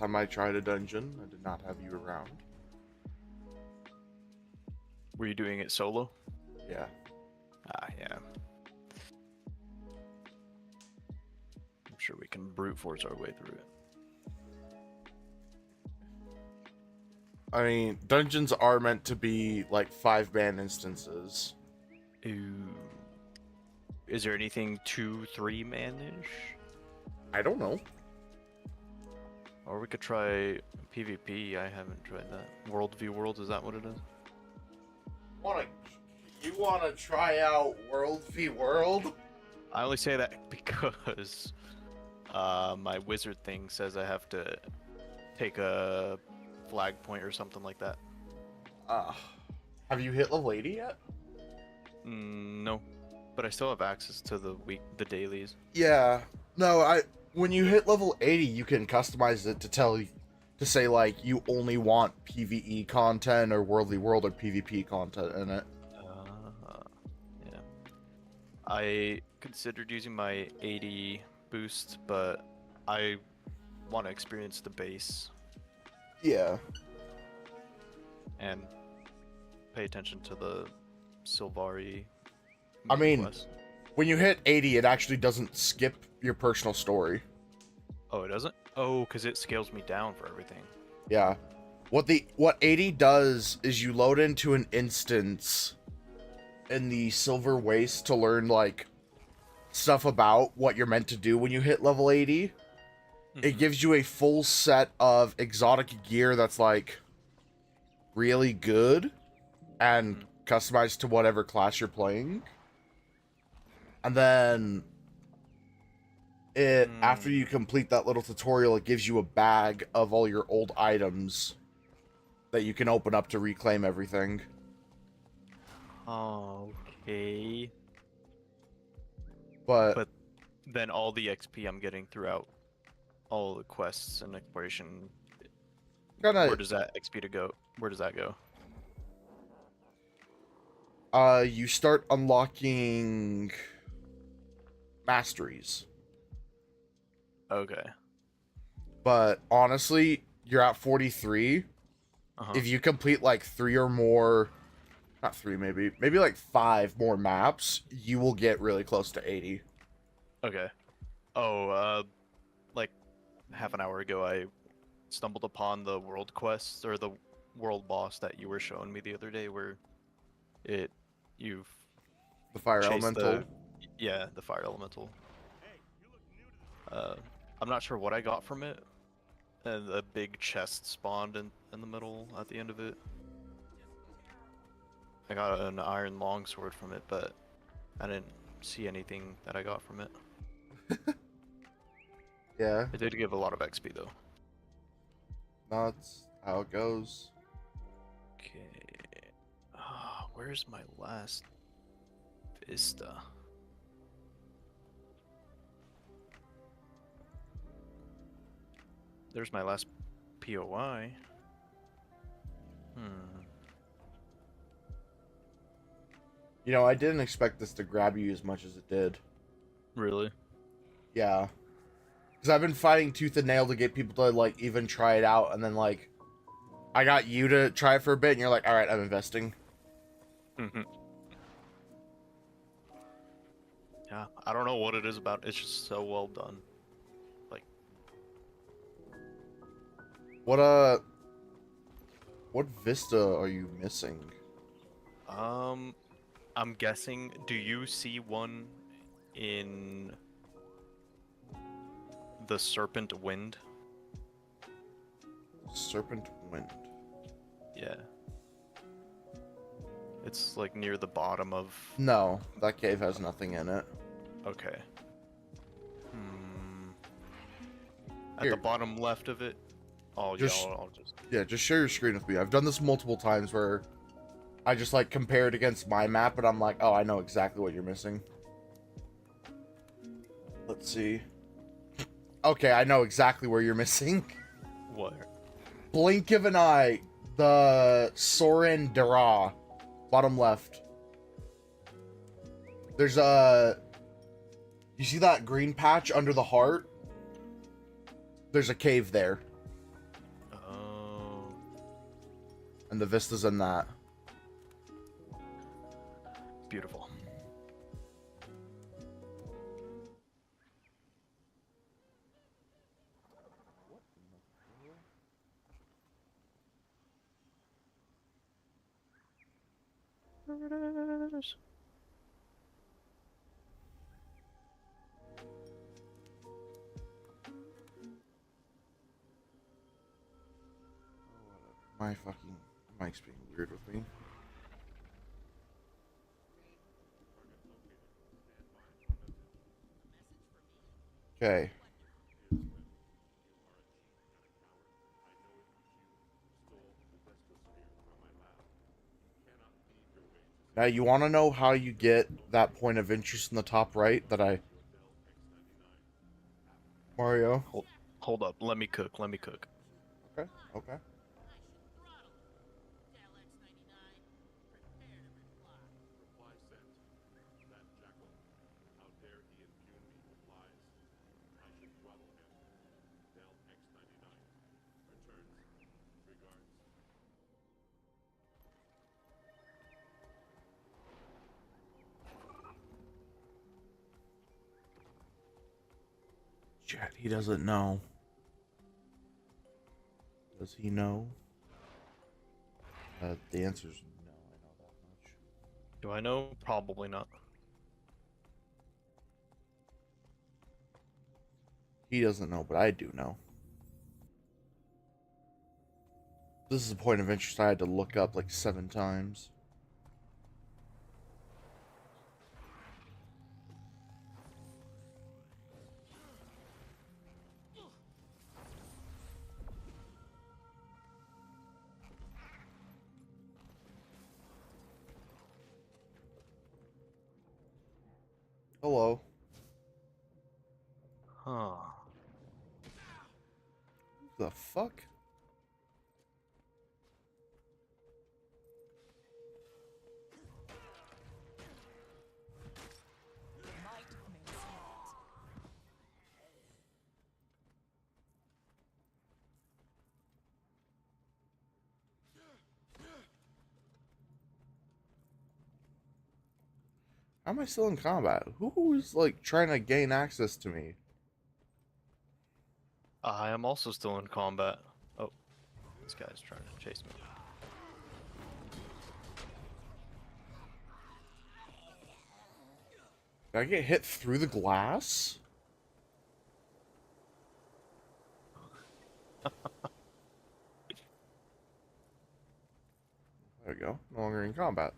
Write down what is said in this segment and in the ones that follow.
time I tried a dungeon. I did not have you around. Were you doing it solo? Yeah. Ah, yeah. I'm sure we can brute force our way through it. I mean, dungeons are meant to be like 5-man instances. Ooh. Is there anything 2-3 man-ish? I don't know. Or we could try PvP. I haven't tried that. World v World, is that what it is? You wanna try out World v World? I only say that because my wizard thing says I have to take a flag point or something like that. Have you hit level 80 yet? No, but I still have access to the dailies. Yeah. No, when you hit level 80, you can customize it to say like you only want PvE content or World v World or PvP content in it. Yeah. I considered using my 80 boost, but I want to experience the base Yeah. and pay attention to the Sylvari. I mean, quest. when you hit 80, it actually doesn't skip your personal story. Oh, it doesn't? Oh, because it scales me down for everything. Yeah. What 80 does is you load into an instance in the Silver Waste to learn like stuff about what you're meant to do when you hit level 80. It gives you a full set of exotic gear that's like really good and customized to whatever class you're playing. And then after you complete that little tutorial, it gives you a bag of all your old items that you can open up to reclaim everything. Okay. But But then all the XP I'm getting throughout all the quests and exploration, where does that XP to go? Where does that go? you start unlocking masteries. Okay. But honestly, you're at 43. If you complete like 3 or more, not 3 maybe like 5 more maps, you will get really close to 80. Okay. Oh, like half an hour ago, I stumbled upon the world quest or the world boss that you were showing me the other day, where you've The fire chased elemental. the fire elemental. I'm not sure what I got from it, and a big chest spawned in the middle at the end of it. I got an iron longsword from it, but I didn't see anything that I got from it. Yeah. It did give a lot of XP though. That's how it goes. Okay. Where's my last Vista? There's my last POI. You know, I didn't expect this to grab you as much as it did. Really? Yeah. Because I've been fighting tooth and nail to get people to, like, even try it out, and then, like, I got you to try it for a bit, and you're like, alright, I'm investing. Yeah, I don't know what it is about. It's just so well done. Like, what Vista are you missing? I'm guessing, do you see one in the Serpent Wind? Serpent Wind. Yeah. It's like near the bottom of... No, that cave has nothing in it. Okay. At Here. the bottom left of it? Oh, yeah, I'll just... Yeah, just share your screen with me. I've done this multiple times where I just, like, compare it against my map, and I'm like, oh, I know exactly what you're missing. Let's see. Okay, I know exactly where you're missing. What? Blink of an eye. The Soren Dara. Bottom left. There's a... You see that green patch under the heart? There's a cave there. and the vistas in that. Beautiful. There it is. My fucking mic's being weird with me. Okay. Now you want to know how you get that point of interest in the top right that I... Mario? Hold up. Let me cook. Let me cook. Okay, okay. Chat, he doesn't know. Does he know? The answer's no, I know that much. Do I know? Probably not. He doesn't know, but I do know. This is a point of interest I had to look up like 7 times. Hello. Huh. The fuck? How am I still in combat? Who is like trying to gain access to me? I am also still in combat. Oh, this guy's trying to chase me. Did I get hit through the glass? There we go. No longer in combat.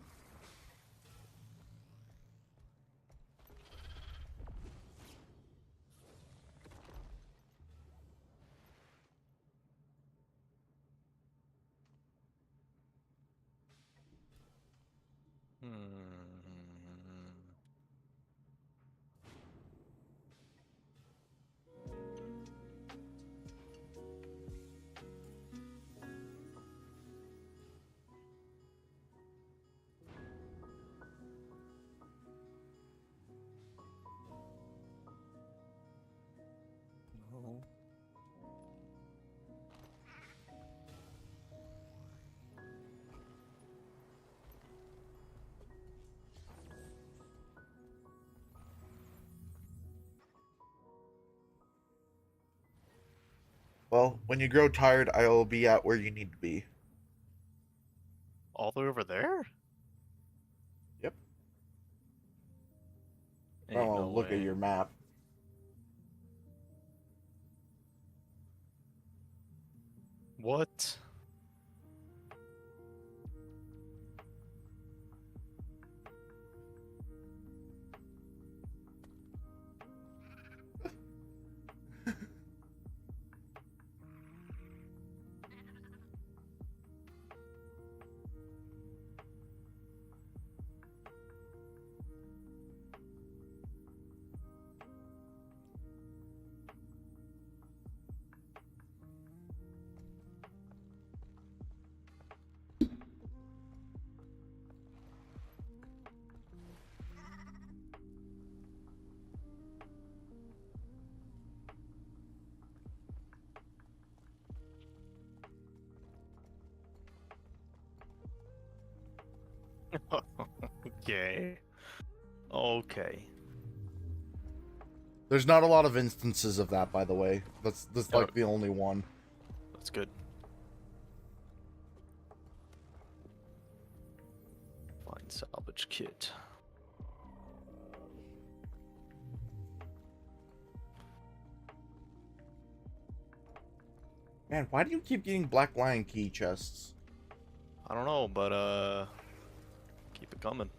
Hmm. No. Well, when you grow tired, I will be at where you need to be. All the way over there? Yep. Ain't Oh, no look at way. your map. What? Okay. Okay. There's not a lot of instances of that, by the way. That's Oh, like the only one. that's good. Find salvage kit. Man, why do you keep getting Black Lion key chests? I don't know, but keep it coming.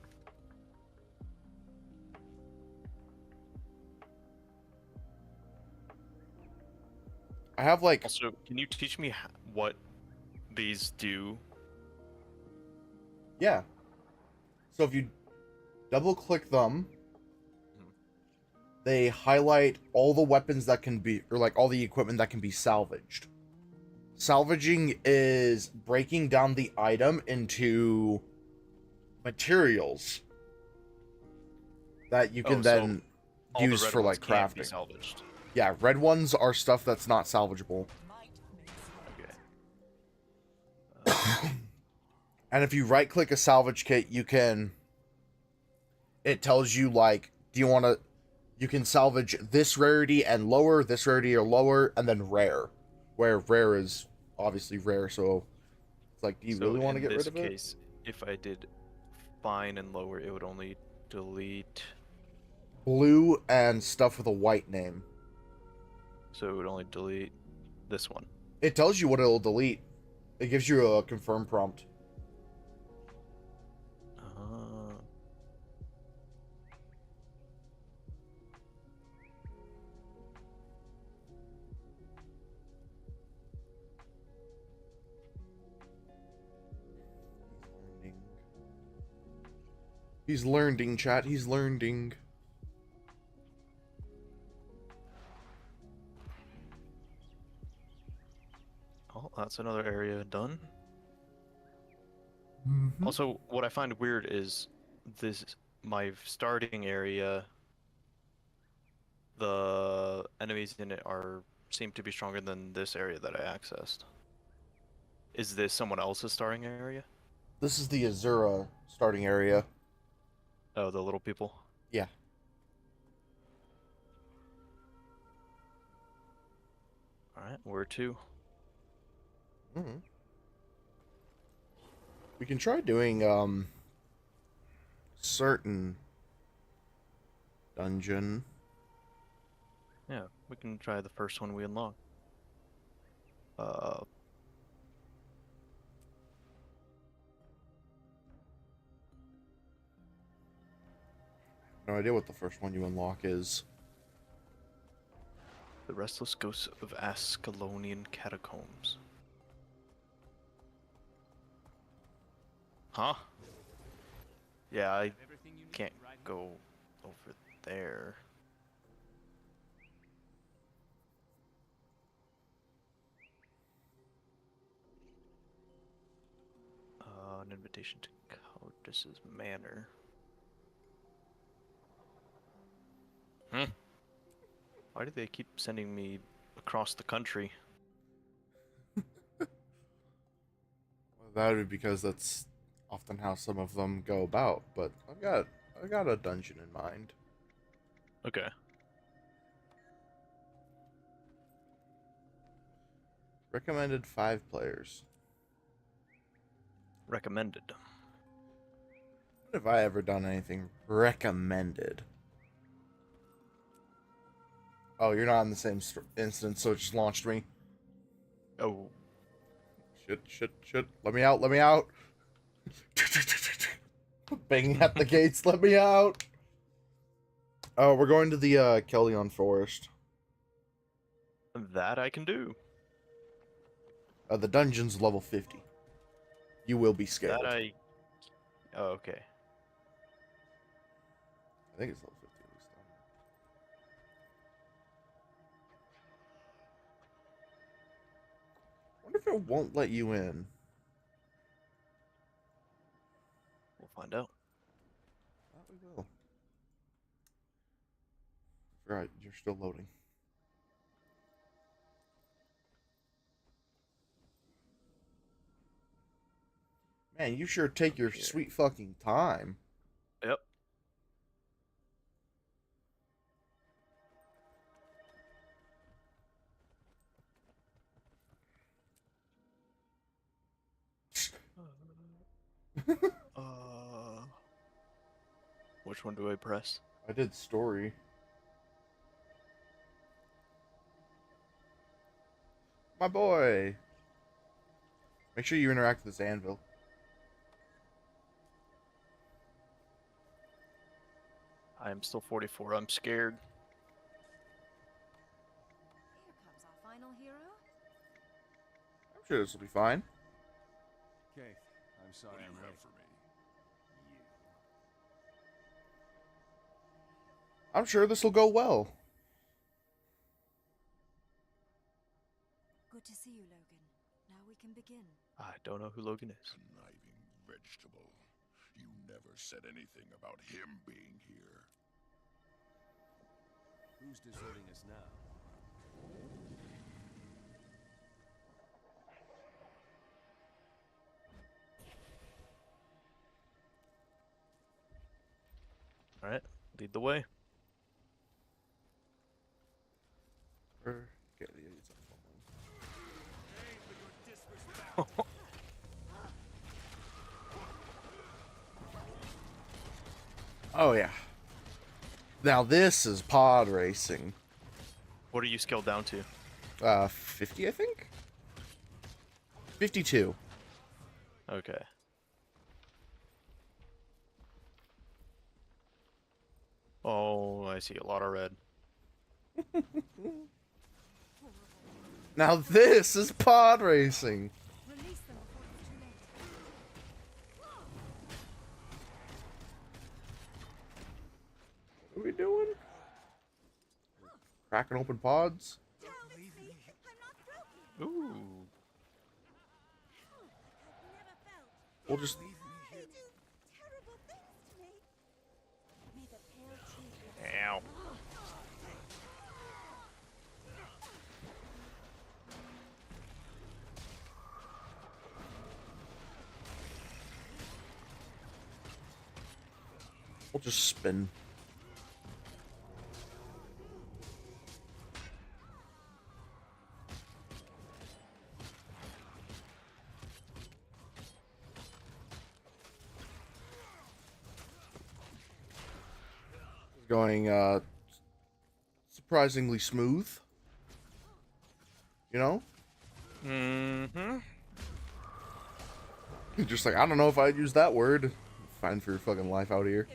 I have like, Also, can you teach me what these do? yeah. So if you double click them, Mhm. they highlight all the weapons that can be, or like all the equipment that can be salvaged. Salvaging is breaking down the item into materials that you Oh, can so then all the use red for ones like can't be crafting. salvaged. Yeah, red ones are stuff that's not salvageable. Okay. And if you right click a salvage kit, you can, it tells you like, do you want to, you can salvage this rarity and lower, this rarity or lower, and then rare, where rare is obviously rare. So it's like, do you So really want to in get rid this of it? case, if I did fine and lower, it would only delete. Blue and stuff with a white name. So it would only delete this one. It tells you what it'll delete. It gives you a confirm prompt. Uh, He's learning, chat. He's learning. oh, that's another area done. Mm-hmm. Also, what I find weird is this my starting area. The enemies in it are seem to be stronger than this area that I accessed. Is this someone else's starting area? This is the Azura starting area. Oh, the little people. Yeah. All right, where to? Mm-hmm. We can try doing certain dungeon. Yeah, we can try the first one we unlock. Uh, No idea what the first one you unlock is. the Restless Ghosts of Ascalonian Catacombs. Huh? Yeah, I can't go over there. An invitation to Countess's Manor. Hmm. Why do they keep sending me across the country? That would be because that's often how some of them go about. But I got a dungeon in mind. Okay. Recommended 5 players. Recommended. When have I ever done anything recommended? Oh, you're not in the same instance, so it just launched me. Oh, Shit. Let me out, let me out. Banging at the gates, let me out. Oh, we're going to the Kellyon Forest. that I can do. The dungeon's level 50. You will be scaled. That I. Oh, okay. I think it's level 50 at least. I wonder if it won't let you in. We'll find out. We will. Right, you're still loading. Man, you sure take your Here. sweet fucking time. Yep. Uh, which one do I press? I did story. My boy. Make sure you interact with this anvil. I am still 44. I'm scared. Here comes our final hero. I'm sure this will be fine. Keith, I'm sorry I'm late. I'm sure this will go well. Good to see you, Logan. Now we can begin. I don't know who Logan is. Conniving vegetable. You never said anything about him being here. Who's deserting us now? All right, lead the way. Okay, it's oh yeah. Now this is pod racing. What are you scaled down to? 50, I think. 52. Okay. Oh, I see a lot of red. Now this is pod racing. Release them before it's too late. What are we doing? Cracking open pods? Ooh. We'll just... Ow. We'll just spin. Going, surprisingly smooth. You know? Mm-hmm. Just like, I don't know if I'd use that word. Find for your fucking life out here.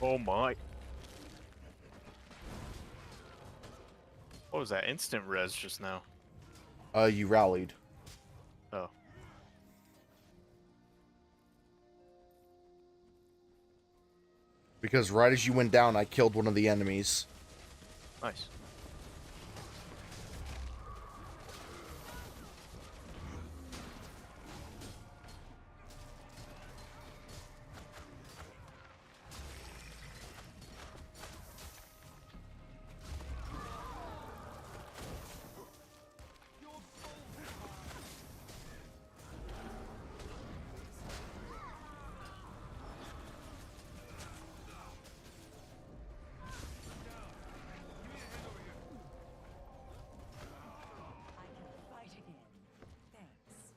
Oh my. What was that? Instant res just now. You rallied. Oh. Because right as you went down, I killed one of the enemies. Nice. I can fight again. Thanks.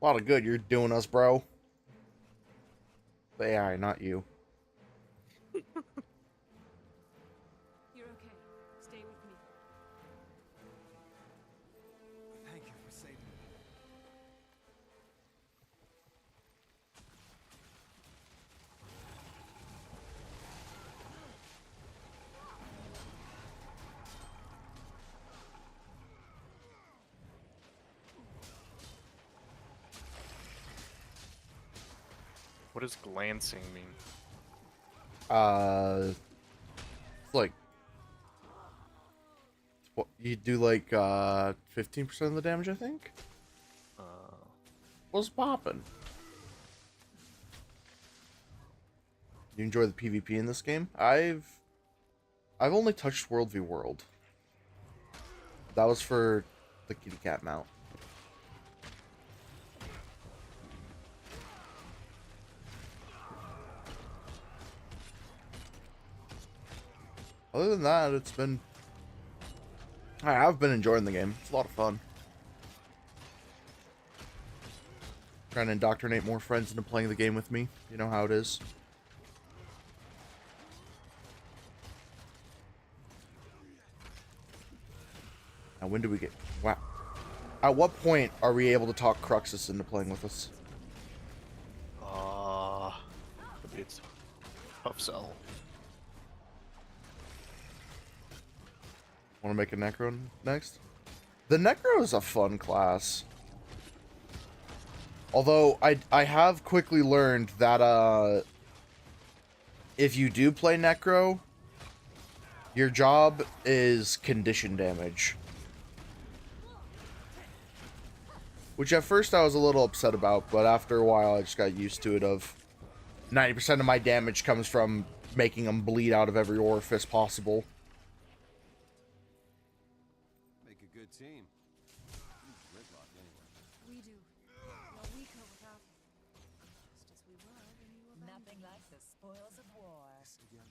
A lot of good you're doing us, bro. The AI, not you. You're okay. Stay with me. Thank you for saving me. What does glancing mean? It's like what you do, like 15% of the damage, I think. Uh, What's poppin'? You enjoy the PvP in this game? I've only touched World v World. That was for the kitty cat mount. Other than that, I've been enjoying the game. It's a lot of fun. Trying to indoctrinate more friends into playing the game with me. You know how it is. Now, when do we get... Wow. At what point are we able to talk Cruxus into playing with us? It's tough sell. Want to make a Necro next? The Necro is a fun class. Although, I have quickly learned that, if you do play Necro, your job is condition damage. Which at first I was a little upset about, but after a while I just got used to it of 90% of my damage comes from making them bleed out of every orifice possible. Make a good team. Gridlock anyway. We do. Well, weaker without him. Just as we were when you were Nothing like the spoils of war. Again.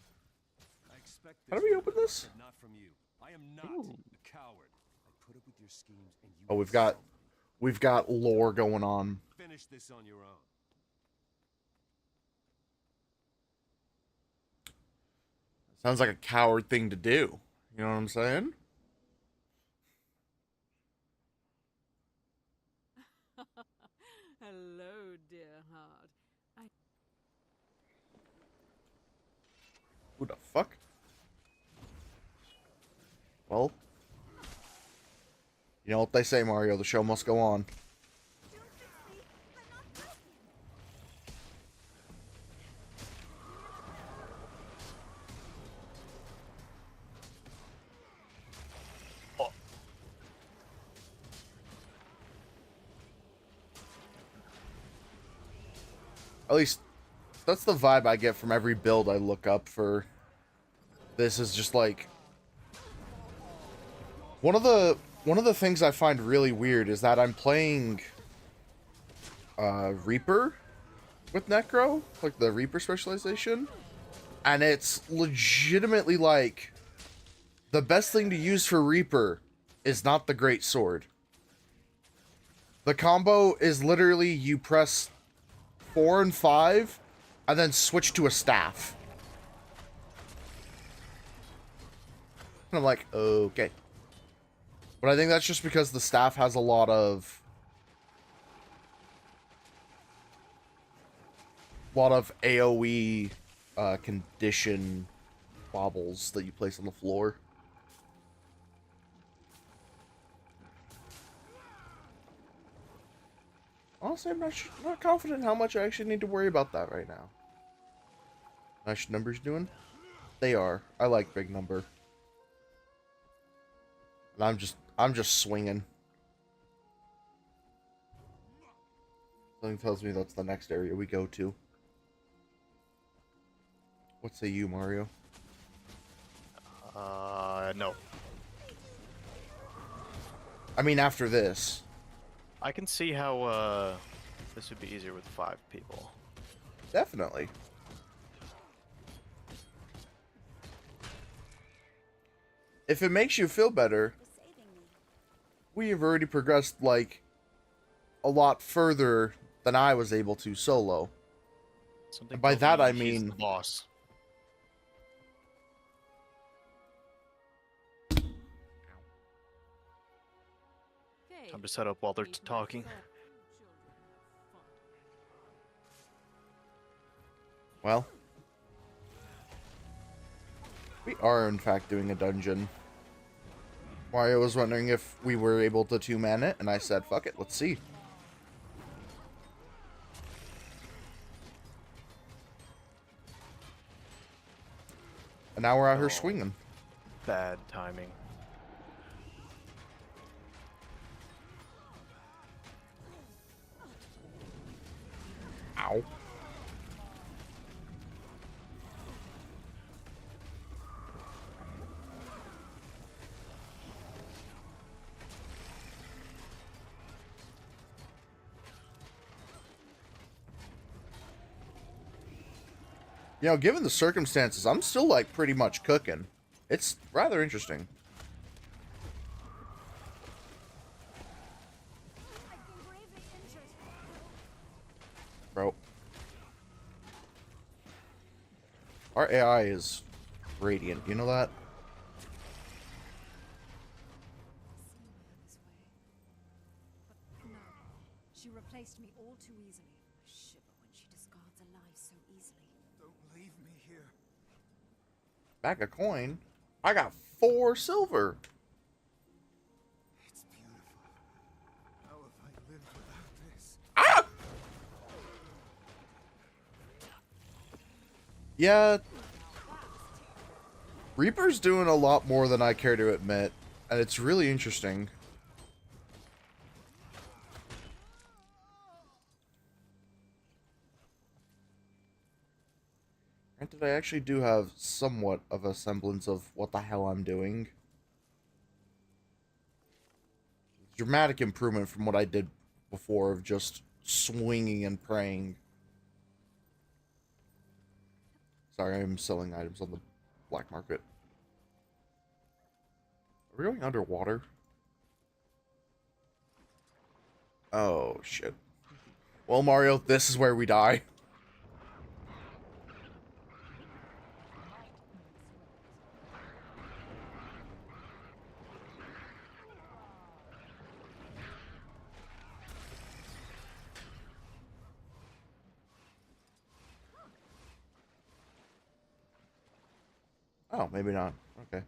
I expect How do this we open this? but not from you. I am not a coward. I put up with your schemes and you Oh, we've got lore going on. finish this on your own. Sounds like a coward thing to do. You know what I'm saying? Hello, dear heart. Who the fuck? Well, you know what they say, Mario. The show must go on. At least, that's the vibe I get from every build I look up for. This is just like... One of the things I find really weird is that I'm playing... Reaper with Necro. Like, the Reaper specialization. And it's legitimately like... The best thing to use for Reaper is not the Great Sword. The combo is literally you press 4 and 5, and then switch to a staff. And I'm like, okay. But I think that's just because the staff has a lot of AoE condition baubles that you place on the floor. Honestly, I'm not confident how much I actually need to worry about that right now. Nice numbers doing? They are. I like big number. And I'm just swinging. Something tells me that's the next area we go to. What say you, Mario? No. I mean, after this. I can see how, this would be easier with 5 people. Definitely. If it makes you feel better, we have already progressed, like, a lot further than I was able to solo. Something And by tells that, me I he's mean... the boss. Okay. Time to set up while they're talking. Well, we are in fact doing a dungeon. Mario was wondering if we were able to 2-man it, and I said, fuck it, let's see. And now we're out here swinging. Bad timing. Ow. You know, given the circumstances, I'm still like pretty much cooking. It's rather interesting. I've been gravely injured. Bro. Our AI is radiant, you know that? Seen her this way. But no, she replaced me all too easily. I shiver when she discards a life so easily. Don't leave me here. Back a coin. I got 4 silver. It's beautiful. How have I lived without this? Ah! Yeah. Reaper's doing a lot more than I care to admit, and it's really interesting. Granted, I actually do have somewhat of a semblance of what the hell I'm doing. Dramatic improvement from what I did before of just swinging and praying. Sorry, I'm selling items on the black market. Are we going underwater? Oh, shit. Well, Mario, this is where we die. Oh, maybe not. Okay.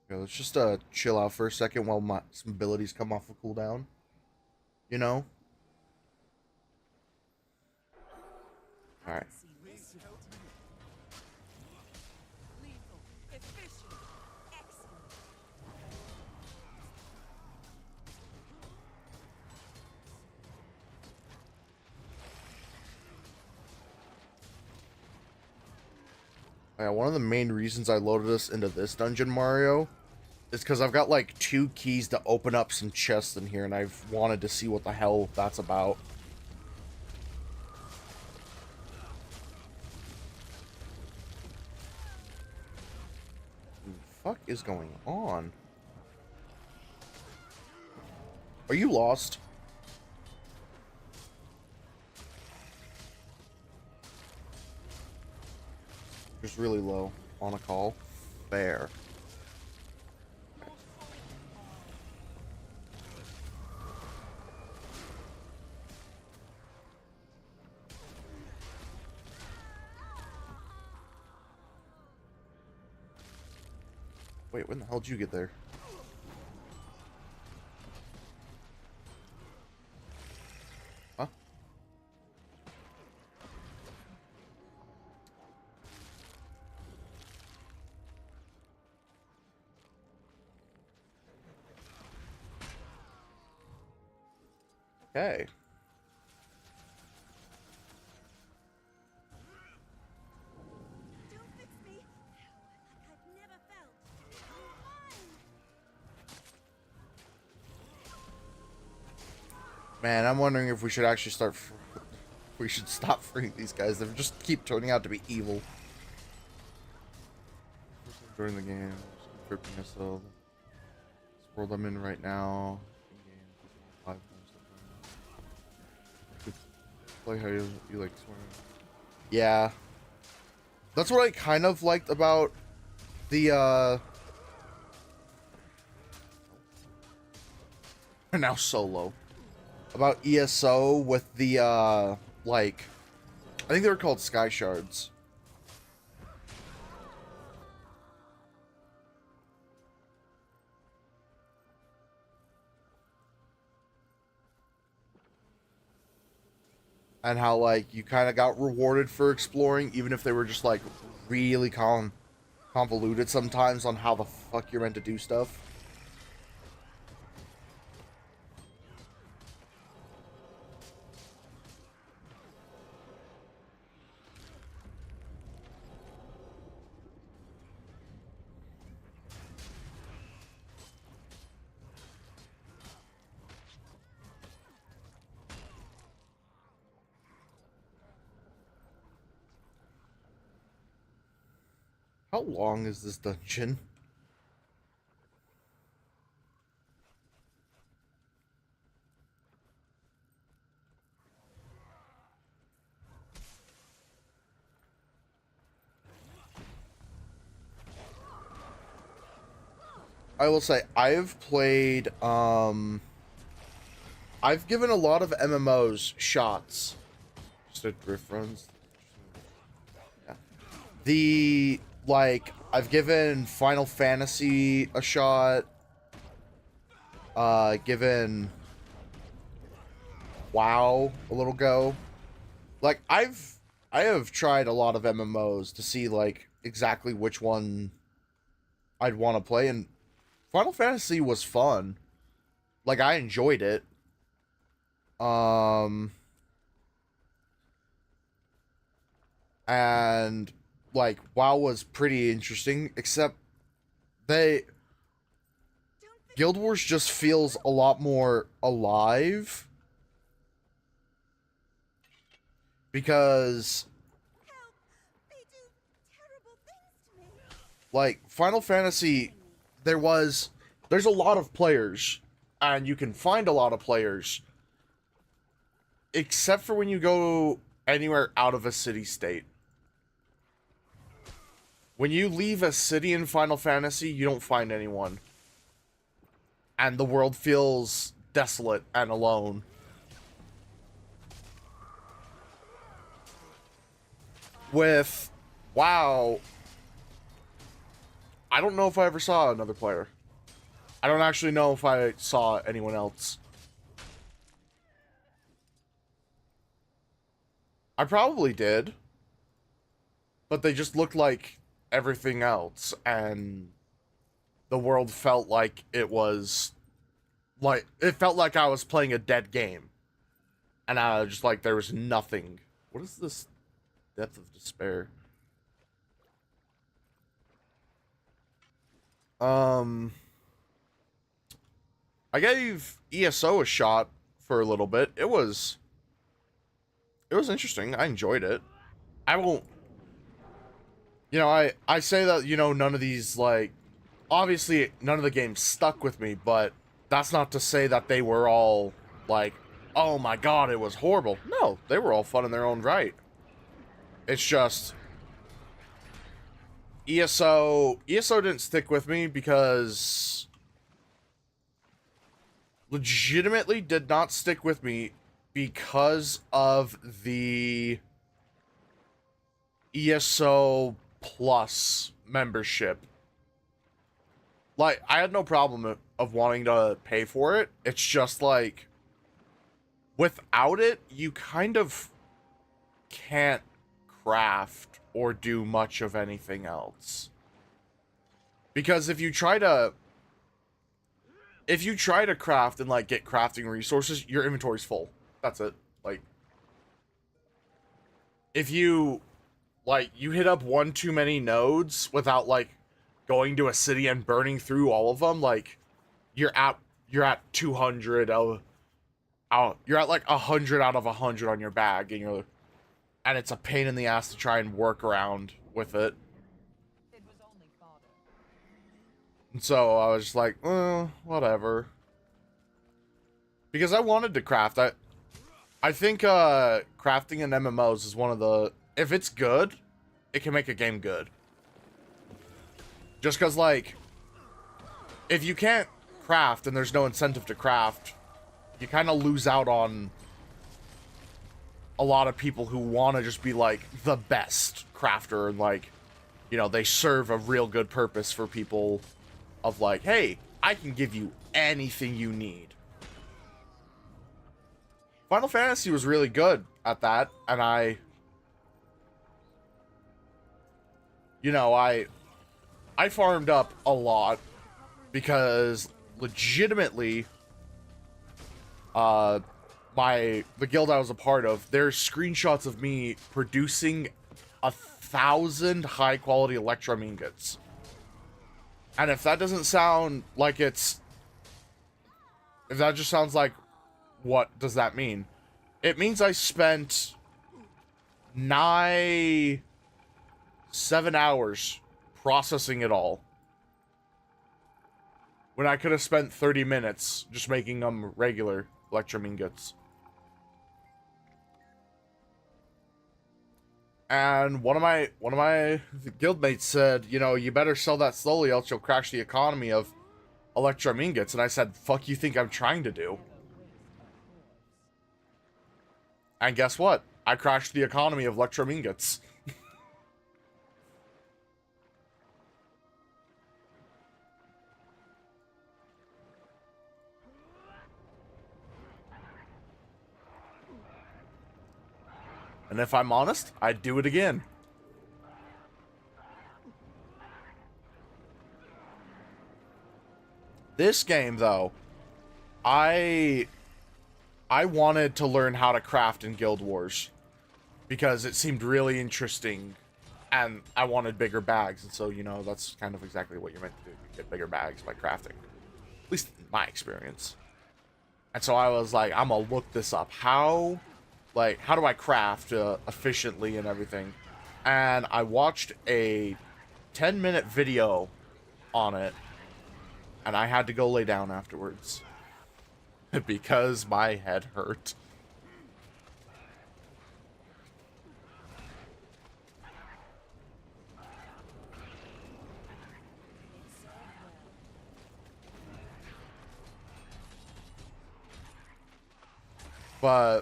Okay, let's just chill out for a second while some abilities come off of cooldown. You know? Alright. Seen this yet. Lethal. Efficient. Excellent. Yeah, one of the main reasons I loaded us into this dungeon, Mario, is because I've got like 2 keys to open up some chests in here, and I've wanted to see what the hell that's about. What the fuck is going on? Are you lost? Just really low on a call. Fair. Wait, when the hell did you get there? Huh? Okay. Don't fix me. Hell, like I've never felt. You're mine. Man, I'm wondering if we should actually start. We should stop freeing these guys. They just keep turning out to be evil. During the game, tripping myself. This world I'm in right now. Like how you like swear. Yeah. That's what I kind of liked about the now solo. About ESO with the like I think they were called Sky Shards. And how like you kind of got rewarded for exploring, even if they were just like really convoluted sometimes on how the fuck you're meant to do stuff. How long is this dungeon? I will say I've played I've given a lot of MMOs shots. Just a drift runs. Yeah. I've given Final Fantasy a shot. Given WoW a little go. Like I have tried a lot of MMOs to see like exactly which one I'd want to play, and Final Fantasy was fun. Like, I enjoyed it. And, like, WoW was pretty interesting, except Guild Wars just feels a lot more alive. Because, Help! They do terrible things to me. like, Final Fantasy, there's a lot of players, and you can find a lot of players, except for when you go anywhere out of a city-state. When you leave a city in Final Fantasy, you don't find anyone. And the world feels desolate and alone. With WoW, I don't know if I ever saw another player. I don't actually know if I saw anyone else. I probably did. But they just looked like everything else, and the world felt like it was like, it felt like I was playing a dead game. And I was just like, there was nothing. What is this? Depth of Despair. I gave ESO a shot for a little bit. It was interesting. I enjoyed it. I won't, you know, I say that, you know, none of these, like, obviously none of the games stuck with me, but that's not to say that they were all like, oh my god, it was horrible. No, they were all fun in their own right. It's just ESO didn't stick with me because legitimately did not stick with me because of the ESO Plus membership. Like, I had no problem of wanting to pay for it. It's just like, without it, you kind of can't craft or do much of anything else. Because if you try to craft and, like, get crafting resources, your inventory's full. That's it. Like, if you, like, you hit up one too many nodes without, like, going to a city and burning through all of them, like, you're at 200 you're at like 100 out of 100 on your bag, and it's a pain in the ass to try and work around with it. It was only fodder. And so I was just like, whatever. Because I wanted to craft. I think crafting in MMOs is one of the, if it's good, it can make a game good. Just because, like, if you can't craft and there's no incentive to craft, you kind of lose out on a lot of people who want to just be, like, the best crafter, and, like, you know, they serve a real good purpose for people of, like, hey, I can give you anything you need. Final Fantasy was really good at that, and I farmed up a lot because legitimately the guild I was a part of, there's screenshots of me producing 1,000 high quality Electrum ingots. And if that doesn't sound like if that just sounds like, what does that mean? It means I spent 7 hours processing it all. When I could have spent 30 minutes just making them regular electrum ingots. And one of my guildmates said, you know, you better sell that slowly, else you'll crash the economy of electrum ingots. And I said, fuck you think I'm trying to do? And guess what? I crashed the economy of electrum ingots. And if I'm honest, I'd do it again. This game, though, I wanted to learn how to craft in Guild Wars because it seemed really interesting, and I wanted bigger bags, and so, you know, that's kind of exactly what you're meant to do. You get bigger bags by crafting. At least in my experience. And so I was like, I'm gonna look this up. How do I craft efficiently and everything? And I watched a 10-minute video on it, and I had to go lay down afterwards because my head hurt. But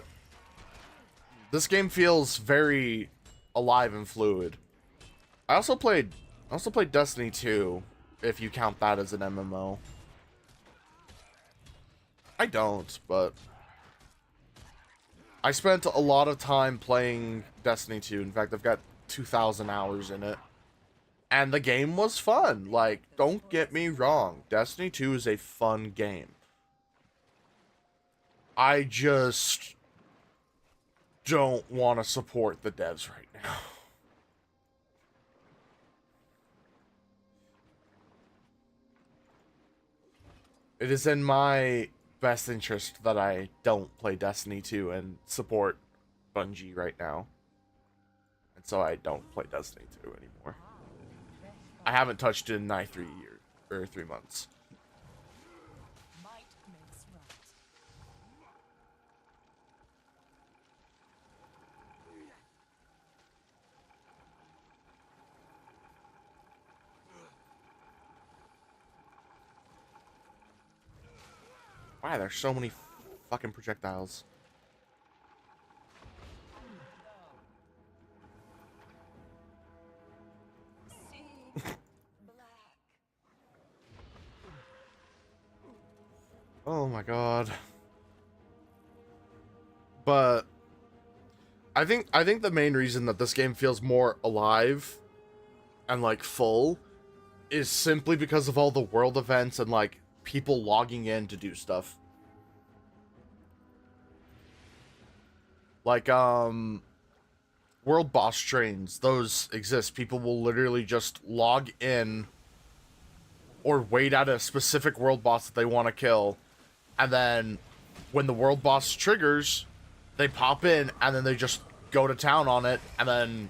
this game feels very alive and fluid. I also played Destiny 2, if you count that as an MMO. I don't, but I spent a lot of time playing Destiny 2. In fact, I've got 2,000 hours in it. And the game was fun. Like, don't get me wrong. Destiny 2 is a fun game. I just don't want to support the devs right now. It is in my best interest that I don't play Destiny 2 and support Bungie right now. And so I don't play Destiny 2 anymore. I haven't touched it in 3 years, or 3 months. Why there's so many fucking projectiles? Oh my god. But I think the main reason that this game feels more alive and like full is simply because of all the world events and like people logging in to do stuff. Like world boss trains, those exist. People will literally just log in or wait at a specific world boss that they want to kill, and then when the world boss triggers, they pop in and then they just go to town on it, and then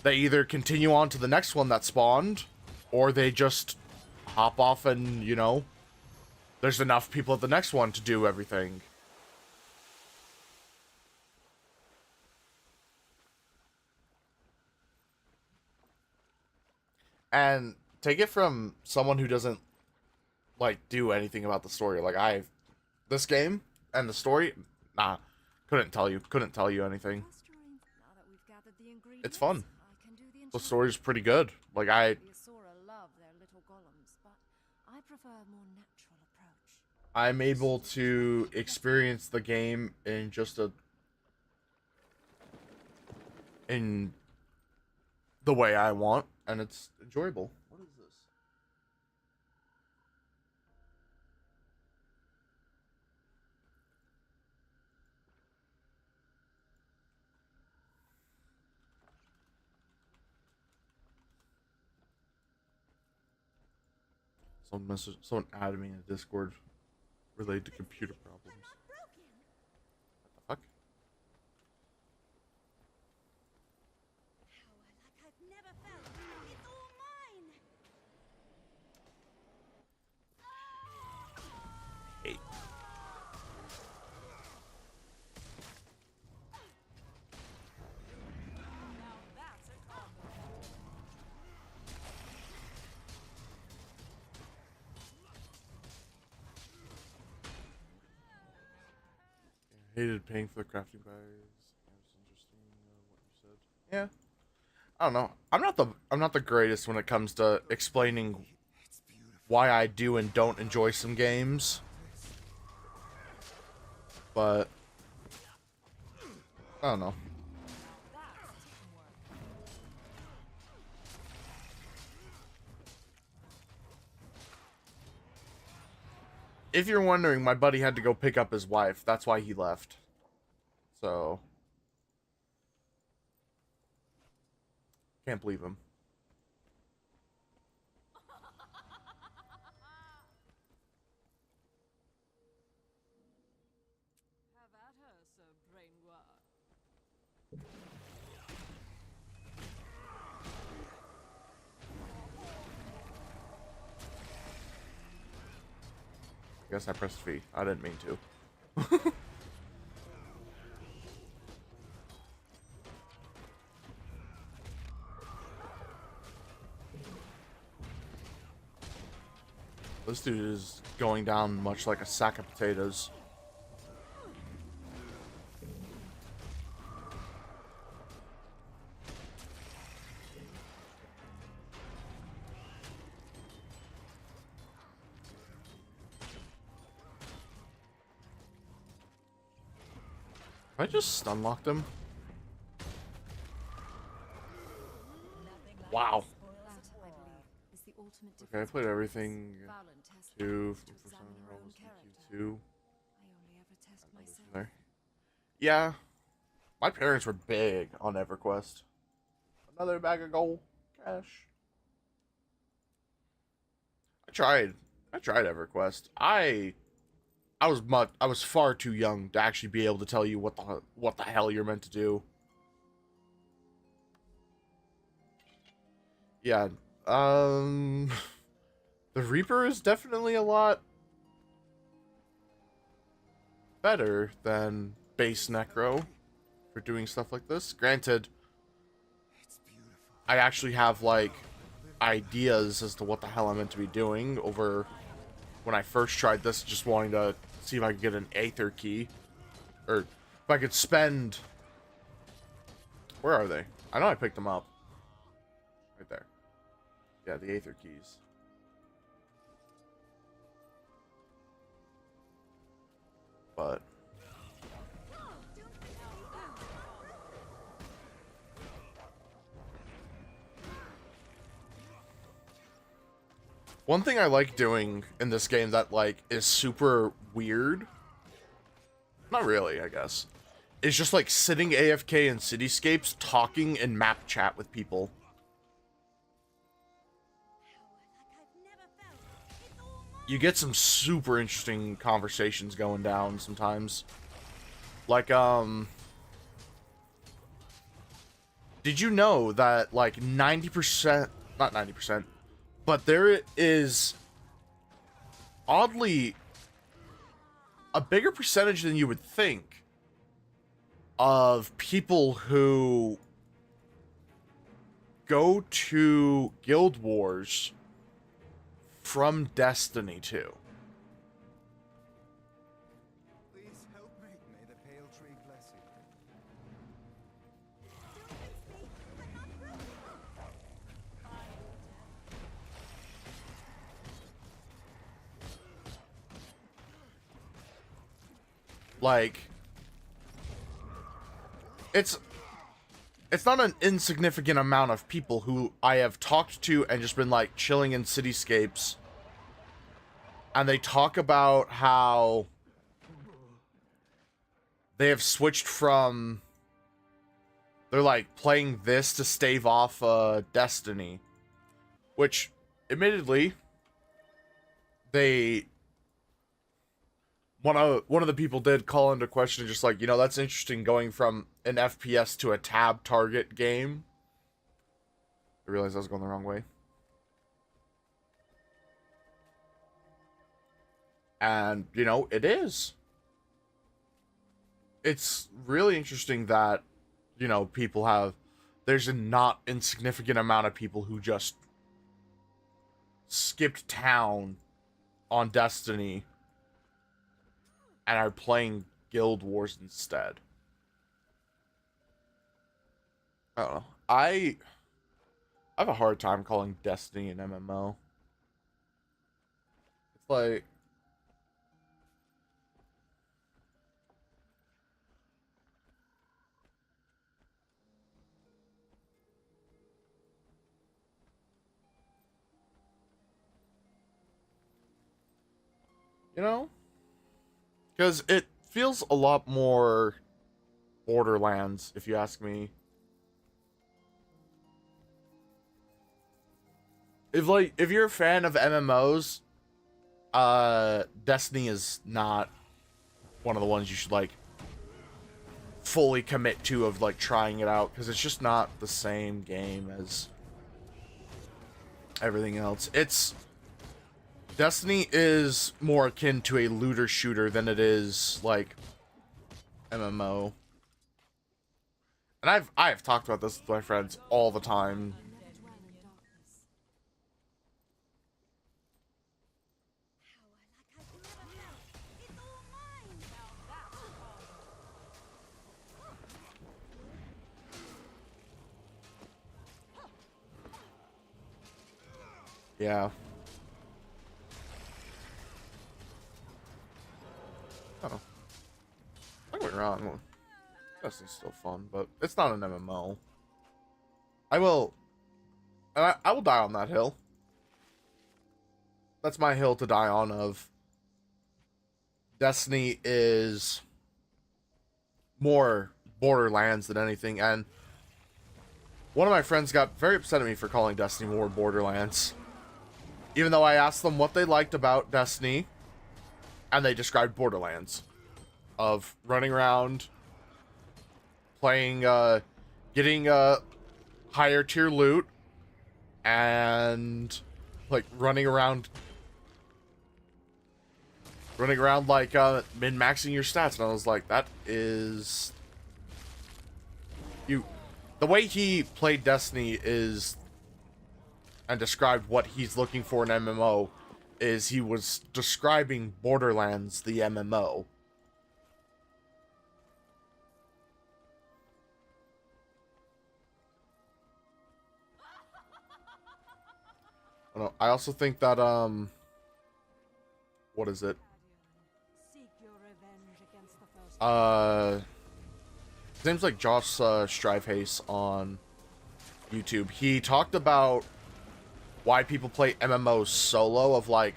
they either continue on to the next one that spawned, or they just hop off and, you know, there's enough people at the next one to do everything. And take it from someone who doesn't like do anything about the story. Like this game and the story, nah, couldn't tell you anything. It's fun. The story's pretty good. Like I'm able to experience the game in just in the way I want, and it's enjoyable. What is this? Someone added me in a Discord related to computer problems. What the fuck? Power like I've never felt. It's all Hated paying for the crafting bags. It's interesting what you said. Yeah. I don't know. I'm not the greatest when it comes to explaining why I do and don't enjoy some games. But I don't know. If you're wondering, my buddy had to go pick up his wife. That's why he left. So can't believe him. Have at her, Sir Brainoir. I guess I pressed V. I didn't mean to. This dude is going down much like a sack of potatoes. I just stun locked him. Wow. That, I believe, is the ultimate Okay, I played everything Vowland test two to from first examine time your own levels in character. Q2. I only ever test myself. There. Yeah. My parents were big on EverQuest. Another bag of gold cash. I tried EverQuest. I was far too young to actually be able to tell you what the hell you're meant to do. Yeah, the Reaper is definitely a lot better than base Necro for doing stuff like this. Granted, I actually have like ideas as to what the hell I'm meant to be doing over when I first tried this, just wanting to see if I could get an Aether key. Or if I could spend... Where are they? I know I picked them up. Right there. Yeah, the Aether keys. But... one thing I like doing in this game that, like, is super weird... not really, I guess. Is just, like, sitting AFK in Cityscapes, talking in map chat with people. You get some super interesting conversations going down sometimes. Like, did you know that, like, 90%... not 90%... but there is oddly a bigger percentage than you would think of people who go to Guild Wars from Destiny 2. Please help me. May the pale tree bless you. Like, it's not an insignificant amount of people who I have talked to and just been like chilling in Cityscapes, and they talk about how they have switched from, they're like playing this to stave off Destiny, which admittedly they one of the people did call into question, just like, you know, that's interesting going from an FPS to a tab target game. I realized I was going the wrong way. And, you know, it is. It's really interesting that, you know, people have... there's a not insignificant amount of people who just skipped town on Destiny and are playing Guild Wars instead. I don't know. I have a hard time calling Destiny an MMO. It's like, you know, because it feels a lot more Borderlands, if you ask me. If you're a fan of MMOs, Destiny is not one of the ones you should like fully commit to of like trying it out, because it's just not the same game as everything else. Destiny is more akin to a looter shooter than it is like MMO. And I've talked about this with my friends all the time. Dwell in darkness. It's all mine. Yeah. Oh. Don't get me wrong. Destiny's still fun, but it's not an MMO. I will die on that hill. That's my hill to die on of. Destiny is more Borderlands than anything, and one of my friends got very upset at me for calling Destiny more Borderlands. Even though I asked them what they liked about Destiny, and they described Borderlands. Of running around, playing, getting, higher tier loot, and, like, running around, like, min-maxing your stats. And I was like, that is... The way he played Destiny is... and described what he's looking for in MMO is he was describing Borderlands, the MMO. I also think that, what is it? Seek your revenge against the first. His name's like Josh Strivehace on YouTube. He talked about why people play MMOs solo, of like,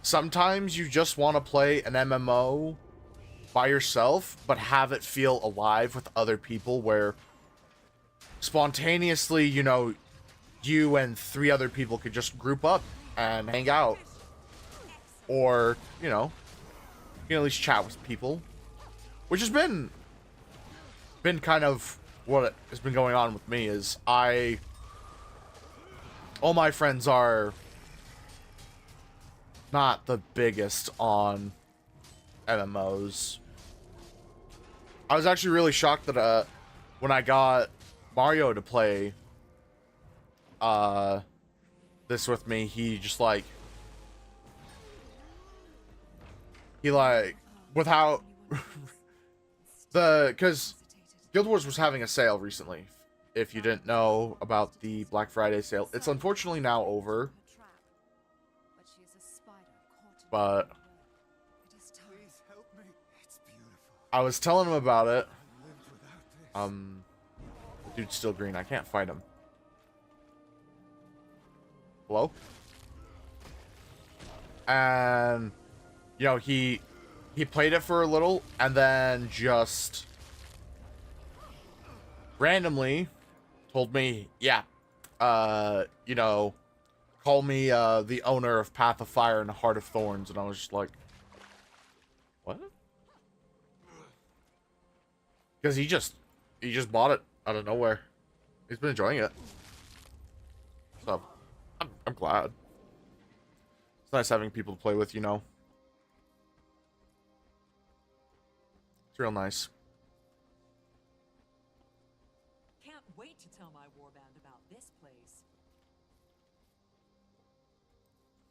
sometimes you just want to play an MMO by yourself, but have it feel alive with other people, where spontaneously, you know, you and 3 other people could just group up and hang out. Or, you know, you can at least chat with people. Which has been kind of what has been going on with me, is all my friends are not the biggest on MMOs. I was actually really shocked that when I got Mario to play this with me, he just like without because Guild Wars was having a sale recently. If you didn't know about the Black Friday sale, it's unfortunately now over. But Please help me. It's beautiful. I was telling him about it. I lived without this. The dude's still green. I can't fight him. Hello? And you know, he played it for a little and then just randomly told me, yeah, you know, call me the owner of Path of Fire and Heart of Thorns. And I was just like, what? Because he just bought it out of nowhere. He's been enjoying it. So I'm glad. It's nice having people to play with, you know. It's real nice. Can't wait to tell my warband about this place.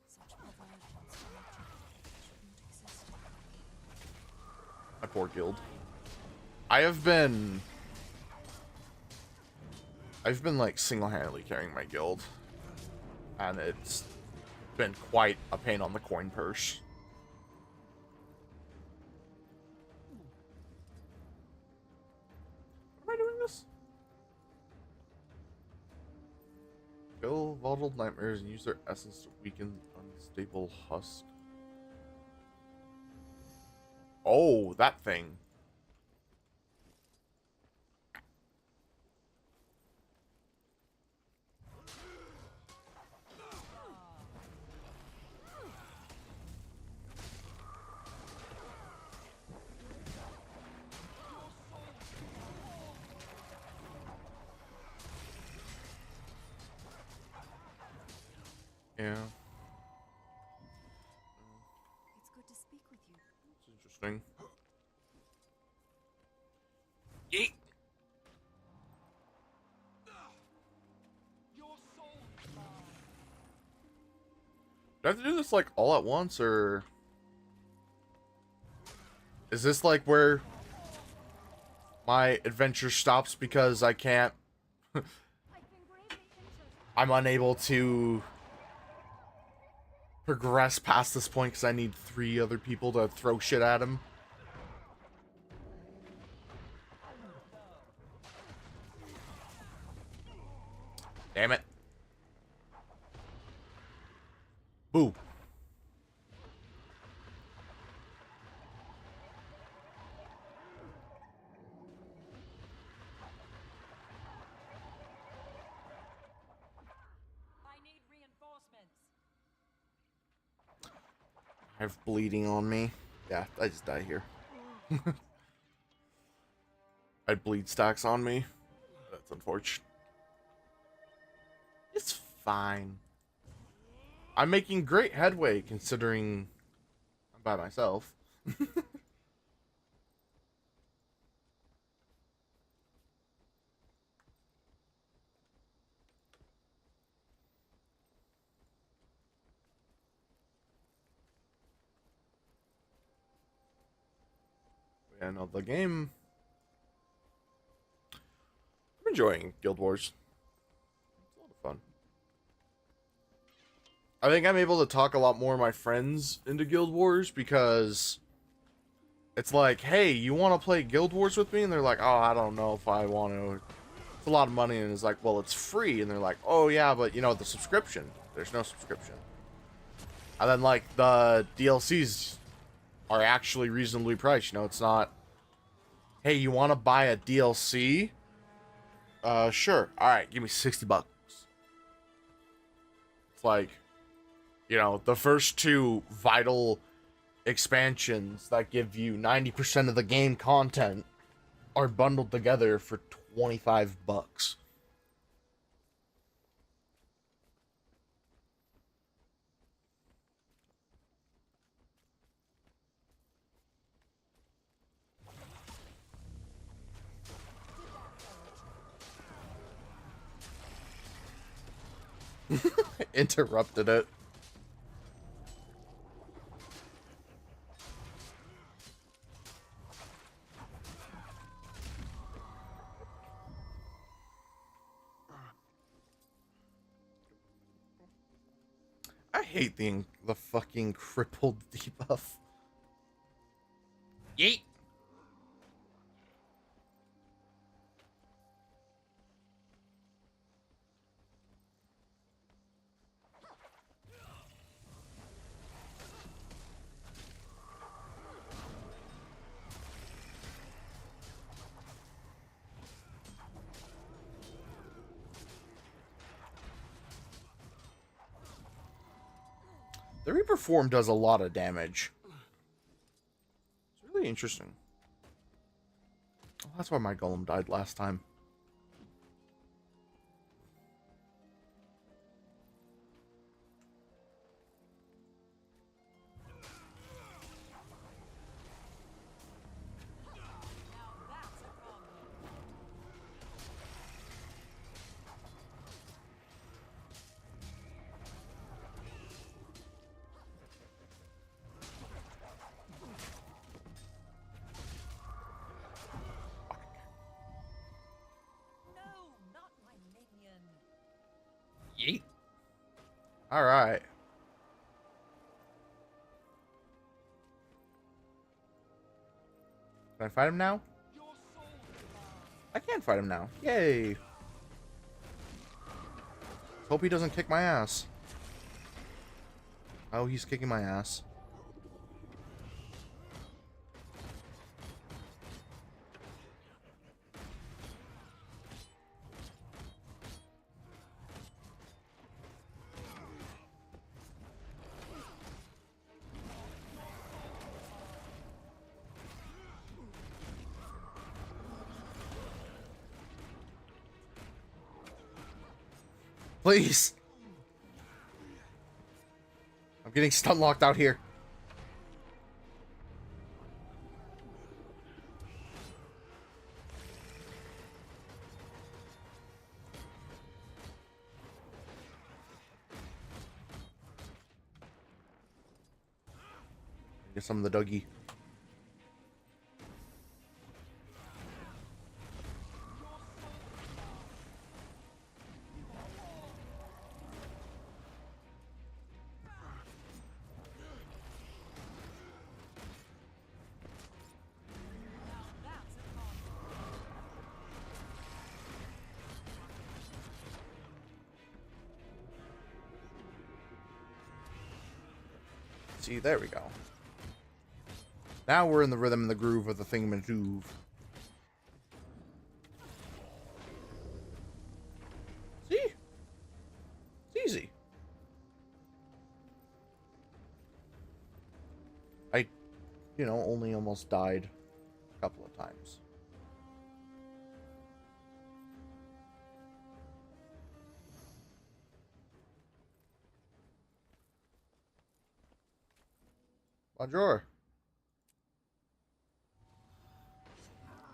Such perversions from nature shouldn't exist. My poor guild. I've been like single-handedly carrying my guild, and it's been quite a pain on the coin purse. Am I doing this? Kill volatile nightmares and use their essence to weaken unstable husk. Oh, that thing. Yeah. It's good to speak with you. It's interesting. Yeet. Do I have to do this like all at once, or is this like where my adventure stops because I can't I'm unable to progress past this point because I need 3 other people to throw shit at him? Damn it. Boo. I need reinforcements. I have bleeding on me. Yeah, I just die here. I had bleed stacks on me. That's unfortunate. It's fine. I'm making great headway considering I'm by myself. Yeah, no, the game. I'm enjoying Guild Wars. It's a lot of fun. I think I'm able to talk a lot more of my friends into Guild Wars because it's like, hey, you want to play Guild Wars with me? And they're like, oh, I don't know if I want to. It's a lot of money. And it's like, well, it's free. And they're like, oh, yeah, but, you know, the subscription. There's no subscription. And then, like, the DLCs are actually reasonably priced. You know, it's not, hey, you want to buy a DLC? Sure. All right, give me $60. It's like, you know, the first 2 vital expansions that give you 90% of the game content are bundled together for $25. Interrupted it. I hate the fucking crippled debuff. Yeet. The Reaper form does a lot of damage. It's really interesting. Oh, that's why my golem died last time. All right. Can I fight him now? I can fight him now. Yay. Hope he doesn't kick my ass. Oh, he's kicking my ass. Please. I'm getting stun locked out here. Get some of the Dougie. See, there we go. Now we're in the rhythm and the groove of the thingamajig. See? It's easy. I, only almost died a couple of times. Bonjour.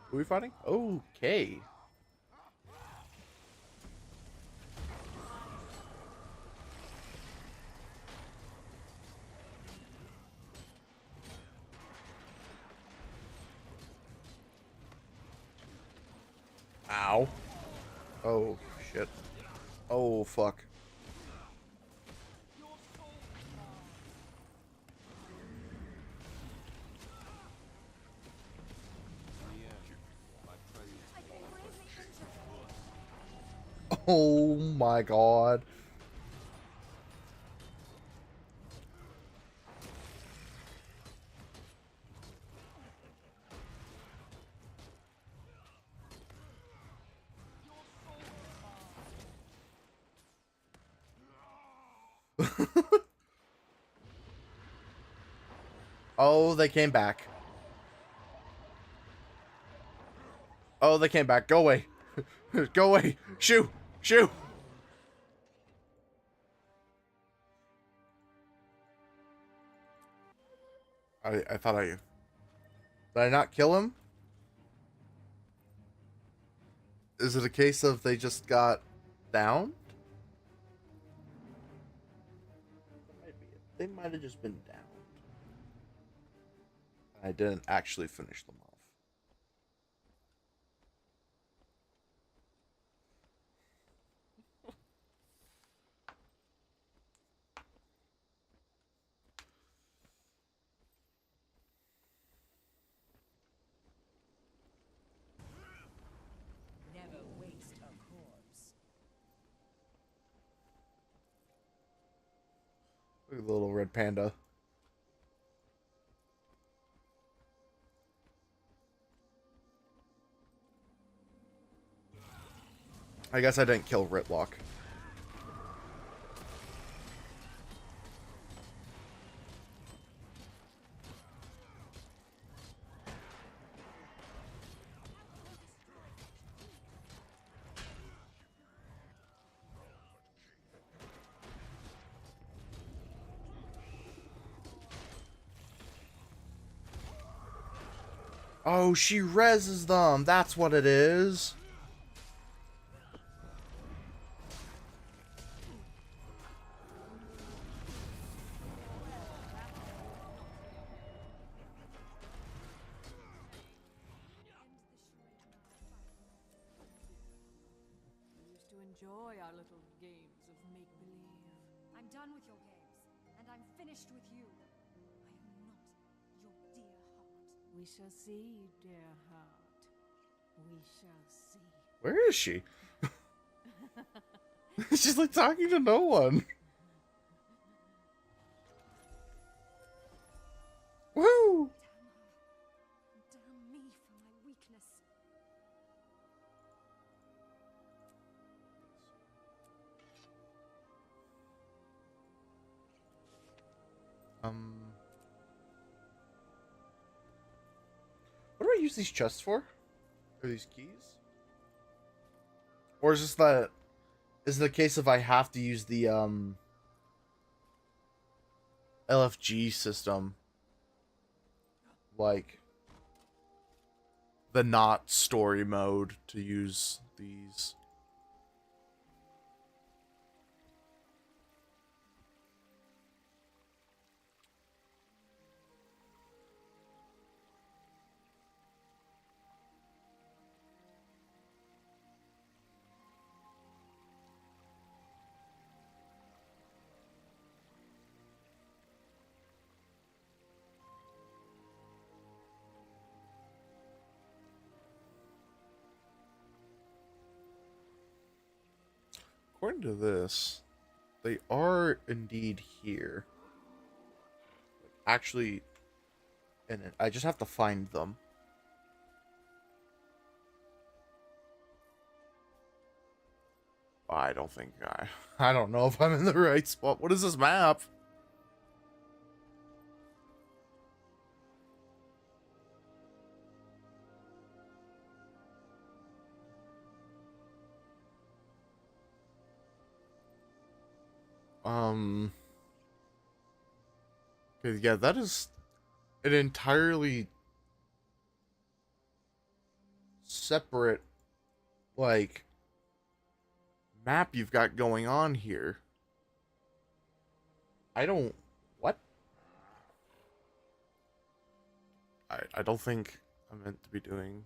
Who are we fighting? Okay. Ow. Oh, shit. Oh, fuck. Oh my god. Oh, they came back. Oh, they came back. Go away. Go away. Shoo. Shoo. I thought did I not kill him? Is it a case of they just got down? They might have just been down. I didn't actually finish them off. Never waste a corpse. Look at the little red panda. I guess I didn't kill Ritlock. Oh, she reses them. That's what it is. We used to enjoy our little games of make-believe. I'm I'm done with your games, and I'm finished with you. I am not your dear heart. We shall see, dear heart. We shall see. Where is she? She's like talking to no one. Woo! Damn me for my weakness. What do I use these chests for? Are these keys? Or is this the... Is it the case of I have to use the, LFG system? Like... the not story mode to use these. According to this, they are indeed here. Actually, and I just have to find them. I don't think I don't know if I'm in the right spot. What is this map? Okay, yeah, that is an entirely separate, like, map you've got going on here. I don't... What? I don't think I'm meant to be doing...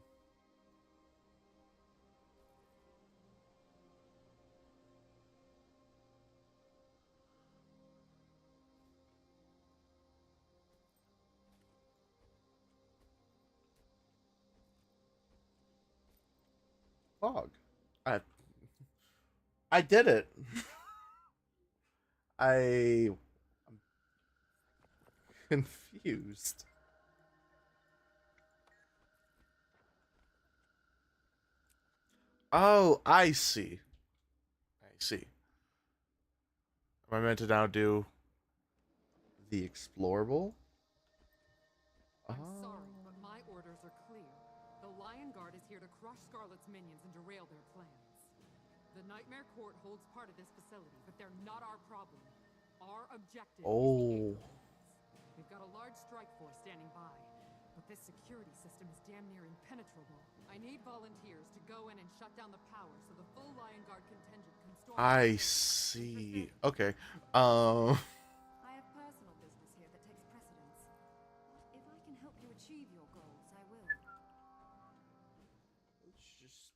Fog. I did it. I'm confused. Oh, I see. I see. Am I meant to now do the explorable? I'm sorry, but my orders are clear. The Lion Guard is here to crush Scarlet's minions and derail their plans. The Nightmare Court holds part of this facility, but they're not our problem. Our objective is the Aether Lands. We've got a large strike force standing by, but this security system is damn near impenetrable. I need volunteers to go in and shut down the power so the full Lion Guard contingent can storm. I see. Okay. I have personal business here that takes precedence. If I can help you achieve your goals, I will. Let's just...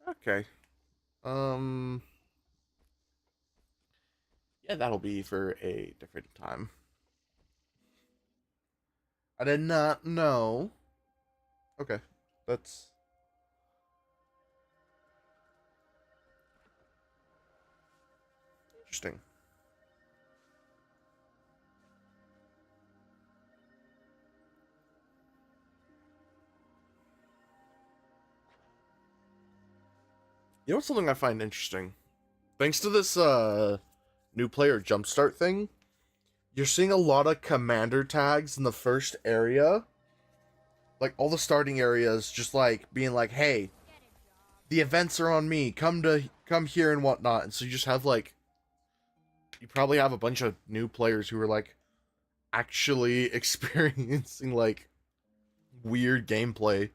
Okay. Yeah, that'll be for a different time. I did not know. Okay, that's... Interesting. You know what's something I find interesting? Thanks to this new player jumpstart thing, you're seeing a lot of commander tags in the first area. Like all the starting areas just like being like, hey, the events are on me, come here and whatnot. And so you just have like, you probably have a bunch of new players who are like actually experiencing like weird gameplay.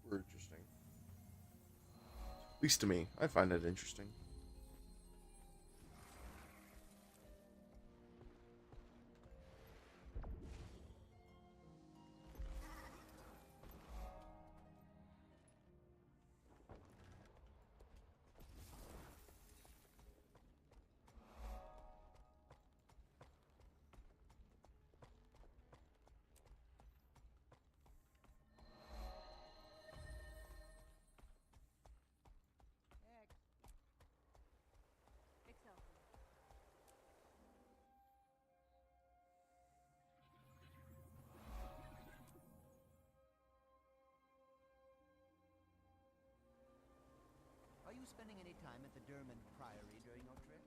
Super interesting. At least to me, I find it interesting. spending any time at the Dermond Priory during your trip?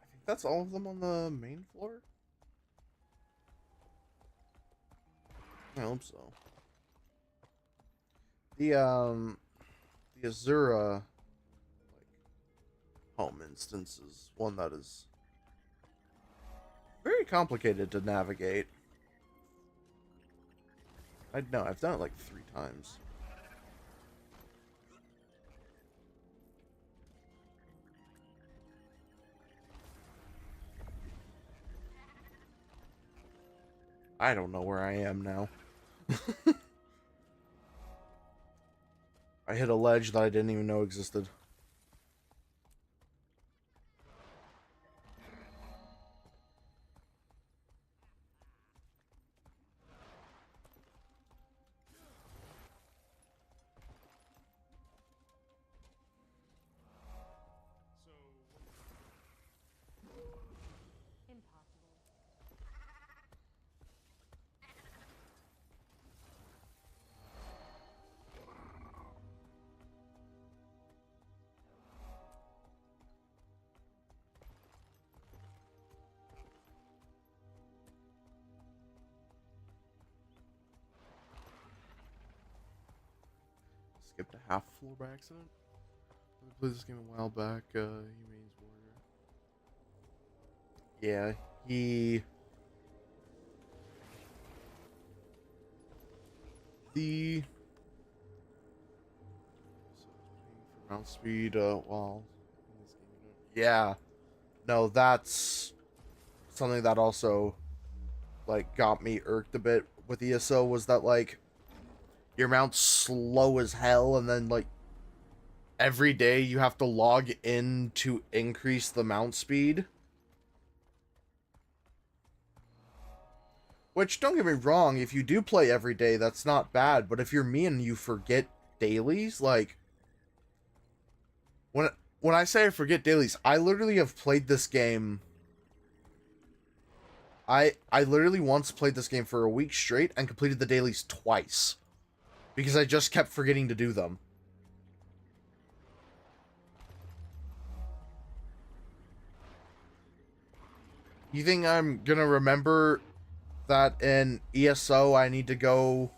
I think that's all of them on the main floor. I hope so. The Azura like home instance is one that is very complicated to navigate. I know I've done it like 3 times. I don't know where I am now. I hit a ledge that I didn't even know existed. Skipped a half floor by accident. I played this game a while back. Humane's Warrior. Yeah, the for mount speed. While in this game, yeah, no, that's something that also like got me irked a bit with ESO was that like your mount's slow as hell, and then like every day you have to log in to increase the mount speed. Which, don't get me wrong, if you do play every day, that's not bad, but if you're me and you forget dailies, like when I say I forget dailies, I literally have played this game. I literally once played this game for a week straight and completed the dailies twice. Because I just kept forgetting to do them. You think I'm gonna remember that in ESO I need to go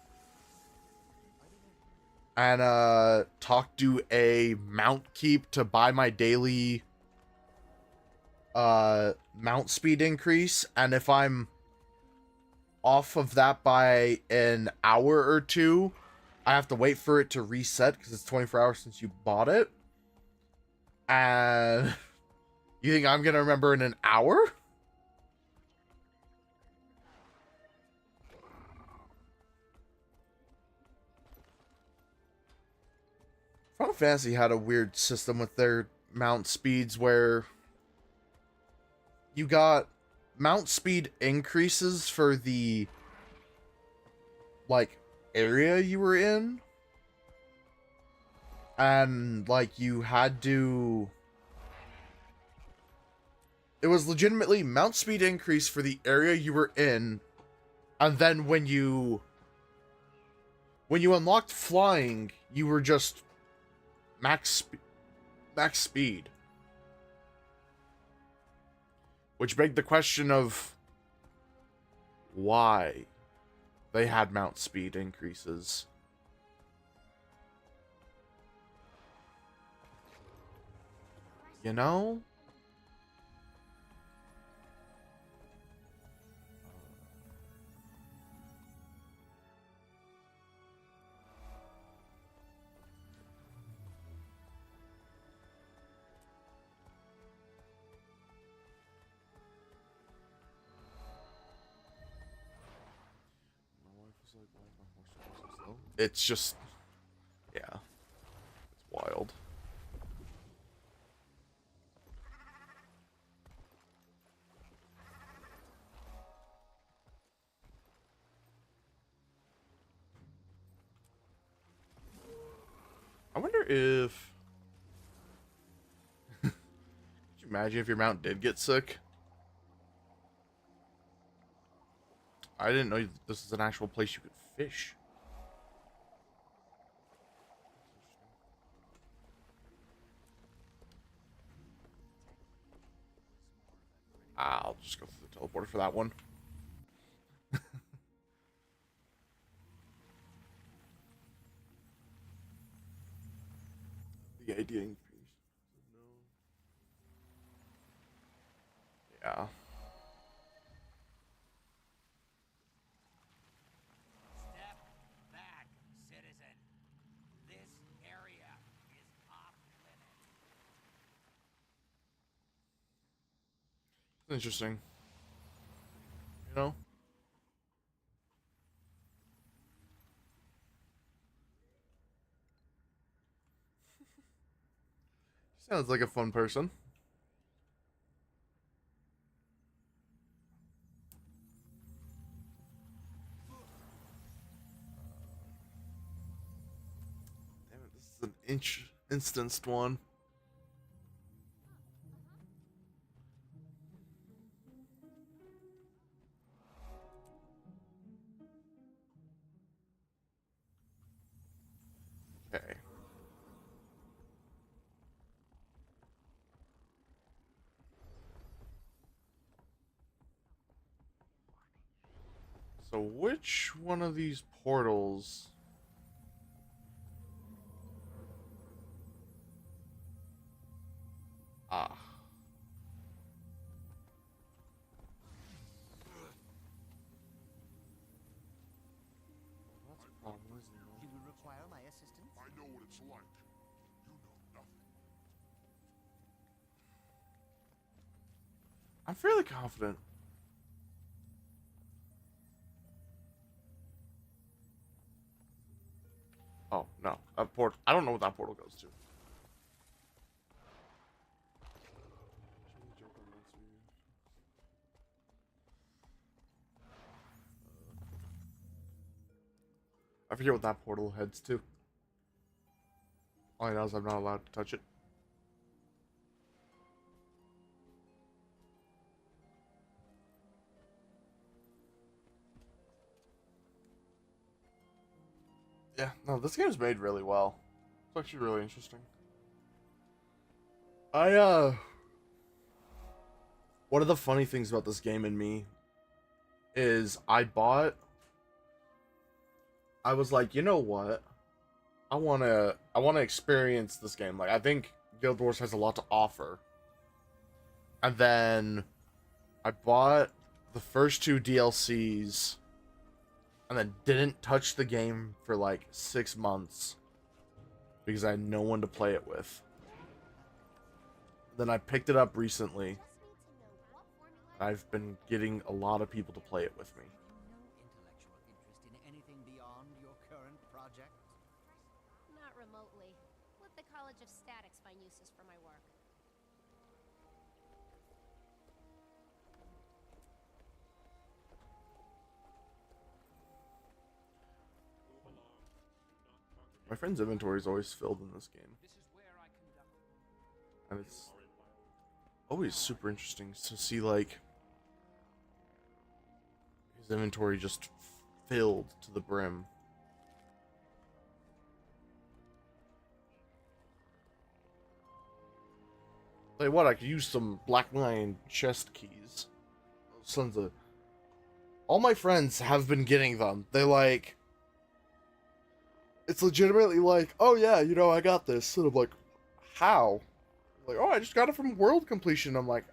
and talk to a mount keep to buy my daily mount speed increase, and if I'm off of that by an hour or two, I have to wait for it to reset because it's 24 hours since you bought it. And you think I'm gonna remember in an hour? Final Fantasy had a weird system with their mount speeds where you got mount speed increases for the like area you were in, and like you had to, it was legitimately mount speed increase for the area you were in, and then when you unlocked flying, you were just max speed. Which begged the question of why they had mount speed increases. You know? It's just, yeah, it's wild. if... Could you imagine if your mount did get sick? I didn't know this is an actual place you could fish. I'll just go through the teleporter for that one. The idea increase. Yeah. Step back, citizen. This area is off limits. Interesting. You know? Sounds like a fun person. Damn it, this is an instanced one. Okay. So which one of these portals? Ah. That's a problem, isn't it? You will require my assistance? I know what it's like. You know nothing. I'm fairly confident. Oh, no. That port. I don't know what that portal goes to. I forget what that portal heads to. All I know is I'm not allowed to touch it. Yeah, no, this game's made really well. It's actually really interesting. One of the funny things about this game and me is I was like, you know what? I wanna experience this game. Like, I think Guild Wars has a lot to offer. And then I bought the first 2 DLCs and then didn't touch the game for like 6 months because I had no one to play it with. Then I picked it up recently. I've been getting a lot of people to play it with me. No intellectual interest in anything beyond your current project? Not remotely. Let the College of Statics find uses for my work. My friend's inventory is always filled in this game. And it's always super interesting to see, like, his inventory just filled to the brim. Tell you what, I could use some Black Lion chest keys. Those sons of... All my friends have been getting them. They like... It's legitimately like, oh yeah, you know, I got this. And I'm like, how? Like, oh, I just got it from World Completion. I'm like,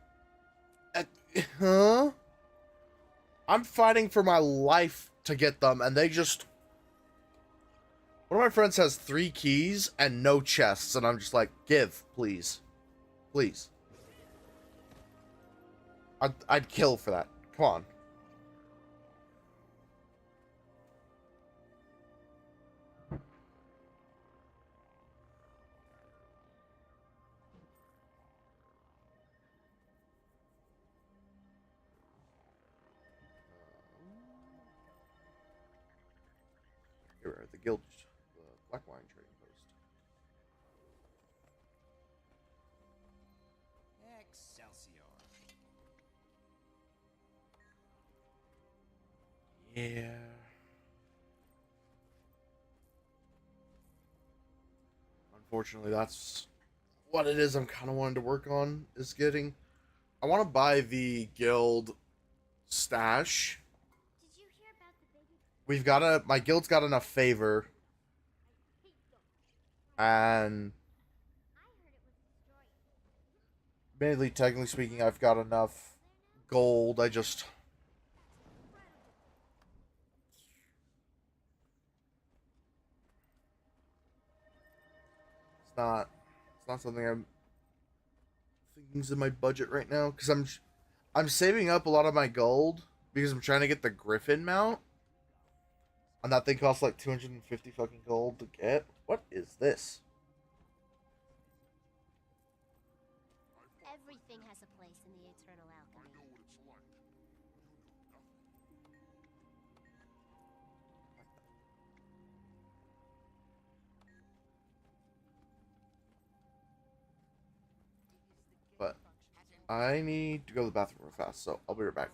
huh? I'm fighting for my life to get them, and they just... One of my friends has 3 keys and no chests, and I'm just like, give, please. Please. I'd kill for that. Come on. Here we are, the guild, the Black Lion trading post. Yeah. Unfortunately, that's what it is I'm kind of wanting to work on, is getting... I want to buy the guild stash. Did you hear about the baby? We've got my guild's got enough favor, and mainly, technically speaking, I've got enough gold. I just... It's not something I'm thinking's in my budget right now, because I'm saving up a lot of my gold because I'm trying to get the Griffin mount. And that thing costs like 250 fucking gold to get. What is this? Everything has a place in the eternal alchemy. But I need to go to the bathroom real fast, so I'll be right back.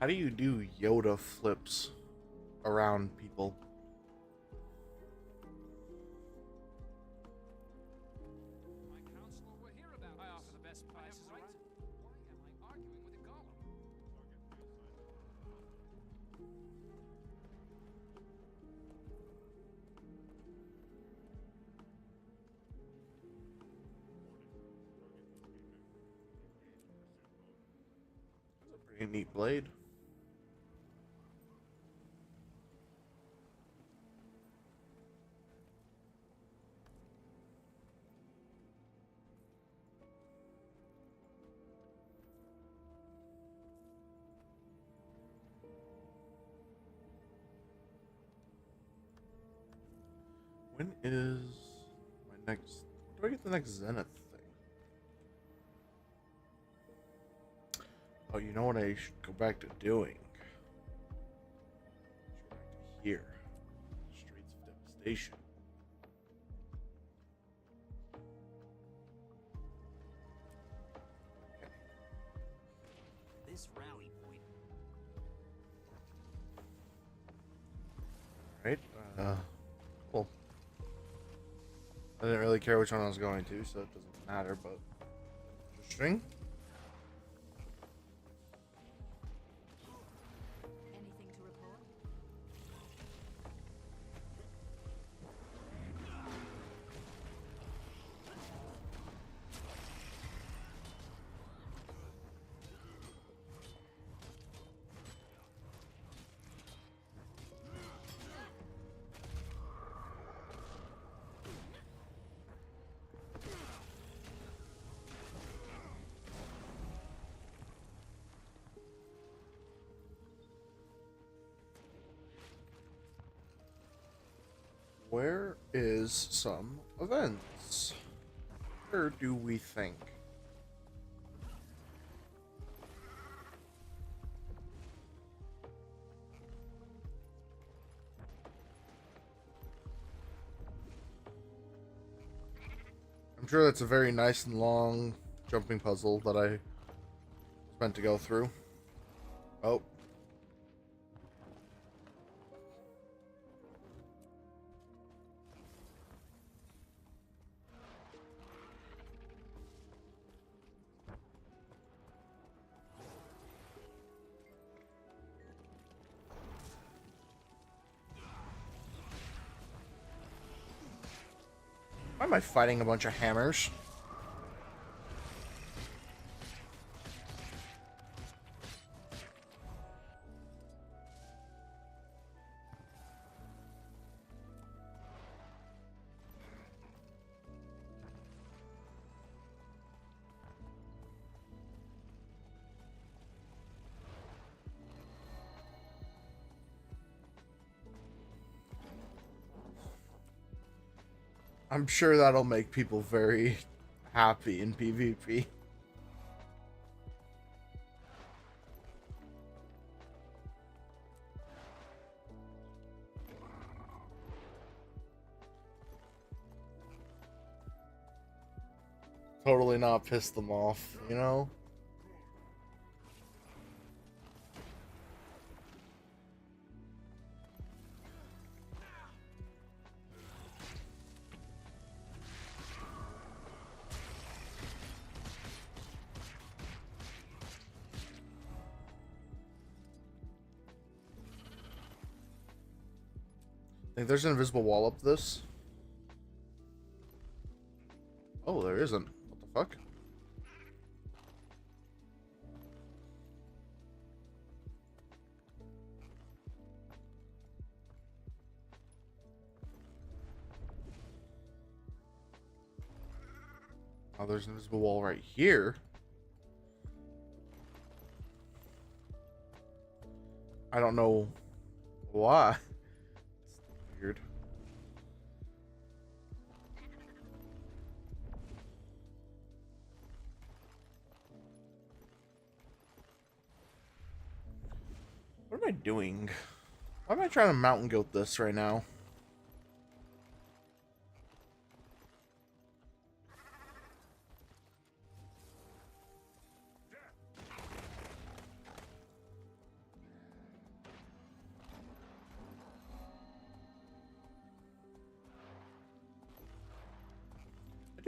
How do you do Yoda flips around people? My counselor will hear about I offer the best prices around. Why am I arguing with a golem? Pretty neat blade. When is my next? When do I get the next Zenith thing? Oh, you know what I should go back to doing? Go back to here. Streets of Devastation. This rally point. Right? Cool. I didn't really care which one I was going to, so it doesn't matter, but interesting. Anything to report? Where is some events? Where do we think? I'm sure that's a very nice and long jumping puzzle that I was meant to go through. Oh. Why am I fighting a bunch of hammers? I'm sure that'll make people very happy in PvP. Totally not piss them off, you know? Think there's an invisible wall up this? Oh, there isn't. What the fuck? Oh, there's an invisible wall right here. I don't know why. It's weird. What am I doing? Why am I trying to mountain goat this right now?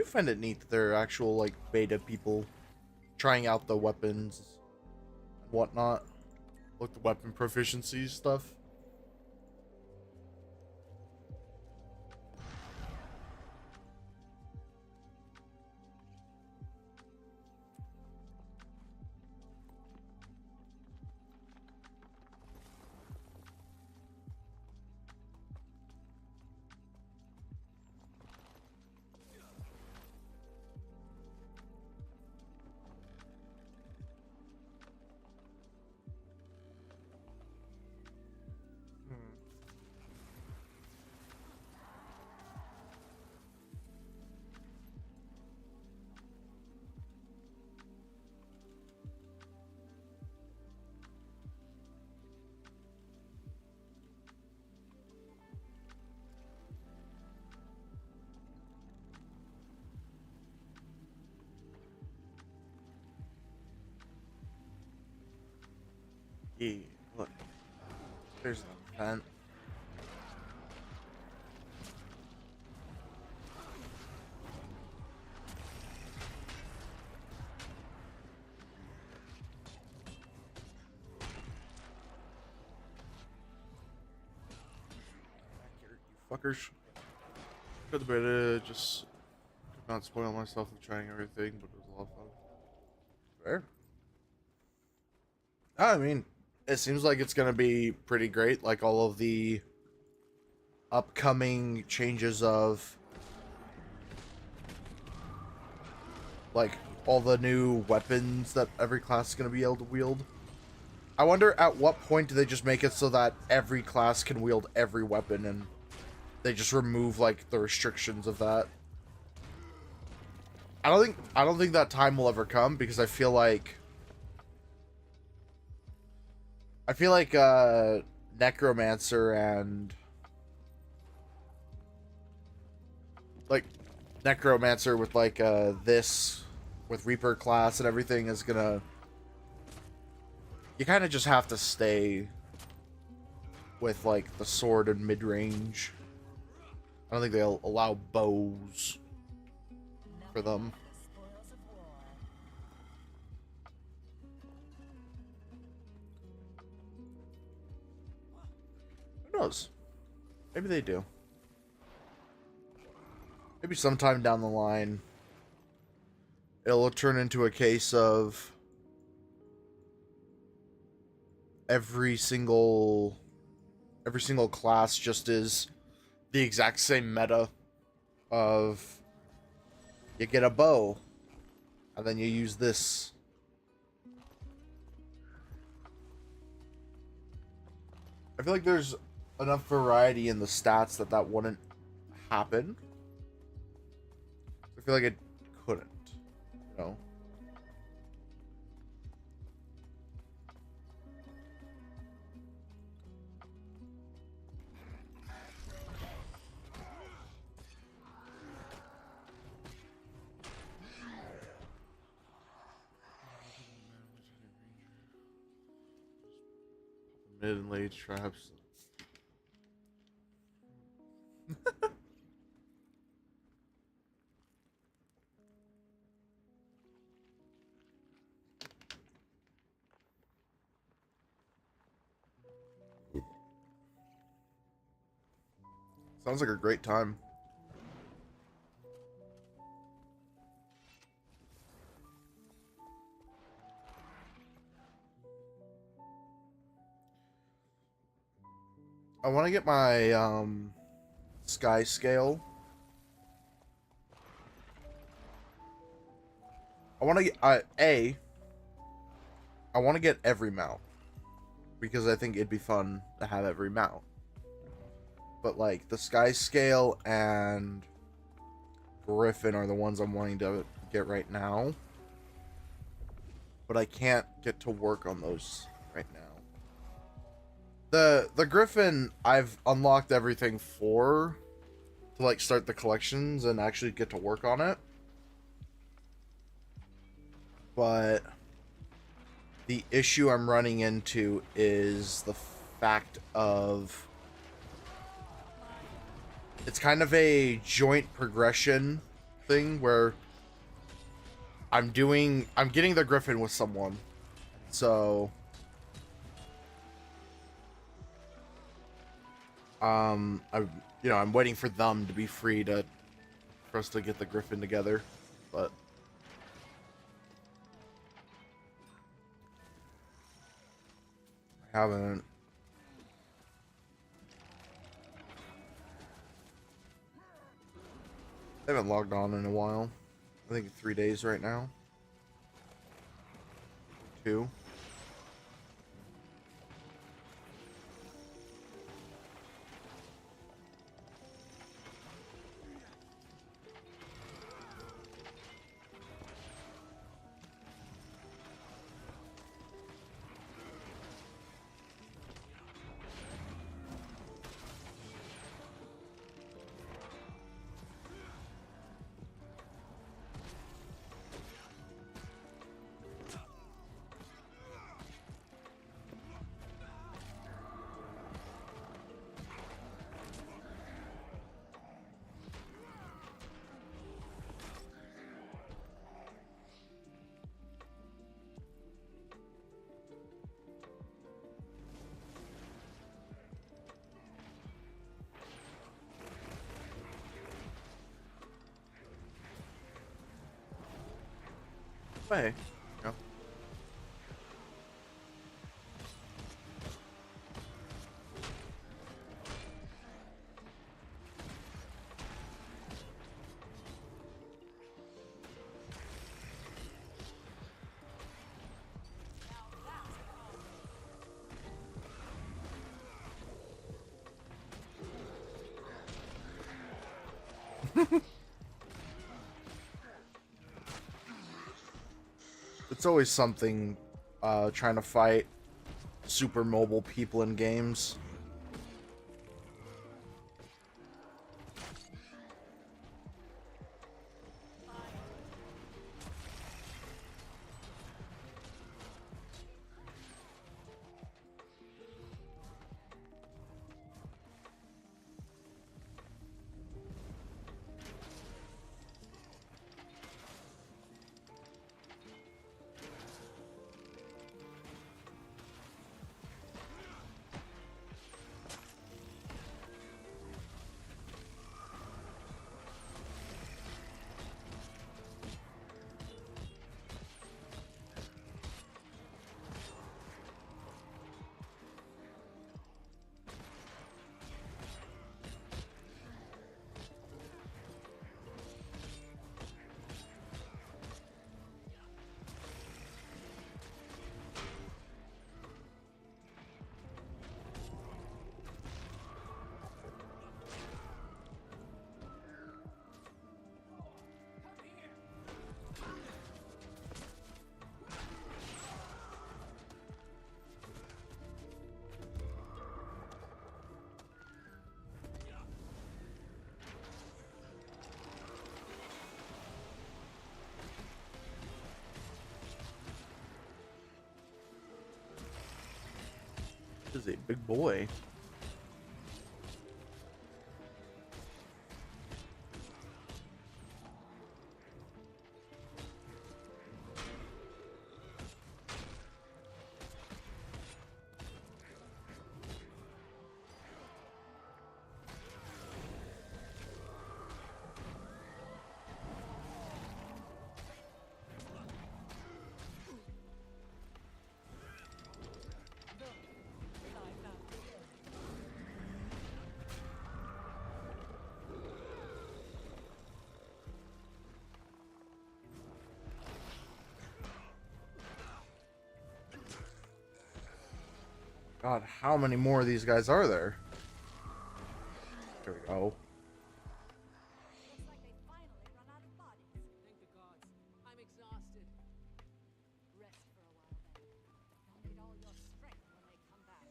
find it neat that there are actual like beta people trying out the weapons and whatnot, like the weapon proficiency stuff. Yeah, look. There's the vent. Fuckers. Could have been just could not spoil myself with trying everything, but it was a lot of fun. Fair. I mean, it seems like it's gonna be pretty great. Like all of the upcoming changes of like all the new weapons that every class is gonna be able to wield. I wonder at what point do they just make it so that every class can wield every weapon and they just remove like the restrictions of that. I don't think that time will ever come because I feel like Necromancer and like Necromancer with like this with Reaper class and everything is gonna, you kind of just have to stay with like the sword and mid-range. I don't think they'll allow bows for them. Who knows? Maybe they do. Maybe sometime down the line, it'll turn into a case of every single class just is the exact same meta of you get a bow and then you use this. I feel like there's enough variety in the stats that wouldn't happen. I feel like it couldn't, you know? Mid and late traps. Sounds like a great time. I want to get my sky scale. I want to get I want to get every mount because I think it'd be fun to have every mount. But like the sky scale and Griffin are the ones I'm wanting to get right now. But I can't get to work on those right now. The Griffin I've unlocked everything for to like start the collections and actually get to work on it. But the issue I'm running into is the fact of it's kind of a joint progression thing where I'm getting the Griffin with someone. So I'm waiting for them to be free for us to get the Griffin together, but I haven't. I haven't logged on in a while. I think 3 days right now. 2. Way. Yeah. It's always something trying to fight super mobile people in games. This is a big boy. God, how many more of these guys are there? There we go. Looks like they finally run out of bodies. Thank the gods. I'm exhausted. Rest for a while then. You'll need all your strength when they come back.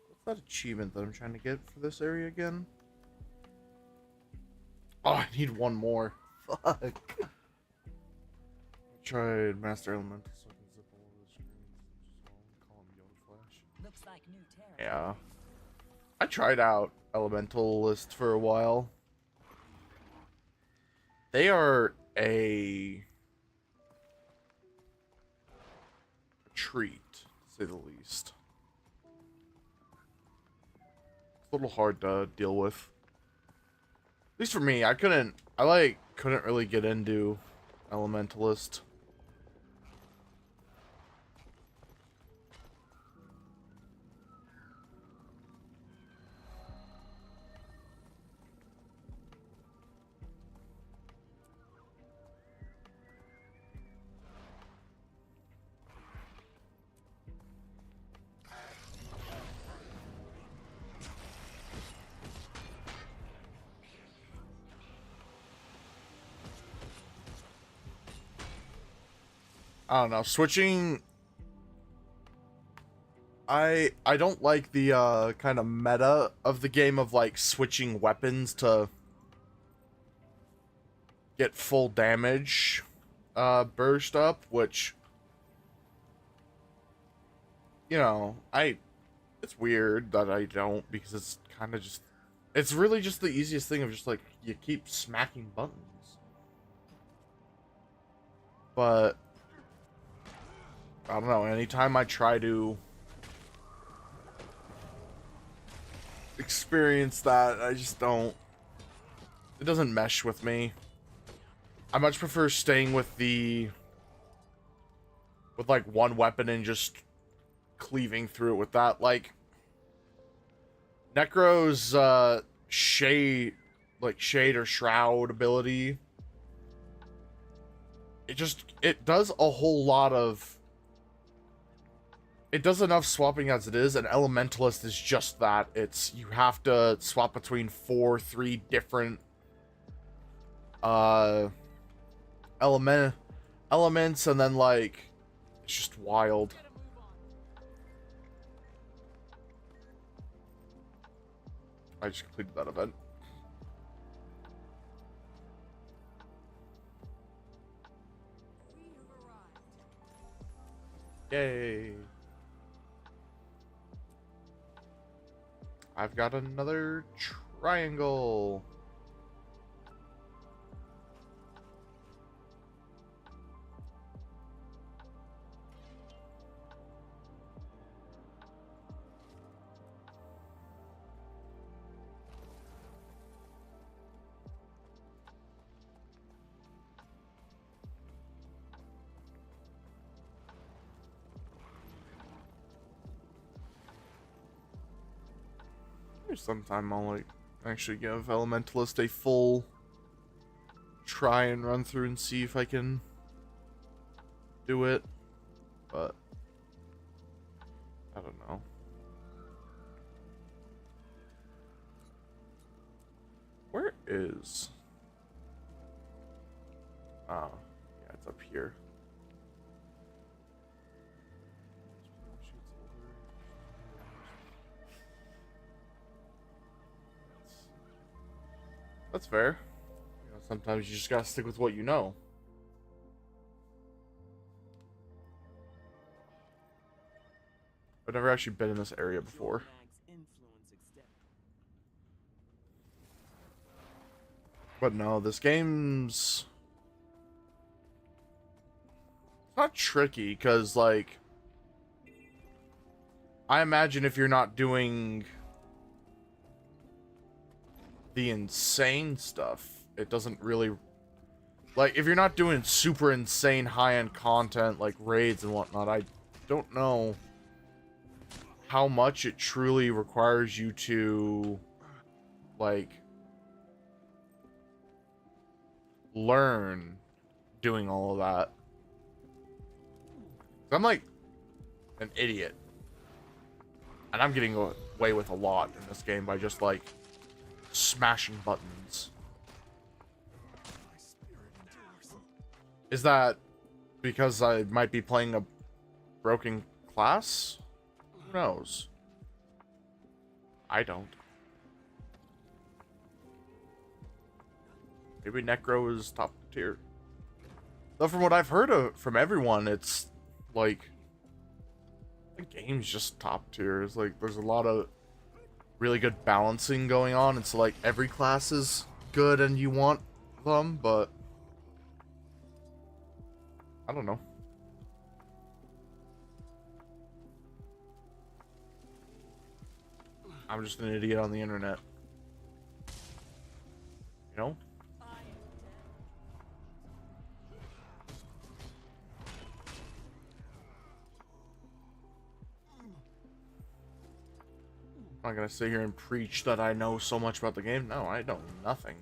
What's that achievement that I'm trying to get for this area again? Oh, I need one more. Fuck. Tried Master Elemental so I can zip all over the screens. Just call him Young Flash. Looks like new territory. Yeah. I tried out Elementalist for a while. They are a treat, to say the least. It's a little hard to deal with. At least for me, I couldn't really get into Elementalist. I don't know, switching... I don't like the kind of meta of the game of like switching weapons to get full damage burst up, which, you know, it's weird that I don't, because it's kind of just, it's really just the easiest thing of just like, you keep smacking buttons. But I don't know, anytime I try to experience that, I just don't, it doesn't mesh with me. I much prefer staying with like one weapon and just cleaving through it with that. Like Necro's shade or shroud ability, it does a whole lot of, it does enough swapping as it is, and Elementalist is just that. It's, you have to swap between 3 different elements, and then like, it's just wild. I just completed that event. Yay. I've got another triangle. Sometime I'll like actually give Elementalist a full try and run through and see if I can do it, but I don't know. Where is? Oh, yeah, it's up here. That's fair. You know, sometimes you just gotta stick with what you know. I've never actually been in this area before. But no, this game's not tricky, because like, I imagine if you're not doing the insane stuff, it doesn't really, like, if you're not doing super insane high-end content like raids and whatnot, I don't know how much it truly requires you to like learn doing all of that. I'm like an idiot, and I'm getting away with a lot in this game by just like smashing buttons. Is that because I might be playing a broken class? Who knows? I don't. Maybe Necro is top tier. Though from what I've heard from everyone, it's like the game's just top tier. It's like there's a lot of really good balancing going on. It's like every class is good and you want them, but I don't know. I'm just an idiot on the internet. You know? I'm not gonna sit here and preach that I know so much about the game. No, I know nothing.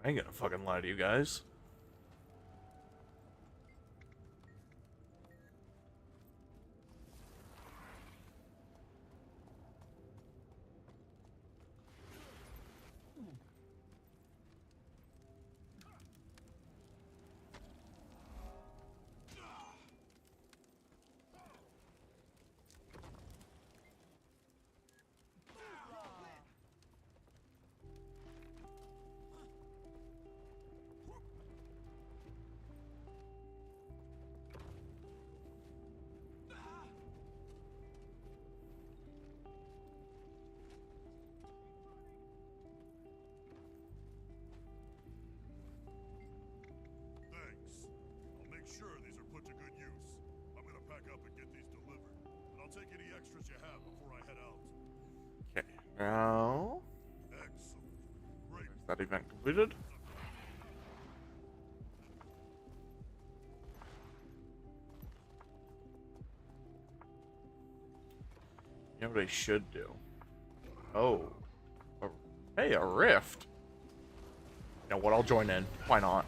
I ain't gonna fucking lie to you guys. Thanks. I'll make sure these are put to good use. I'm gonna pack up and get these delivered. And I'll take any extras you have before I head out. Okay, now... Excellent. Great. Is that event completed? You know what I should do? Oh. Hey, a rift. You know what? I'll join in. Why not?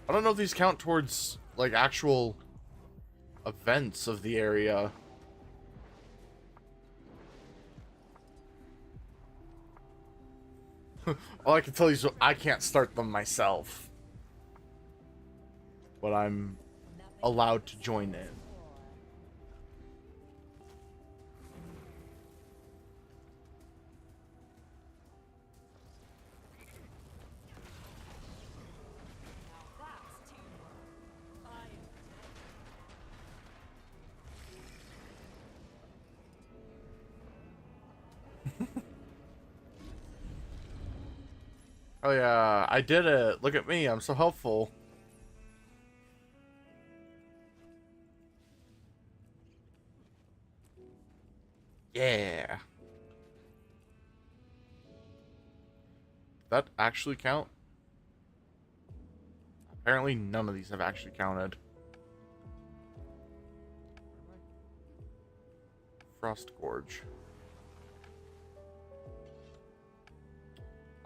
I don't know if these count towards, like, actual events of the area. All I can tell you is I can't start them myself. But I'm allowed to join in. Oh yeah, I did it. Look at me, I'm so helpful. Yeah. That actually count? Apparently none of these have actually counted. Frost Gorge.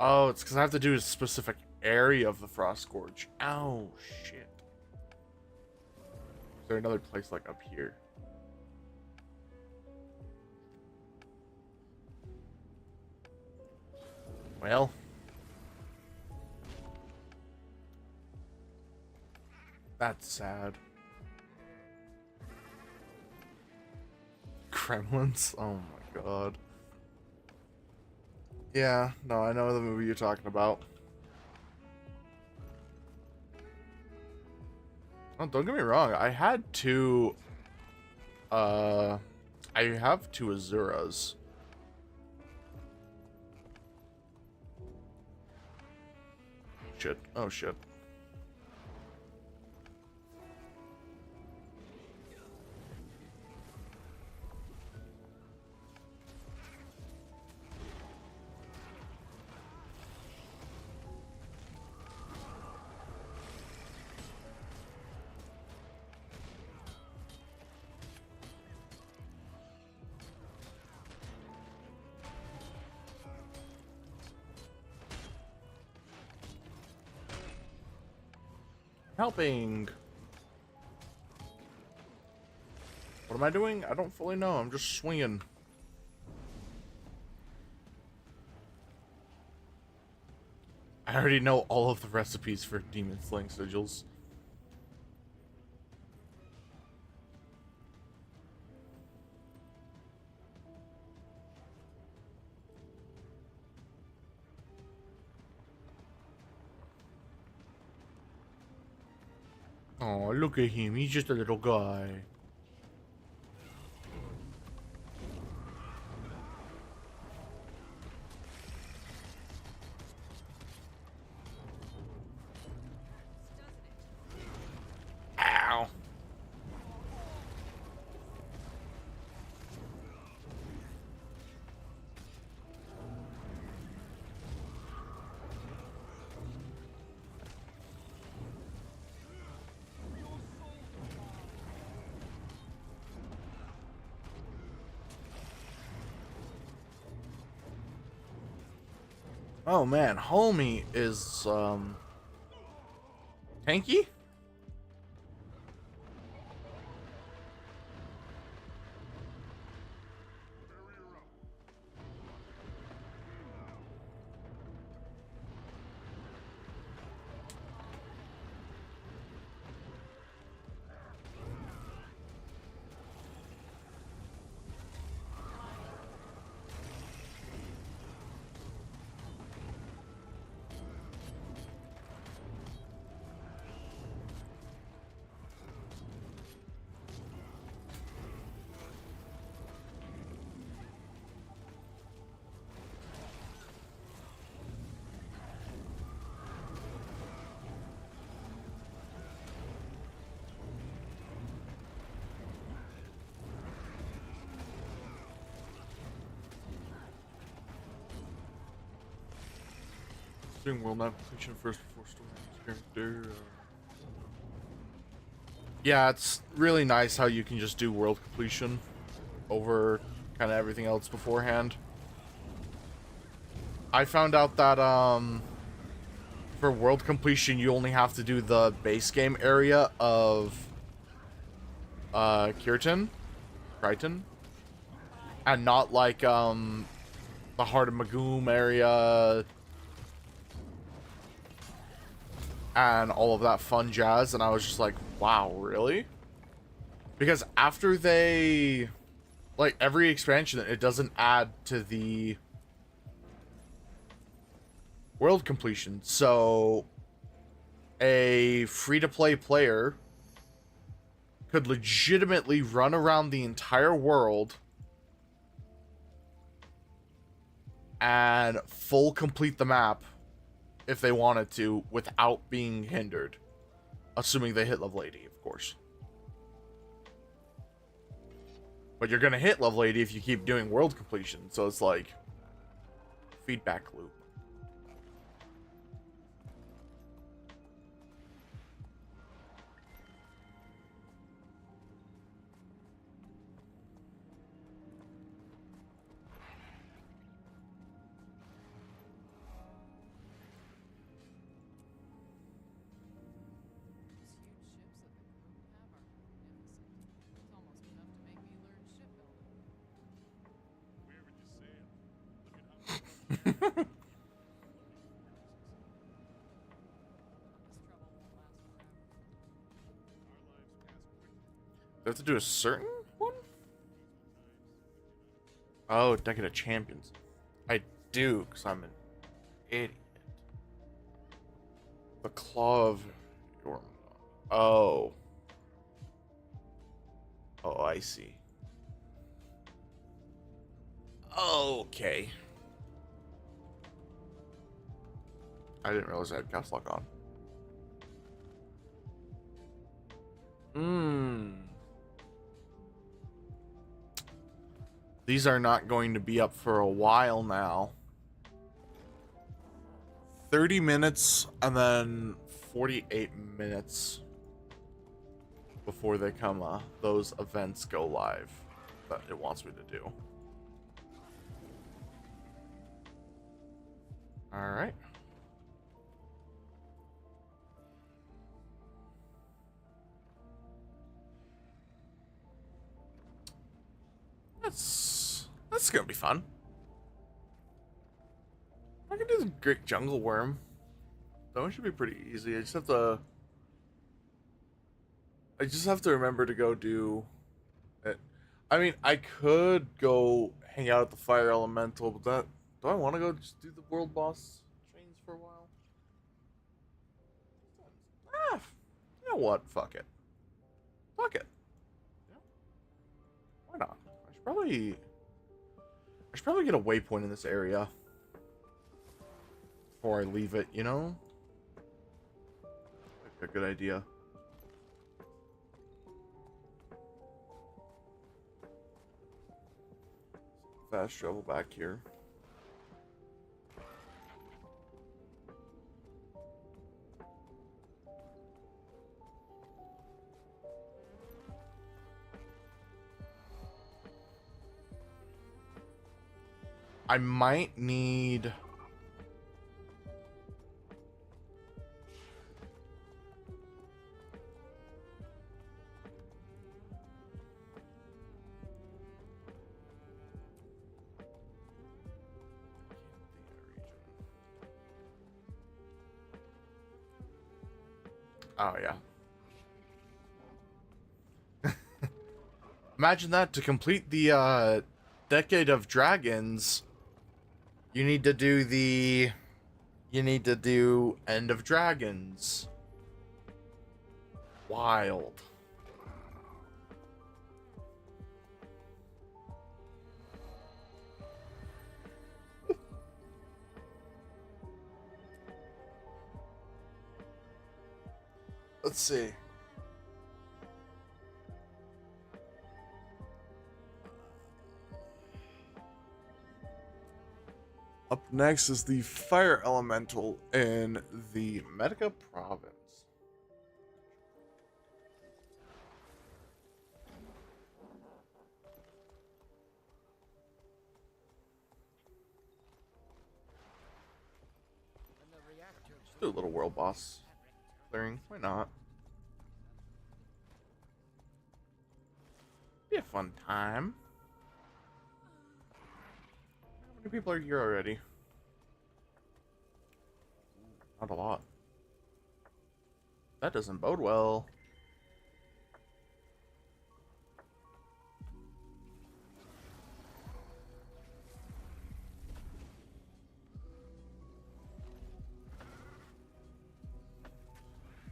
Oh, it's because I have to do a specific area of the Frost Gorge. Oh, shit. Is there another place like up here? Well. That's sad. Gremlins? Oh my god. Yeah, no, I know the movie you're talking about. Oh, don't get me wrong, I had two... I have two Azuras. Shit. Oh, shit. Helping. What am I doing? I don't fully know. I'm just swinging. I already know all of the recipes for Demon Slaying Sigils. Oh, look at him. He's just a little guy. Ow. Oh man, homie is tanky? Doing world map completion first before story character. Yeah, it's really nice how you can just do world completion over kind of everything else beforehand. I found out that for world completion you only have to do the base game area of Crichton, and not like the Heart of Magoom area and all of that fun jazz. And I was just like, wow, really? Because after they, like, every expansion, it doesn't add to the world completion. So a free-to-play player could legitimately run around the entire world and full complete the map if they wanted to without being hindered, assuming they hit Lovelady, of course. But you're gonna hit Lovelady if you keep doing world completion, so it's like feedback loop. Do I have to do a certain one? Oh, Decade of Champions. I do, because I'm an idiot. The Claw of Yorm. Oh. Oh, I see. Okay. I didn't realize I had Cast Lock on. These are not going to be up for a while now. 30 minutes and then 48 minutes before they come, those events go live that it wants me to do. All right. That's gonna be fun. I can do the Great Jungle Worm. That one should be pretty easy. I just have to remember to go do it. I mean, I could go hang out at the Fire Elemental, but do I want to go just do the world boss trains for a while? You know what? Fuck it. Fuck it. Why not? I should probably get a waypoint in this area before I leave it, you know? Might be a good idea. Fast travel back here. I might need... Oh, yeah. Imagine that, to complete the Decade of Dragons, you need to do End of Dragons. Wild. Let's see. Up next is the Fire Elemental in the Medica Province. Let's do a little world boss clearing. Why not? Be a fun time. How many people are here already? Not a lot. That doesn't bode well.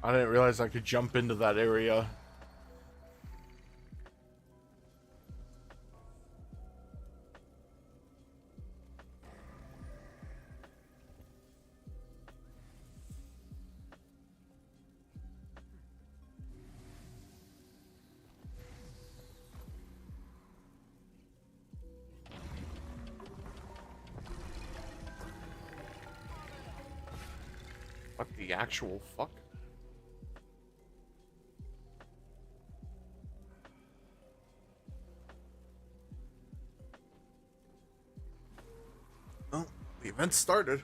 I didn't realize I could jump into that area. What the actual fuck? Oh, the event started.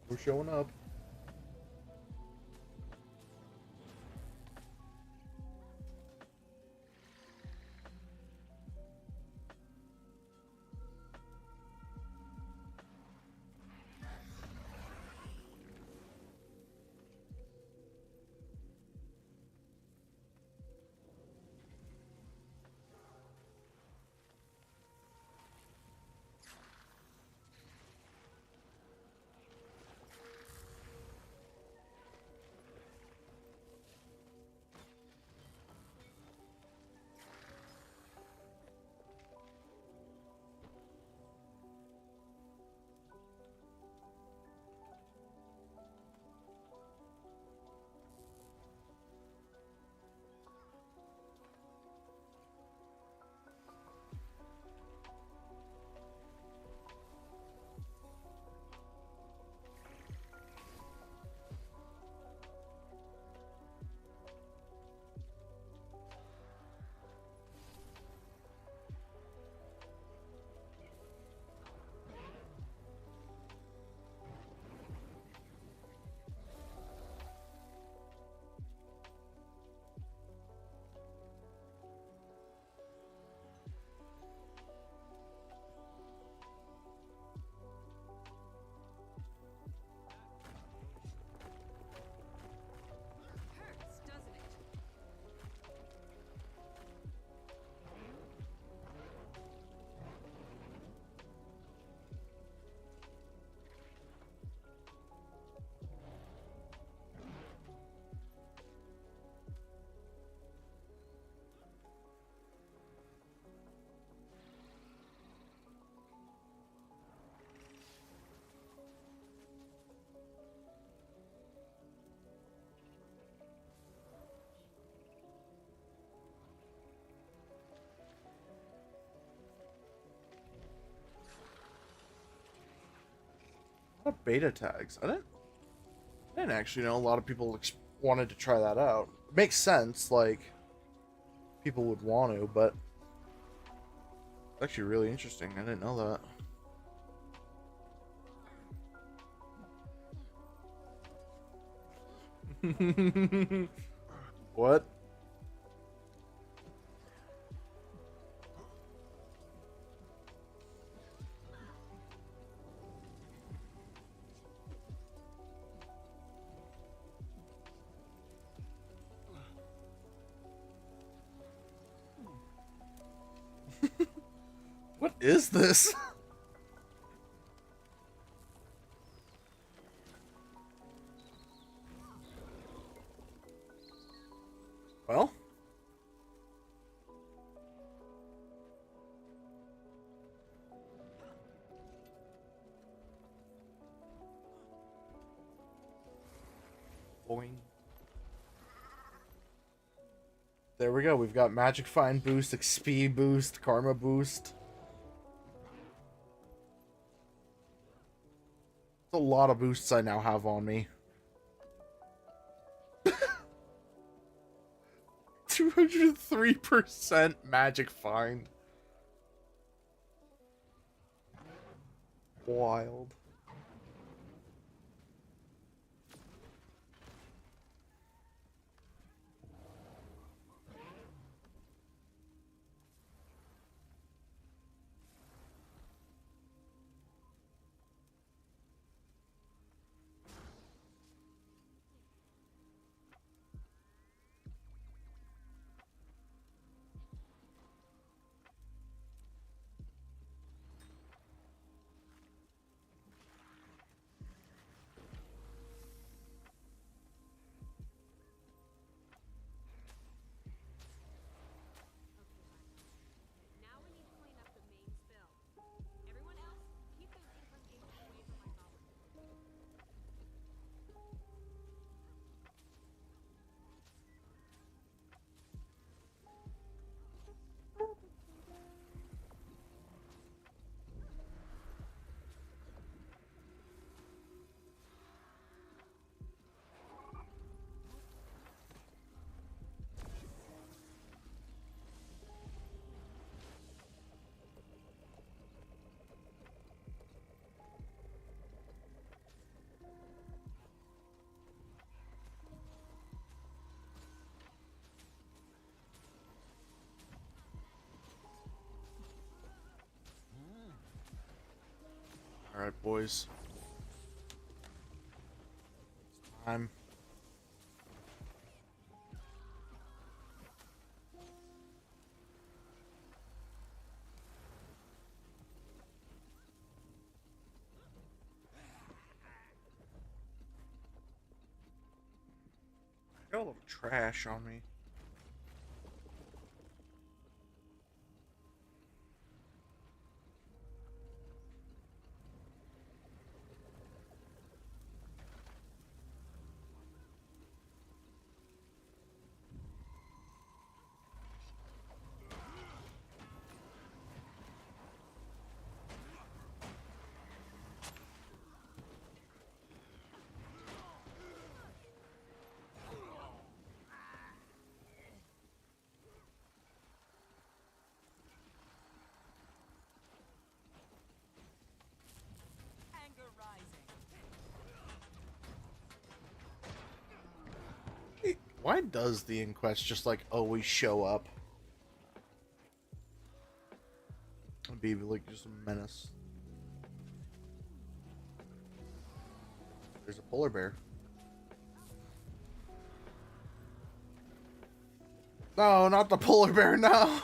People showing up. beta tags. I didn't actually know a lot of people wanted to try that out. It makes sense, like, people would want to, but it's actually really interesting. I didn't know that. What? What is this? Well, boing. There we go. We've got Magic Find boost, XP boost, Karma boost. That's a lot of boosts I now have on me. 203% Magic Find. Wild. Now we need to clean up the main spill. Everyone else, keep those incantations away from my collar. Alright, boys. It's time. I got a little trash on me. Why does the Inquest just like always show up? It'd be like just a menace. There's a polar bear. No, not the polar bear, no!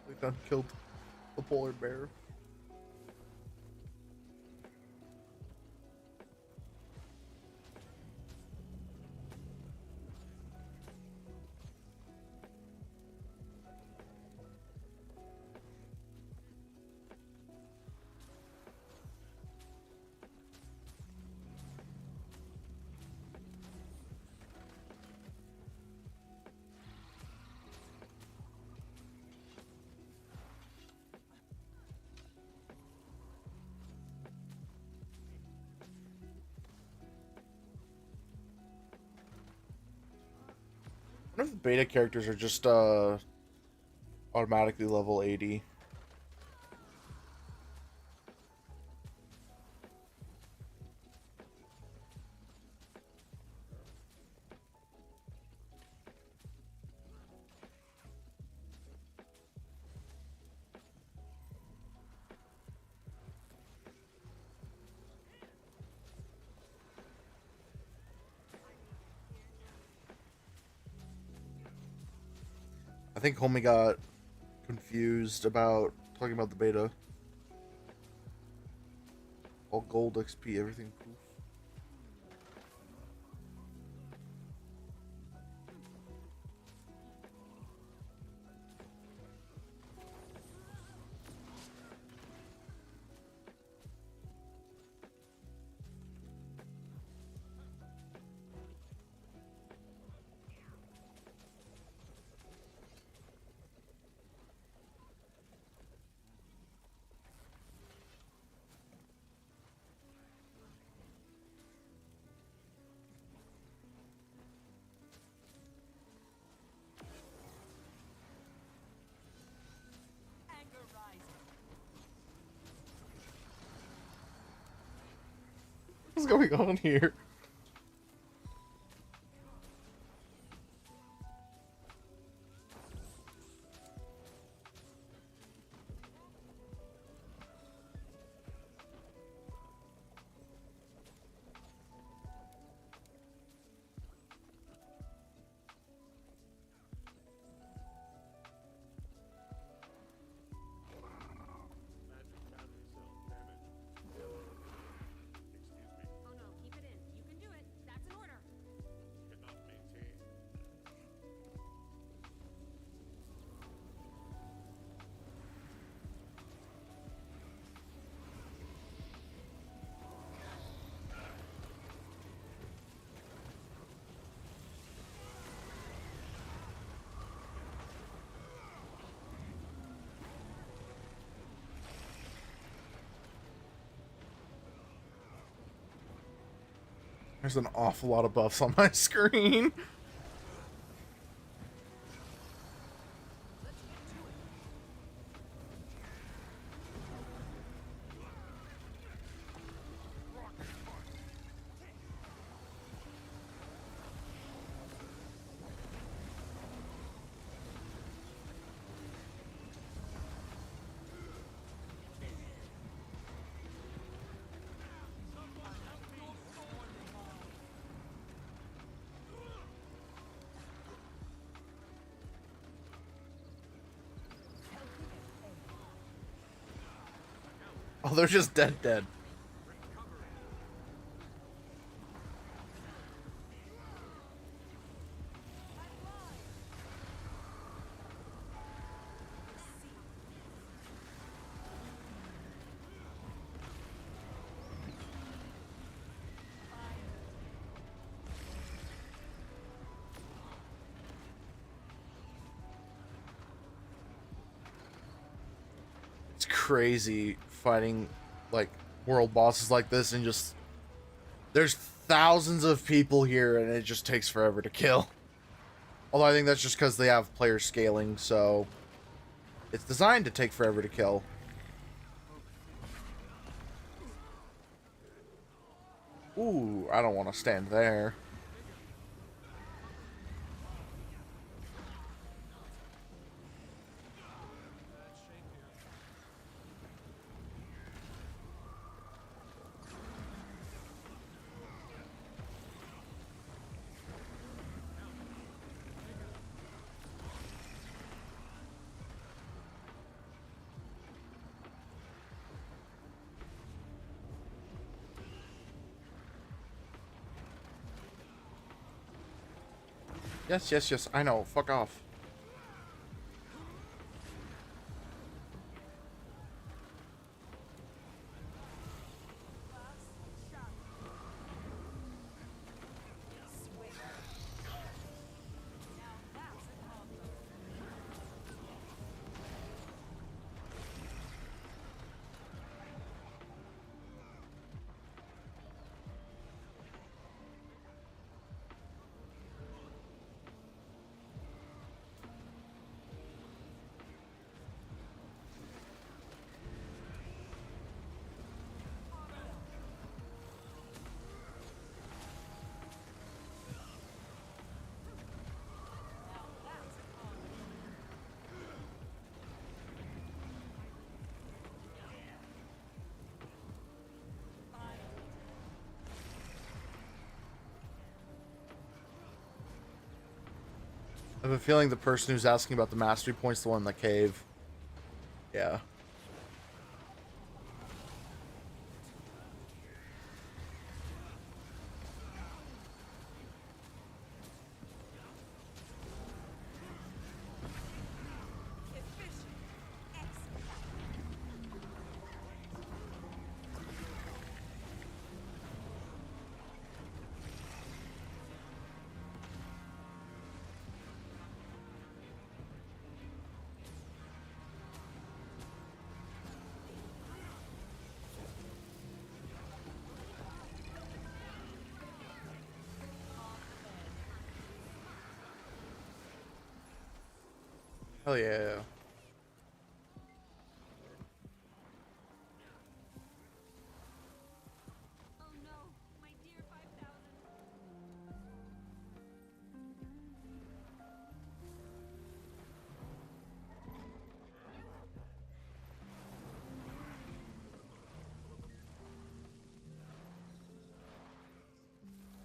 They done killed the polar bear. What if the beta characters are just automatically level 80? I think Homie got confused about talking about the beta. All gold XP, everything poof. What's going on here? Oh no, keep it in. You can do it. That's an order. There's an awful lot of buffs on my screen. Oh, they're just dead. It's crazy fighting like world bosses like this, and just there's thousands of people here and it just takes forever to kill. Although I think that's just because they have player scaling, so it's designed to take forever to kill. Ooh, I don't want to stand there. Yes, I know. Fuck off. I have a feeling the person who's asking about the mastery point's the one in the cave. Yeah. Hell yeah. Oh no, my dear 5000.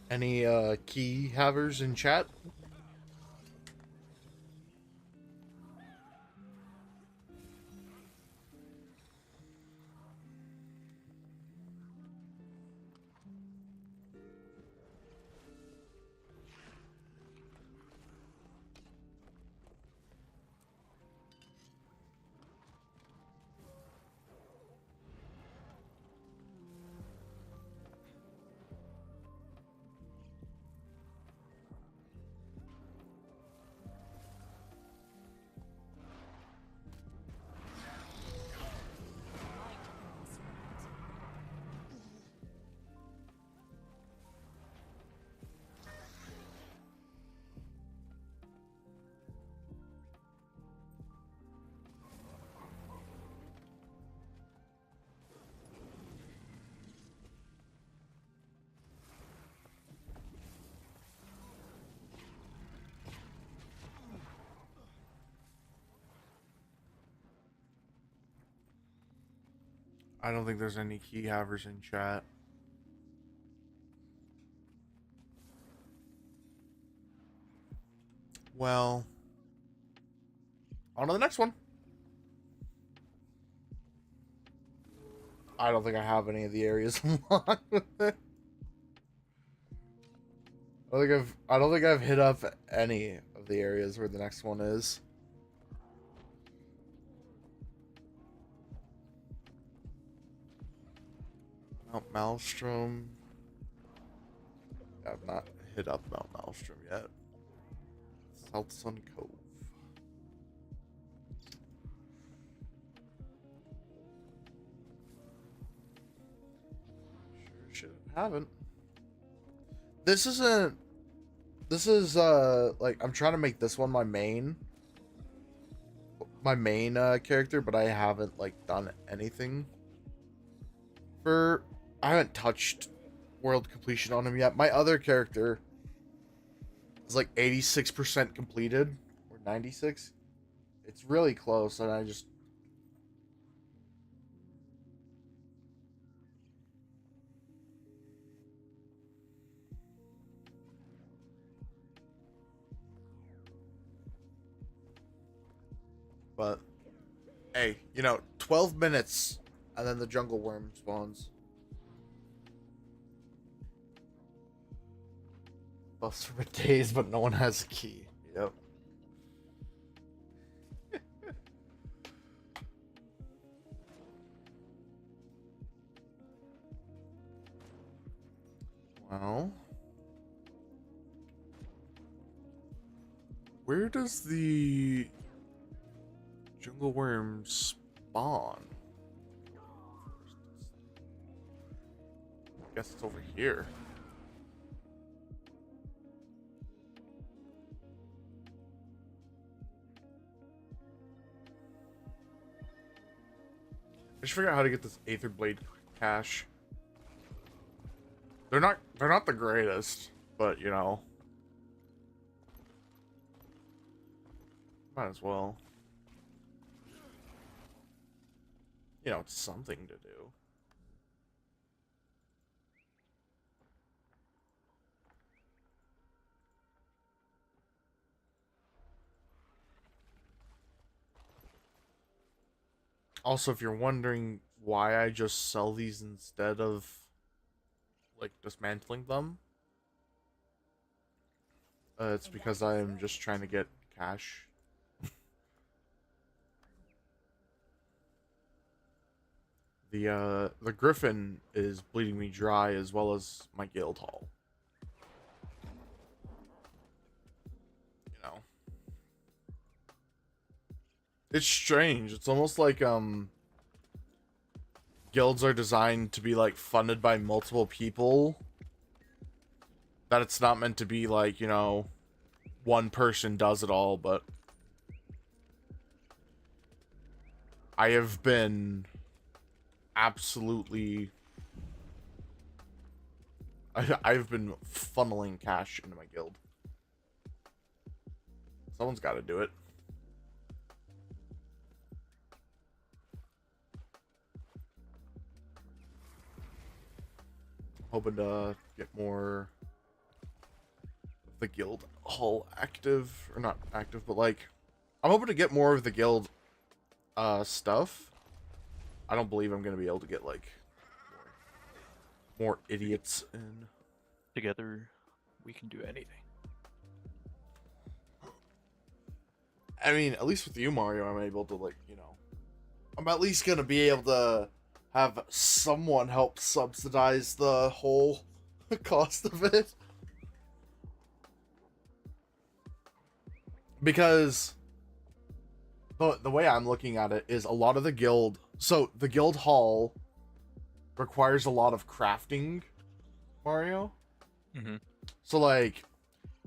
Any key havers in chat? I don't think there's any key havers in chat. Well, on to the next one. I don't think I have any of the areas unlocked with it. I don't think I've hit up any of the areas where the next one is. Mount Maelstrom. I've not hit up Mount Maelstrom yet. South Sun Cove. Sure haven't. This is like I'm trying to make this one my main character, but I haven't like done anything for I haven't touched world completion on him yet. My other character is like 86% completed or 96. It's really close, and I just but hey, 12 minutes and then the jungle worm spawns. Buffs for days, but no one has a key. Yep. Well, where does the jungle worm spawn? I guess it's over here. I just figure out how to get this Aether Blade cache. They're not the greatest, but might as well. It's something to do. Also, if you're wondering why I just sell these instead of like dismantling them, it's because I am just trying to get cash. The Griffin is bleeding me dry, as well as my guild hall. You know, it's strange. It's almost like guilds are designed to be like funded by multiple people. That it's not meant to be like, you know, one person does it all, but I have been absolutely I've been funneling cash into my guild. Someone's got to do it. Hoping to get more of the guild hall active, or not active, but like I'm hoping to get more of the guild stuff. I don't believe I'm gonna be able to get like more idiots in. Together, we can do anything. I mean, at least with you, Mario, I'm able to, like, you know, I'm at least gonna be able to have someone help subsidize the whole cost of it. Because the way I'm looking at it is a lot of the guild, so the guild hall requires a lot of crafting, Mario. Mm-hmm. So like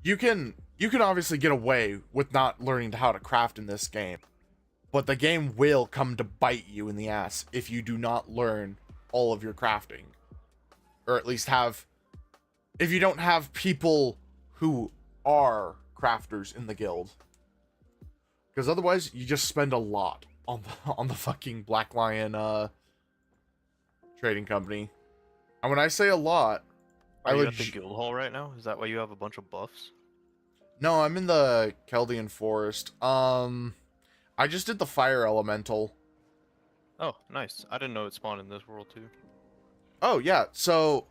you can obviously get away with not learning how to craft in this game, but the game will come to bite you in the ass if you do not learn all of your crafting, or at least if you don't have people who are crafters in the guild. Because otherwise, you just spend a lot on the fucking Black Lion trading company. And when I say a lot, Are you at the guild hall right now? Is that why you have a bunch of buffs? No, I'm in the Keldian Forest. I just did the fire elemental. Oh, nice. I didn't know it spawned in this world too. Oh yeah, so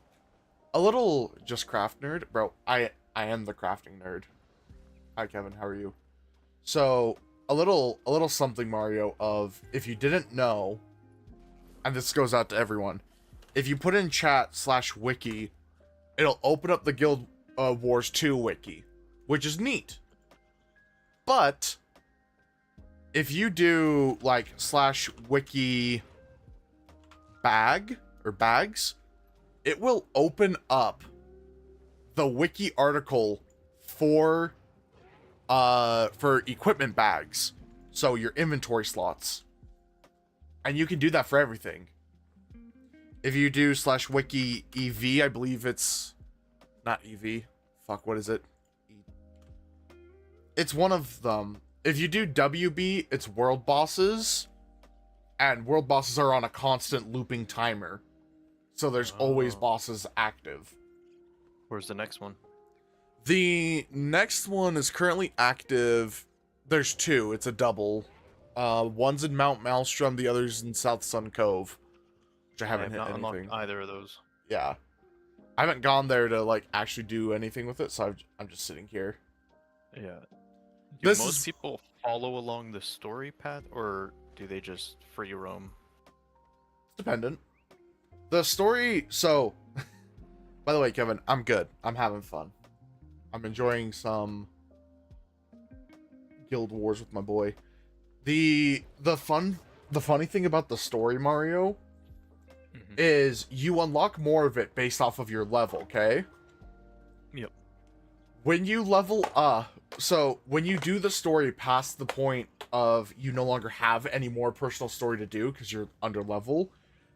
a little just craft nerd, bro. I am the crafting nerd. Hi Kevin, how are you? So a little something, Mario, of if you didn't know, and this goes out to everyone, if you put in chat /wiki, it'll open up the Guild Wars 2 wiki, which is neat. But if you do like /wiki bag or bags, it will open up the wiki article for equipment bags, so your inventory slots, and you can do that for everything. If you do /wiki EV, I believe it's not EV. Fuck, what is it? It's one of them. If you do WB, it's world bosses, and world bosses are on a constant looping timer, so there's always bosses active. Where's the next one? The next one is currently active. There's two. It's a double. One's in Mount Maelstrom, the other's in South Sun Cove, which I haven't hit not anything. unlocked either of those. Yeah, I haven't gone there to like actually do anything with it, so I'm just sitting here. Yeah. Do most people follow along the story path, or do they just free roam? It's dependent. The story. So, by the way, Kevin, I'm good. I'm having fun. I'm enjoying some Guild Wars with my boy. The funny thing about the story, Mario, is you unlock more of it based off of your level, okay? Yep. When you level up, so when you do the story past the point of you no longer have any more personal story to do because you're under level,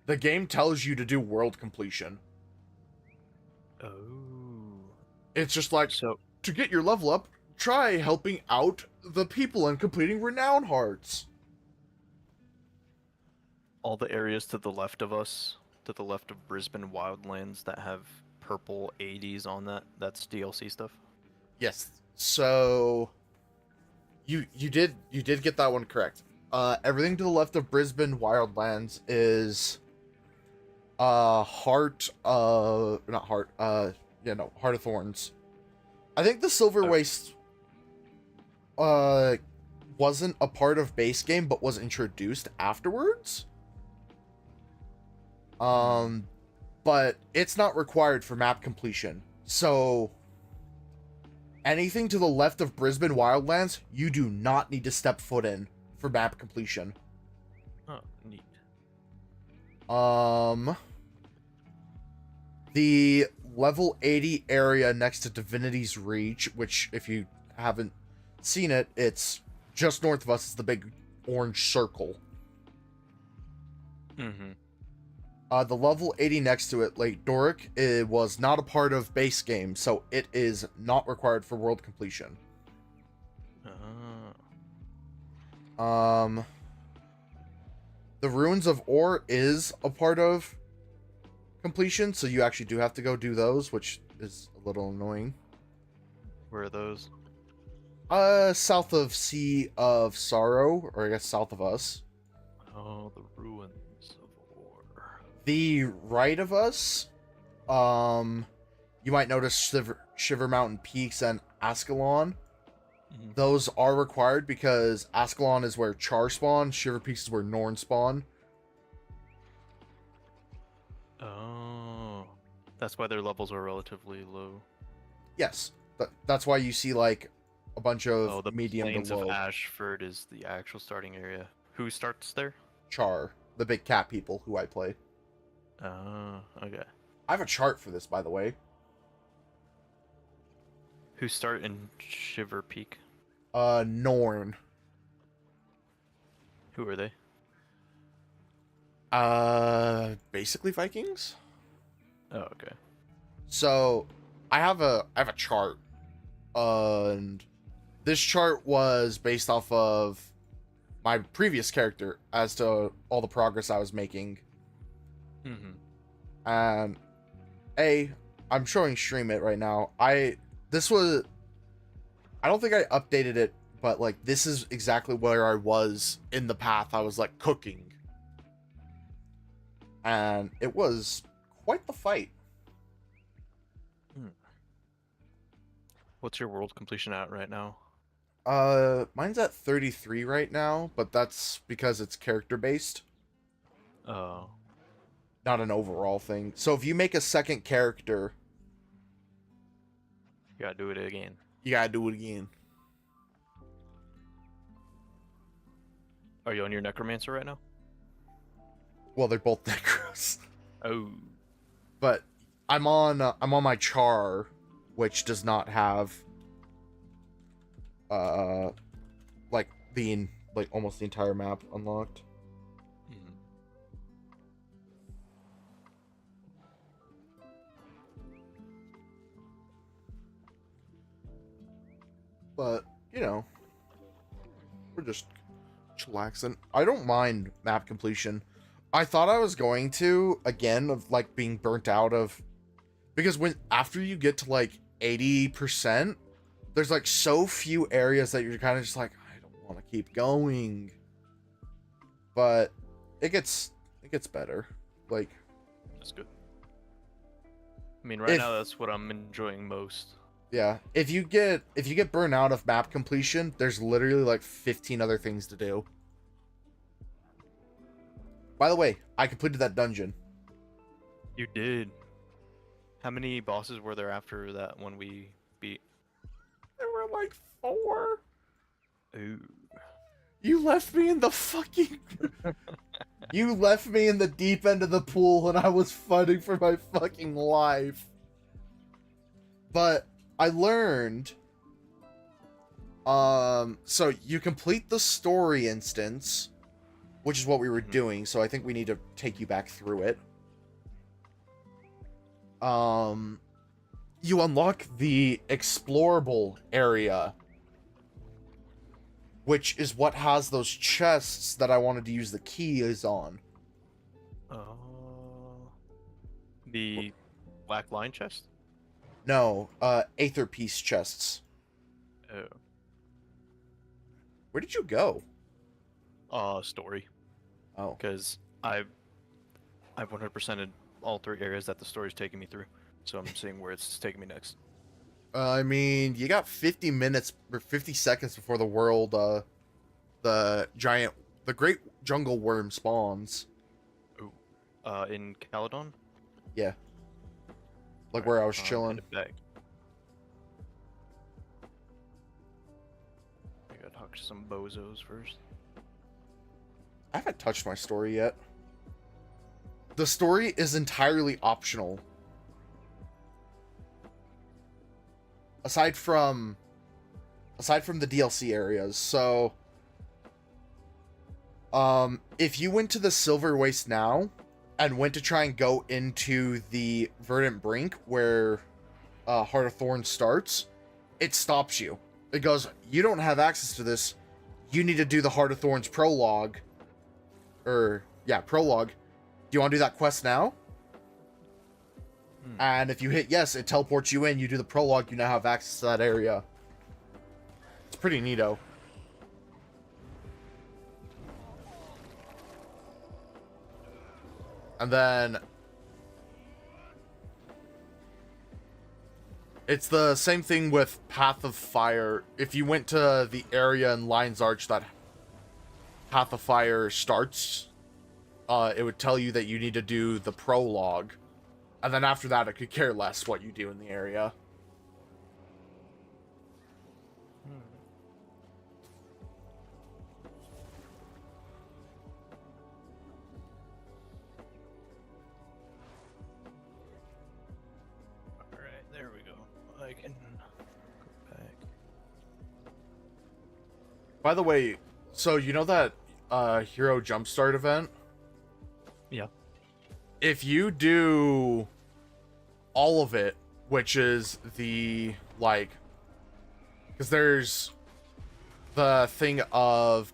the game tells you to do world completion. Oh. It's just like, so to get your level up, try helping out the people and completing Renown Hearts. All the areas to the left of us, to the left of Brisbane Wildlands that have purple 80s on that's DLC stuff? Yes. So you did get that one correct. everything to the left of Brisbane Wildlands is Heart of Heart of Thorns. I think the Silver Waste wasn't a part of base game but was introduced afterwards. But it's not required for map completion. So anything to the left of Brisbane Wildlands, you do not need to step foot in for map completion. Oh, neat. The level 80 area next to Divinity's Reach, which if you haven't seen it, it's just north of us. It's the big orange circle. Mm-hmm. The level 80 next to it, Lake Doric, it was not a part of base game, so it is not required for world completion. The Ruins of Ore is a part of completion, so you actually do have to go do those, which is a little annoying. Where are those? South of Sea of Sorrow, or I guess south of us. Oh, the Ruins of Ore. The right of us, you might notice Shiver Mountain Peaks and Ascalon. Mm-hmm. Those are required because Ascalon is where Char spawn, Shiver Peaks is where Norn spawn. Oh, that's why their levels are relatively low. Yes, that's why you see like a bunch of the medium Plains to low. of Ashford is the actual starting area. Who starts there? Char, the big cat people who I play. Oh, okay. I have a chart for this, by the way. Who start in Shiver Peak? Norn. Who are they? Basically Vikings. Oh, okay. So, I have a chart, and this chart was based off of my previous character as to all the progress I was making. Mm-hmm. And I'm showing stream it right now. I don't think I updated it, but like this is exactly where I was in the path. I was like cooking, and it was quite the fight. What's your world completion at right now? Mine's at 33 right now, but that's because it's character based. Oh. Not an overall thing. So if you make a second character, you gotta do it again. You gotta do it again. Are you on your Necromancer right now? Well, they're both Necros. Oh. But I'm on my Char, which does not have like almost the entire map unlocked. Mm-hmm. But, you know, we're just chillaxing. I don't mind map completion. I thought I was going to, again, of like being burnt out of, because after you get to like 80%, there's like so few areas that you're kind of just like, I don't want to keep going. But it gets better. Like, that's good. I mean, right now that's what I'm enjoying most. Yeah, if you get burned out of map completion, there's literally like 15 other things to do. By the way, I completed that dungeon. You did. How many bosses were there after that one we beat? There were like 4. Ooh. You left me in the fucking... You left me in the deep end of the pool and I was fighting for my fucking life. But I learned... So you complete the story instance, which is what we were doing, so I think we need to take you back through it. You unlock the explorable area, which is what has those chests that I wanted to use the keys on. The black line chest? No, Aether Piece chests. Oh. Where did you go? Story. Oh. Because I've 100%ed all 3 areas that the story's taking me through. So I'm seeing where it's taking me next. I mean, you got 50 minutes or 50 seconds before the world, the great jungle worm spawns. Ooh. In Caledon? Yeah. Like where I was I'm chilling. headed back. I gotta talk to some bozos first. I haven't touched my story yet. The story is entirely optional. Aside from the DLC areas. So if you went to the Silver Waste now and went to try and go into the Verdant Brink where Heart of Thorns starts, it stops you. It goes, you don't have access to this. You need to do the Heart of Thorns prologue. Prologue. Do you want to do that quest now? And if you hit yes, it teleports you in. You do the prologue, you now have access to that area. It's pretty neato. And then it's the same thing with Path of Fire. If you went to the area in Lion's Arch that Path of Fire starts, it would tell you that you need to do the prologue. And then after that, it could care less what you do in the area. Alright, there we go. I can go back. By the way, so you know that Hero Jumpstart event? Yeah. If you do all of it, which is the, like, because there's the thing of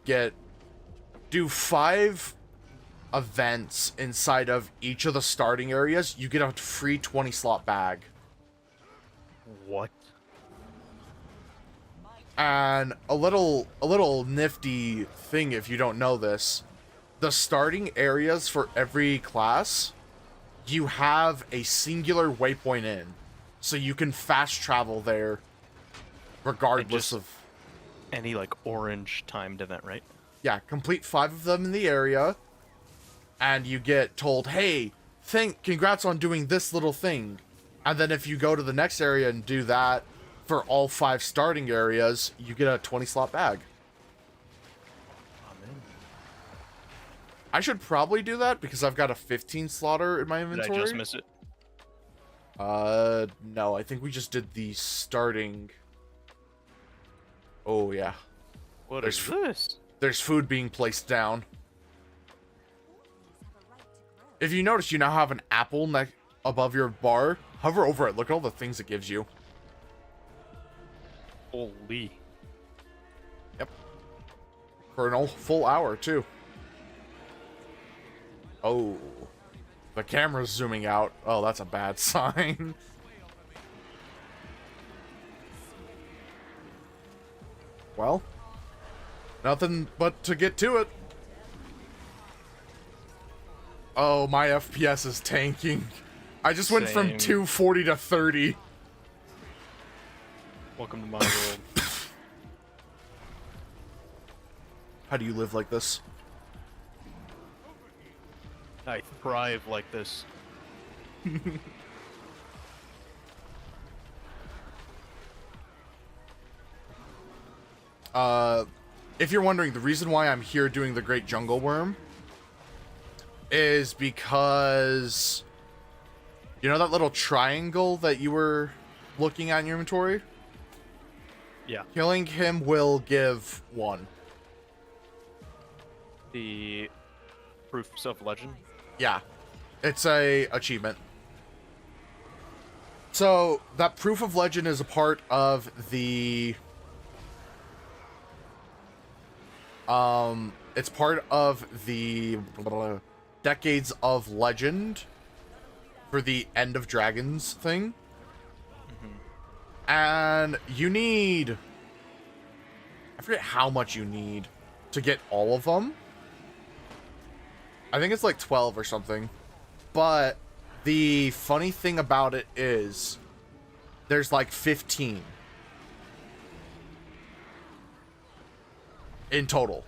do 5 events inside of each of the starting areas, you get a free 20 slot bag. What? And a little nifty thing, if you don't know this, the starting areas for every class, you have a singular waypoint in, so you can fast travel there regardless of any like orange timed event, right? Yeah, complete 5 of them in the area, and you get told, hey, congrats on doing this little thing. And then if you go to the next area and do that for all 5 starting areas, you get a 20 slot bag. I should probably do that because I've got a 15 slotter in my inventory. Did I just miss it? No, I think we just did the starting. Oh, yeah. What is this? There's food being placed down. If you notice, you now have an apple above your bar. Hover over it. Look at all the things it gives you. Holy. Yep. For an full hour, too. Oh. The camera's zooming out. Oh, that's a bad sign. Well, nothing but to get to it. Oh, my FPS is tanking. I just went from 240 to 30. Welcome to my world. How do you live like this? I thrive like this. If you're wondering, the reason why I'm here doing the Great Jungle Worm is because you know that little triangle that you were looking at in your inventory? Yeah. Killing him will give 1. The Proofs of Legend? Yeah. It's a achievement. So, that Proof of Legend is a part of the it's part of the Decades of Legend for the End of Dragons thing. And you need, I forget how much you need to get all of them. I think it's like 12 or something. But the funny thing about it is there's like 15 in total.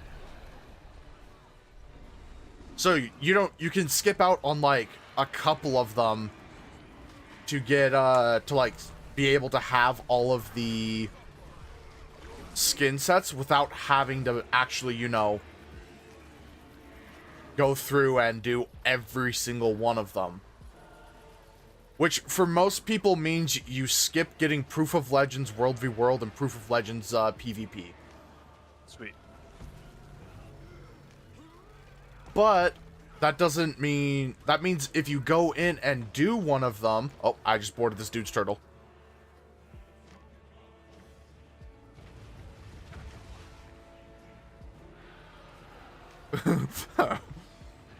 So you can skip out on like a couple of them to get to like be able to have all of the skin sets without having to actually, go through and do every single one of them. Which for most people means you skip getting Proof of Legends World v World and Proof of Legends PvP. Sweet. But that doesn't mean... That means if you go in and do one of them... Oh, I just boarded this dude's turtle.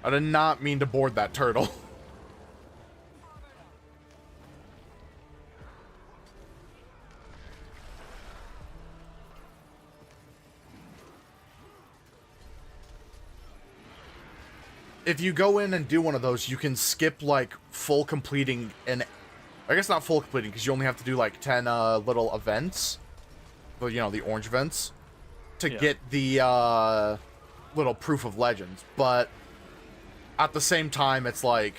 I did not mean to board that turtle. If you go in and do one of those, you can skip like full completing, and I guess not full completing because you only have to do like 10 little events, well, the orange events, to get the little Proof of Legends. But at the same time, it's like,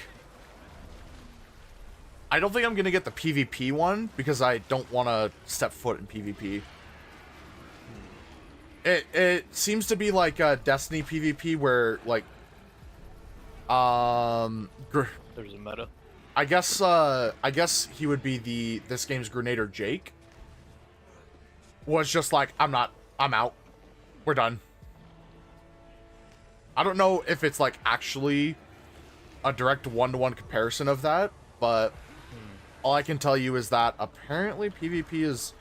I don't think I'm gonna get the PvP one because I don't want to step foot in PvP. It seems to be like a Destiny PvP where like there's a meta. I guess he would be this game's Grenader Jake. Was just like, I'm out. We're done. I don't know if it's like actually a direct one-to-one comparison of that, but all I can tell you is that apparently PvP is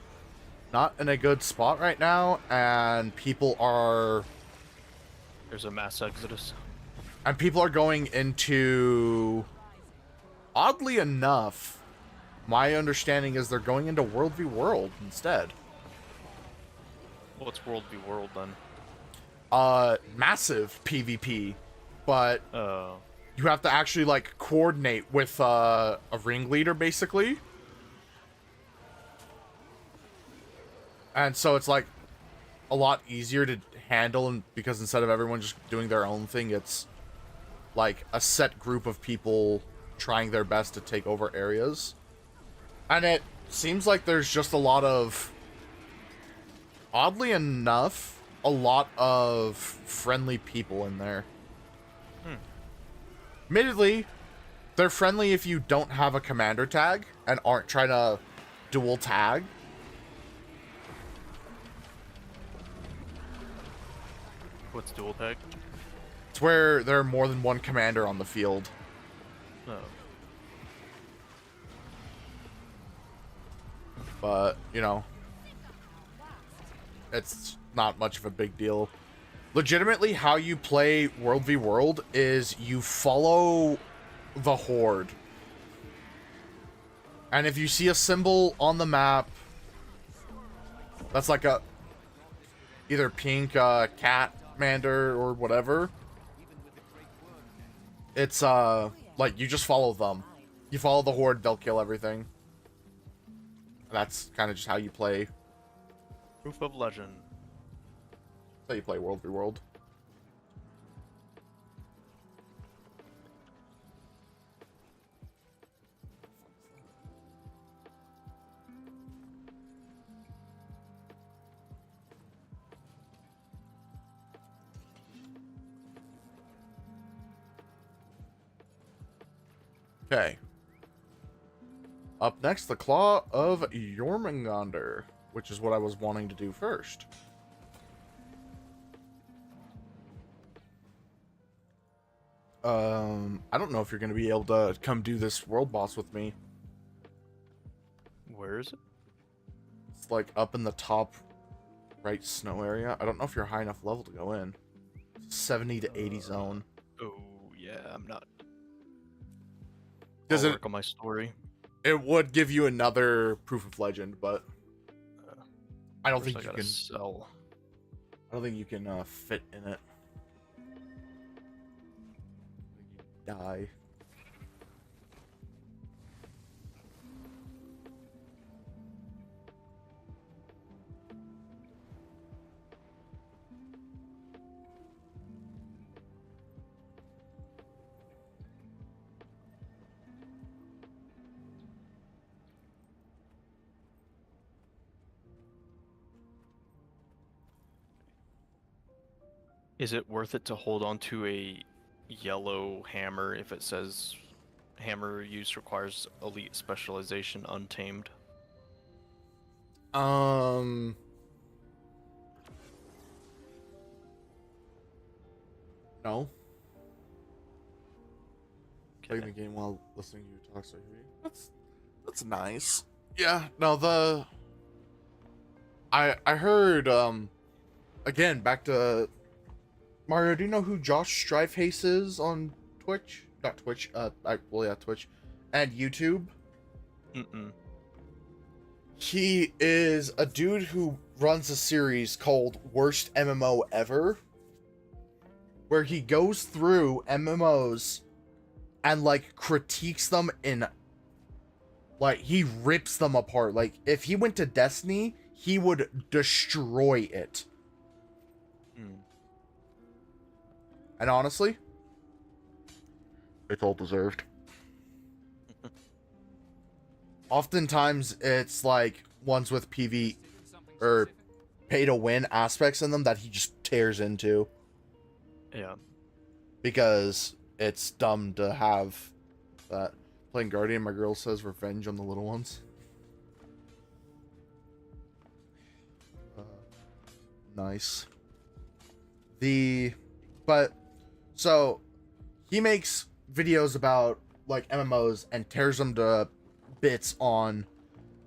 not in a good spot right now, and people are... There's a mass exodus. And people are going into... Oddly enough, my understanding is they're going into World v World instead. What's World v World then? Massive PvP, but you have to actually like coordinate with a ringleader basically. And so it's like a lot easier to handle, and because instead of everyone just doing their own thing, it's like a set group of people trying their best to take over areas. And it seems like there's just a lot of, oddly enough, a lot of friendly people in there. Admittedly, they're friendly if you don't have a commander tag and aren't trying to dual tag. What's dual tag? It's where there are more than one commander on the field. Oh. But, it's not much of a big deal. Legitimately, how you play World v World is you follow the Horde. And if you see a symbol on the map that's like a either pink cat mander or whatever, it's like you just follow them. You follow the Horde, they'll kill everything. That's kind of just how you play. Proof of Legend. That's how you play World v World. Okay. Up next, the Claw of Jormungandr, which is what I was wanting to do first. I don't know if you're going to be able to come do this world boss with me. Where is it? It's like up in the top right snow area. I don't know if you're high enough level to go in. 70 to 80 zone. Oh, yeah, I'm not. Does I'll it work on my story? It would give you another Proof of Legend, but I don't think you can sell. I don't think you can fit in it. die. Is it worth it to hold on to a yellow hammer if it says hammer use requires elite specialization untamed? No. Playing Okay. the game while listening to you talk, so that's nice. Yeah, no, the I heard again, back to Mario, do you know who Josh Strivehace is on Twitch? Not Twitch, Twitch and YouTube. Mm-mm. He is a dude who runs a series called Worst MMO Ever, where he goes through MMOs and like critiques them in, like, he rips them apart. Like, if he went to Destiny, he would destroy it. And honestly, it's all deserved. Oftentimes, it's like ones with PV or pay to win aspects in them that he just tears into. Yeah. Because it's dumb to have that. Playing Guardian, my girl says revenge on the little ones. Nice. So, he makes videos about, like, MMOs and tears them to bits on,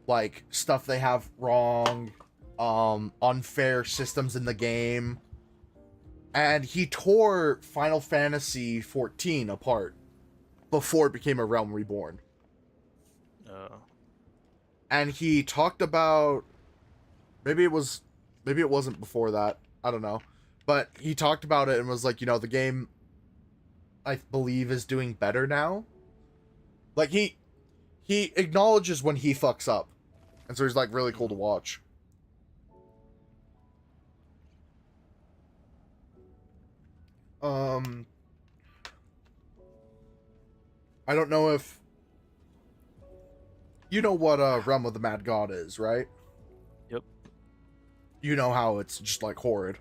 like, stuff they have wrong, unfair systems in the game. And he tore Final Fantasy XIV apart before it became a Realm Reborn. And he talked about, maybe it wasn't before that, I don't know. But he talked about it and was like, the game, I believe, is doing better now. Like, he acknowledges when he fucks up. And so he's, like, really cool to watch. I don't know if you know what Realm of the Mad God is, right? Yep. You know how it's just like horrid.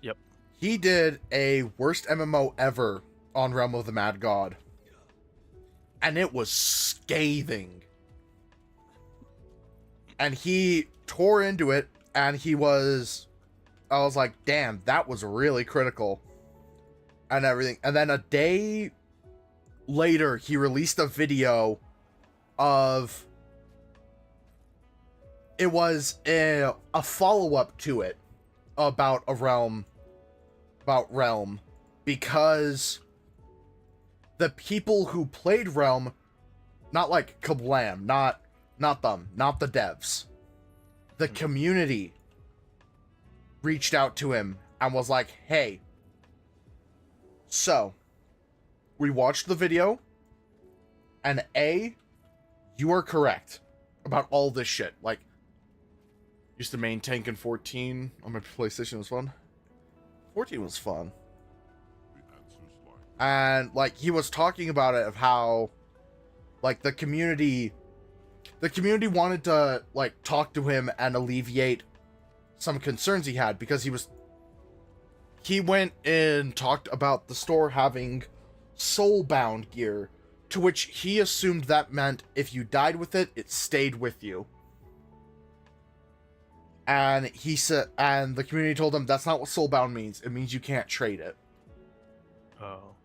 Yep. He did a worst MMO ever on Realm of the Mad God. And it was scathing. And he tore into it, and I was like, damn, that was really critical. And everything. And then a day later, he released a video of, it was a follow-up to it about Realm, because the people who played Realm, not like Kablam, not them, not the devs, the community reached out to him and was like, hey, so we watched the video, and you are correct about all this shit. Like, used to main tank in 14 on my PlayStation. Was fun. 14 was fun. And, like, he was talking about it, of how, like, the community wanted to, like, talk to him and alleviate some concerns he had, because he went and talked about the store having soulbound gear, to which he assumed that meant if you died with it, it stayed with you. And he said, and the community told him that's not what soulbound means. It means you can't trade it. Oh.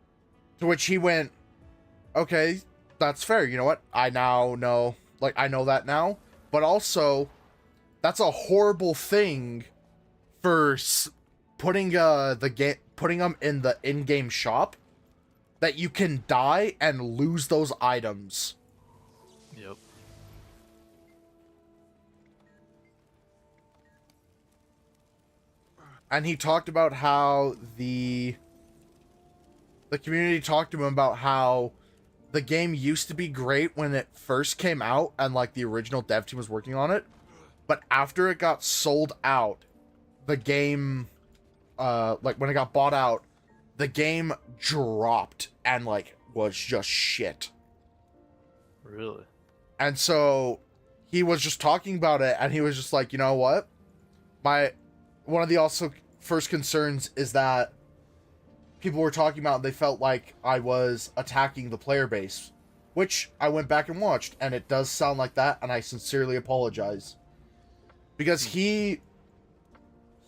To which he went, okay, that's fair. You know what? I now know, like, I know that now. But also, that's a horrible thing for putting putting them in the in-game shop, that you can die and lose those items. Yep. And he talked about how the the community talked to him about how the game used to be great when it first came out and like the original dev team was working on it, but after it got sold out, the game like when it got bought out, the game dropped and like was just shit. Really? And so he was just talking about it, and he was just like, you know what? One of the also first concerns is that people were talking about they felt like I was attacking the player base, which I went back and watched, and it does sound like that, and I sincerely apologize. Because he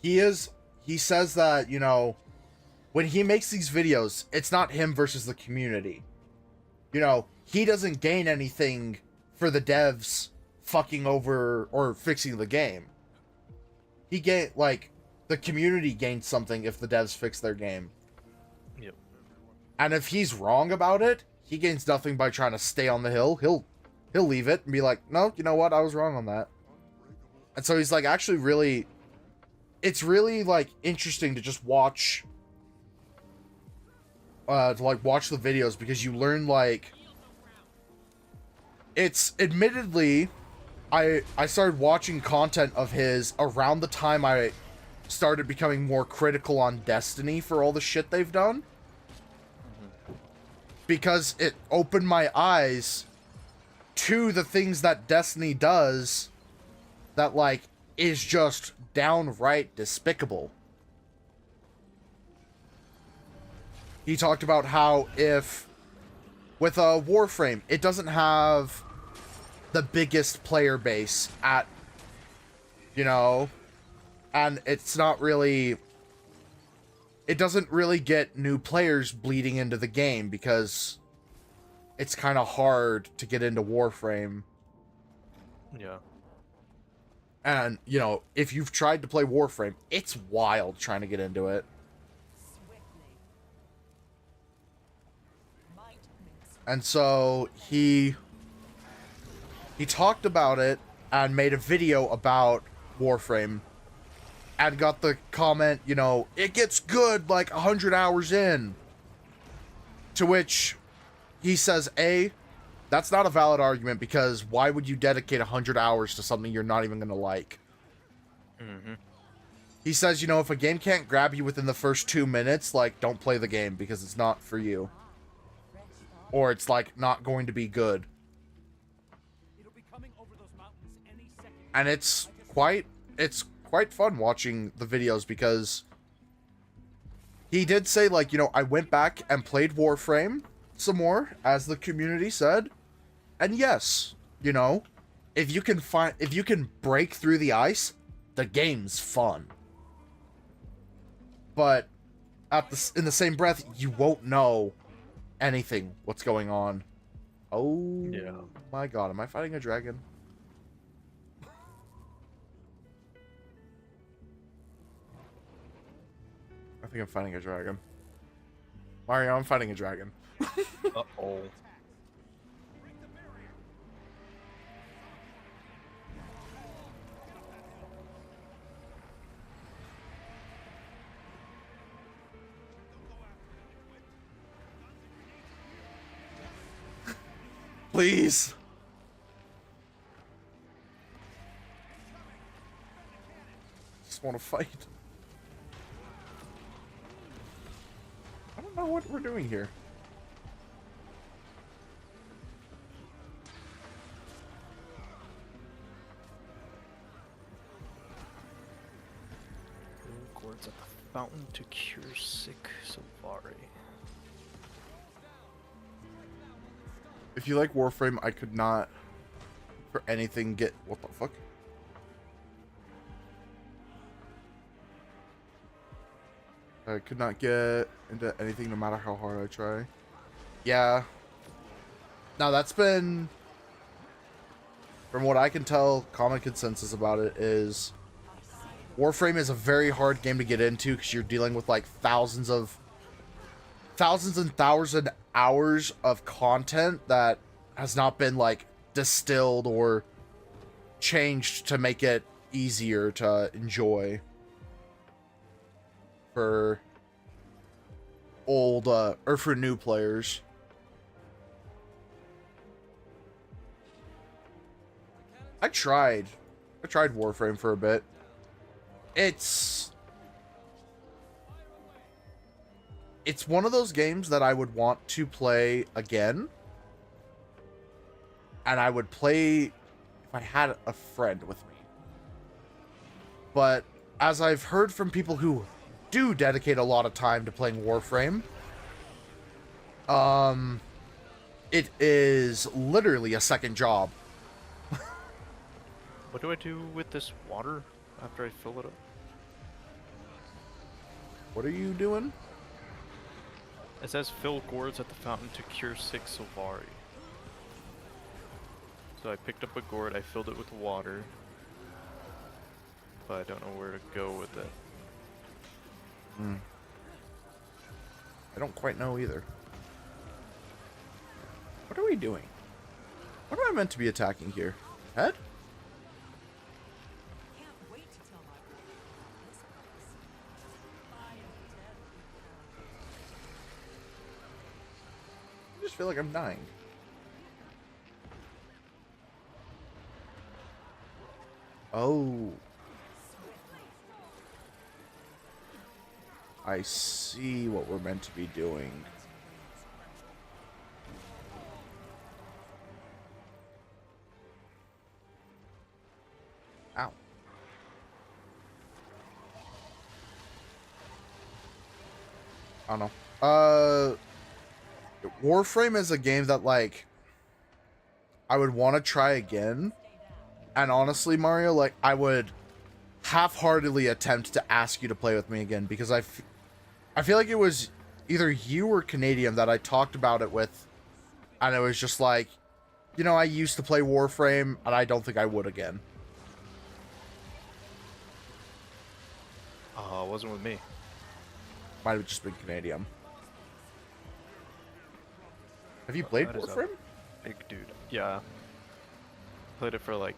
says that, you know, when he makes these videos, it's not him versus the community. You know, he doesn't gain anything for the devs fucking over or fixing the game. The community gains something if the devs fix their game. Yep. And if he's wrong about it, he gains nothing by trying to stay on the hill. He'll leave it and be like, no, you know what? I was wrong on that. And so he's like, actually really, it's really like interesting to just watch, watch the videos, because you learn like, it's admittedly, I started watching content of his around the time I started becoming more critical on Destiny for all the shit they've done. Because it opened my eyes to the things that Destiny does that, like, is just downright despicable. He talked about how if, with a Warframe, it doesn't have the biggest player base at, you know, and it's not really, it doesn't really get new players bleeding into the game because it's kind of hard to get into Warframe. Yeah. And, you know, if you've tried to play Warframe, it's wild trying to get into it. And so he talked about it and made a video about Warframe and got the comment, you know, it gets good like 100 hours in. To which he says, A, that's not a valid argument, because why would you dedicate 100 hours to something you're not even going to like? Mm-hmm. He says, you know, if a game can't grab you within the first 2 minutes, like, don't play the game because it's not for you. Or it's, like, not going to be good. And it's quite fun watching the videos, because he did say, like, you know, I went back and played Warframe some more, as the community said. And yes, you know, if you can break through the ice, the game's fun. But in the same breath, you won't know anything what's going on. Oh yeah. My god, am I fighting a dragon? I think I'm fighting a dragon. Mario, I'm fighting a dragon. Uh-oh. Please. Just want to fight. I don't know what we're doing here. Chords at the fountain to cure sick Safari. If you like Warframe, I could not for anything get... What the fuck? I could not get into anything no matter how hard I try. Yeah. Now that's been... From what I can tell, common consensus about it is... Warframe is a very hard game to get into because you're dealing with like thousands and thousand hours of content that has not been like distilled or changed to make it easier to enjoy for old or for new players. I tried Warframe for a bit. It's one of those games that I would want to play again. And I would play if I had a friend with me. But as I've heard from people who do dedicate a lot of time to playing Warframe, it is literally a second job. What do I do with this water after I fill it up? What are you doing? It says fill gourds at the fountain to cure 6 Sylvari. So I picked up a gourd, I filled it with water. But I don't know where to go with it. I don't quite know either. What are we doing? What am I meant to be attacking here? Head? Can't wait to tell my brother about this place. I just feel like I'm dying. Oh. I see what we're meant to be doing. Ow. I don't know. Warframe is a game that, like, I would want to try again. And honestly, Mario, like, I would half-heartedly attempt to ask you to play with me again, because I feel like it was either you or Canadian that I talked about it with, and it was just like, you know, I used to play Warframe, and I don't think I would again. It wasn't with me. Might have just been Canadian. Have you played That is a Warframe? Big dude. Yeah. Played it for like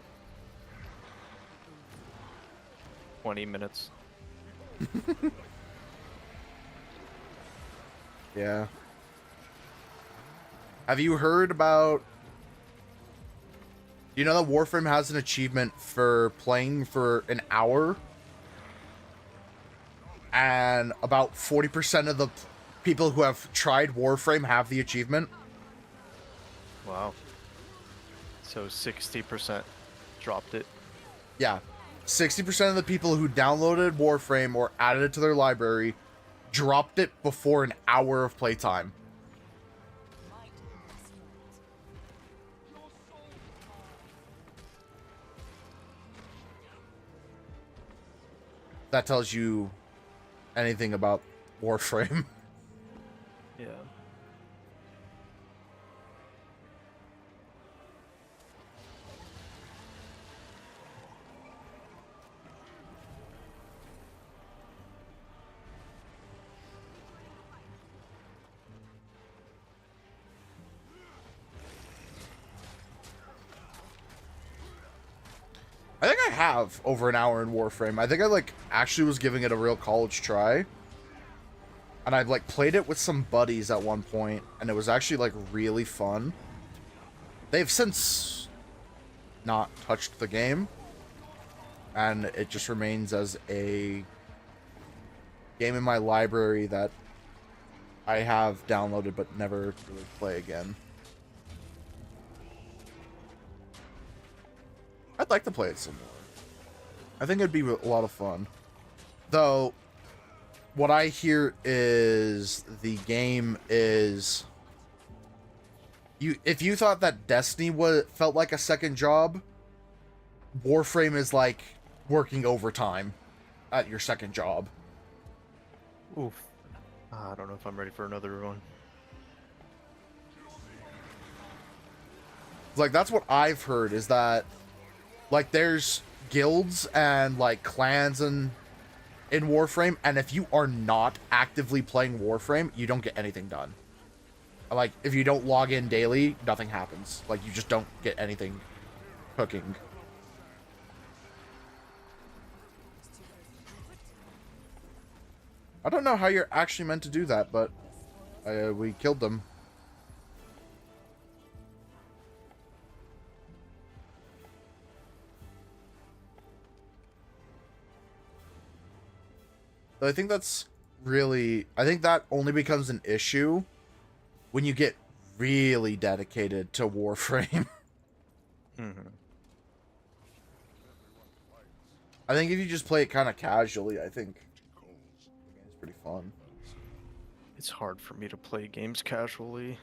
20 minutes. Yeah. Have you heard about... You know that Warframe has an achievement for playing for an hour? And about 40% of the people who have tried Warframe have the achievement? Wow. So 60% dropped it. Yeah. 60% of the people who downloaded Warframe or added it to their library dropped it before an hour of playtime. That tells you anything about Warframe. Yeah. I think I have over an hour in Warframe. I think I, like, actually was giving it a real college try. And I've, like, played it with some buddies at one point, and it was actually, like, really fun. They've since not touched the game, and it just remains as a game in my library that I have downloaded but never really play again. I'd like to play it some more. I think it'd be a lot of fun. Though, what I hear is the game is... If you thought that Destiny felt like a second job, Warframe is like working overtime at your second job. Oof. I don't know if I'm ready for another one. Like, that's what I've heard, is that, like, there's guilds and, like, clans in Warframe, and if you are not actively playing Warframe, you don't get anything done. Like, if you don't log in daily, nothing happens. Like, you just don't get anything cooking. I don't know how you're actually meant to do that, but We killed them. I think that's really... I think that only becomes an issue when you get really dedicated to Warframe. Mm-hmm. I think if you just play it kind of casually, I think it's pretty fun. It's hard for me to play games casually.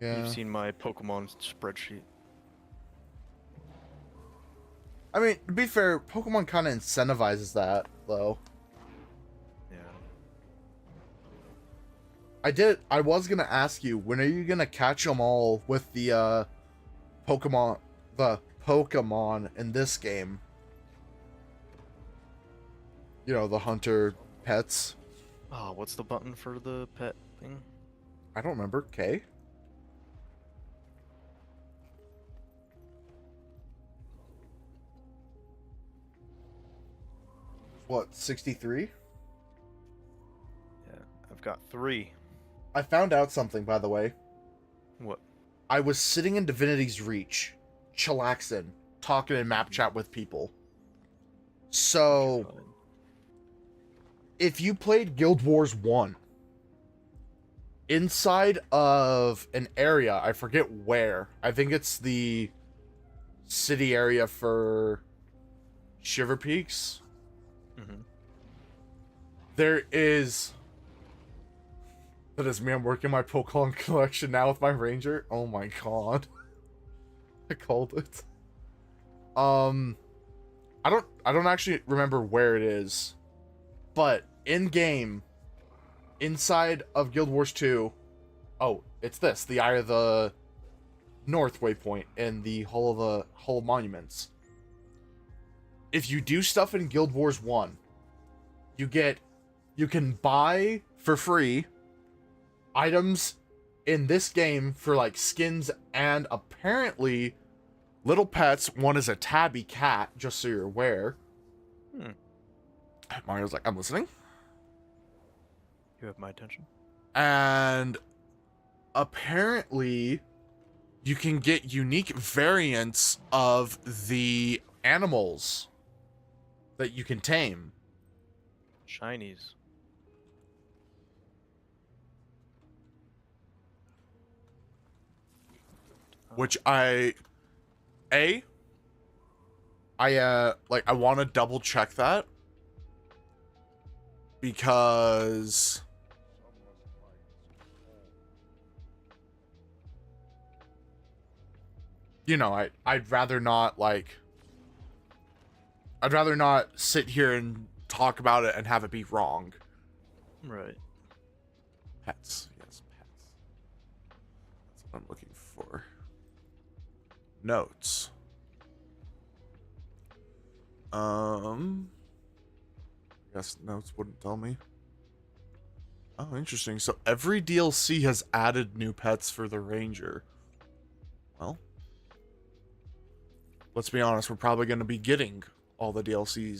Yeah. You've seen my Pokemon spreadsheet. I mean, to be fair, Pokemon kind of incentivizes that, though. Yeah. I was gonna ask you, when are you gonna catch them all with the Pokemon in this game? You know, the hunter pets. Oh, what's the button for the pet thing? I don't remember. K? What, 63? Yeah, I've got 3. I found out something, by the way. What? I was sitting in Divinity's Reach, chillaxing, talking in map chat with people. So, if you played Guild Wars 1, inside of an area, I forget where, I think it's the city area for Shiver Peaks. Mm-hmm. There is... That is me, I'm working my Pokemon collection now with my Ranger. Oh my god. I called it. I don't actually remember where it is. But in game, inside of Guild Wars 2, oh, it's this, the Eye of the North waypoint in the Hall of Monuments. If you do stuff in Guild Wars 1, you can buy for free items in this game for like skins and apparently little pets. One is a tabby cat, just so you're aware. Mario's like, I'm listening. You have my attention. And apparently you can get unique variants of the animals that you can tame. Shinies. Which I want to double check that, because you know, I'd rather not sit here and talk about it and have it be wrong. Right. Pets. Yes, pets. That's what I'm looking for. Notes. I guess notes wouldn't tell me. Oh, interesting. So every DLC has added new pets for the Ranger. Well, let's be honest, we're probably going to be getting all the DLCs. You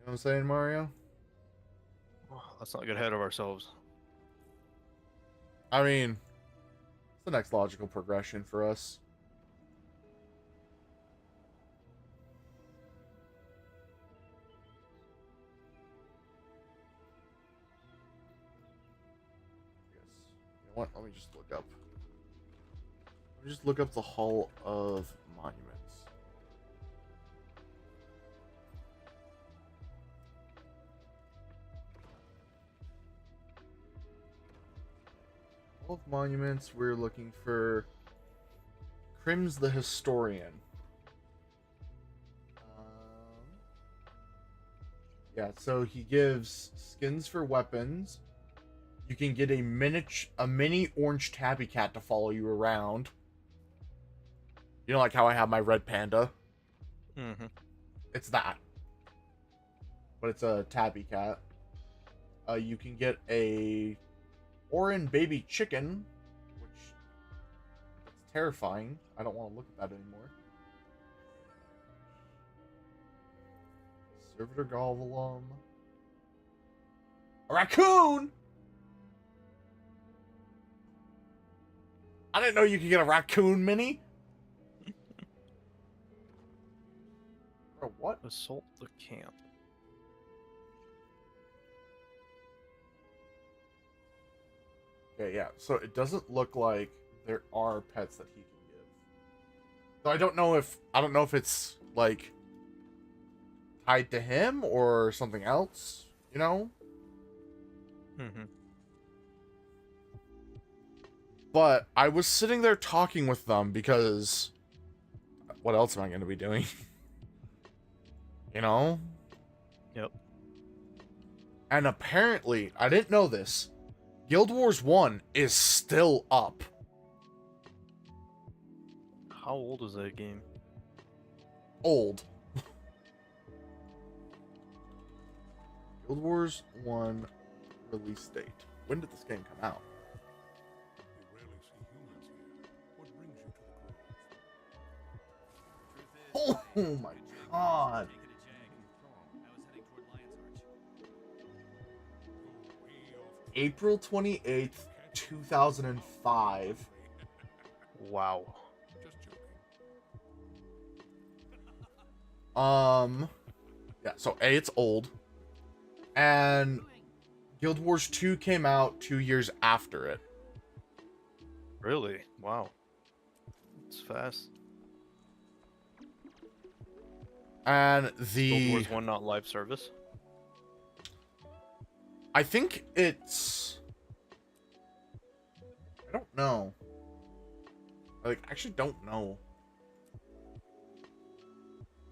know what I'm saying, Mario? Let's not get ahead of ourselves. I mean, it's the next logical progression for us. Yes. You know what? Let me just look up. Let me just look up the Hall of Monuments. Hall of Monuments, we're looking for Crims the Historian. Yeah, so he gives skins for weapons. You can get a mini orange tabby cat to follow you around. You know, like how I have my red panda? Mm-hmm. It's that. But it's a tabby cat. You can get a Orin baby chicken, which is terrifying. I don't want to look at that anymore. Servitor Golem. A raccoon! I didn't know you could get a raccoon mini. Bro, what? Assault the camp. Okay, yeah. So it doesn't look like there are pets that he can give. So I don't know if it's like tied to him or something else, you know? Mm-hmm. But I was sitting there talking with them because what else am I going to be doing? You know? Yep. And apparently, I didn't know this, Guild Wars 1 is still up. How old is that game? Old. Guild Wars 1 release date. When did this game come out? You rarely see humans here. What brings you to the grove? Oh my god. April 28th, 2005. Wow. Just joking. Yeah, so A, it's old. And Guild Wars 2 came out 2 years after it. Really? Wow. It's fast. And Guild Wars 1 not live service? I think it's... I don't know. I actually don't know.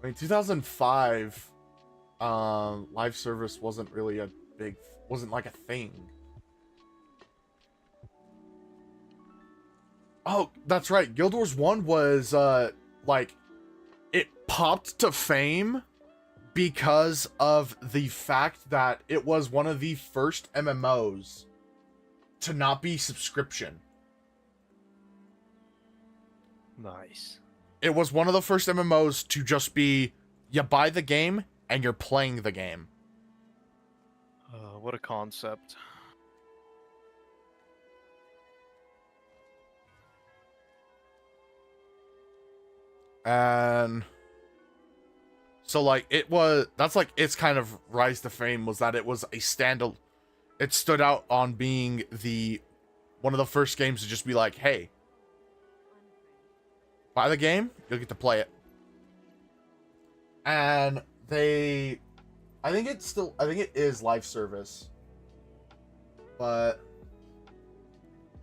I mean, 2005, live service wasn't really wasn't like a thing. Oh, that's right. Guild Wars 1 was, like, it popped to fame because of the fact that it was one of the first MMOs to not be subscription. Nice. It was one of the first MMOs to just be, you buy the game and you're playing the game. What a concept. And so like that's like its kind of rise to fame was that it was a standalone. It stood out on being one of the first games to just be like, hey, buy the game, you'll get to play it. And I think it is live service. But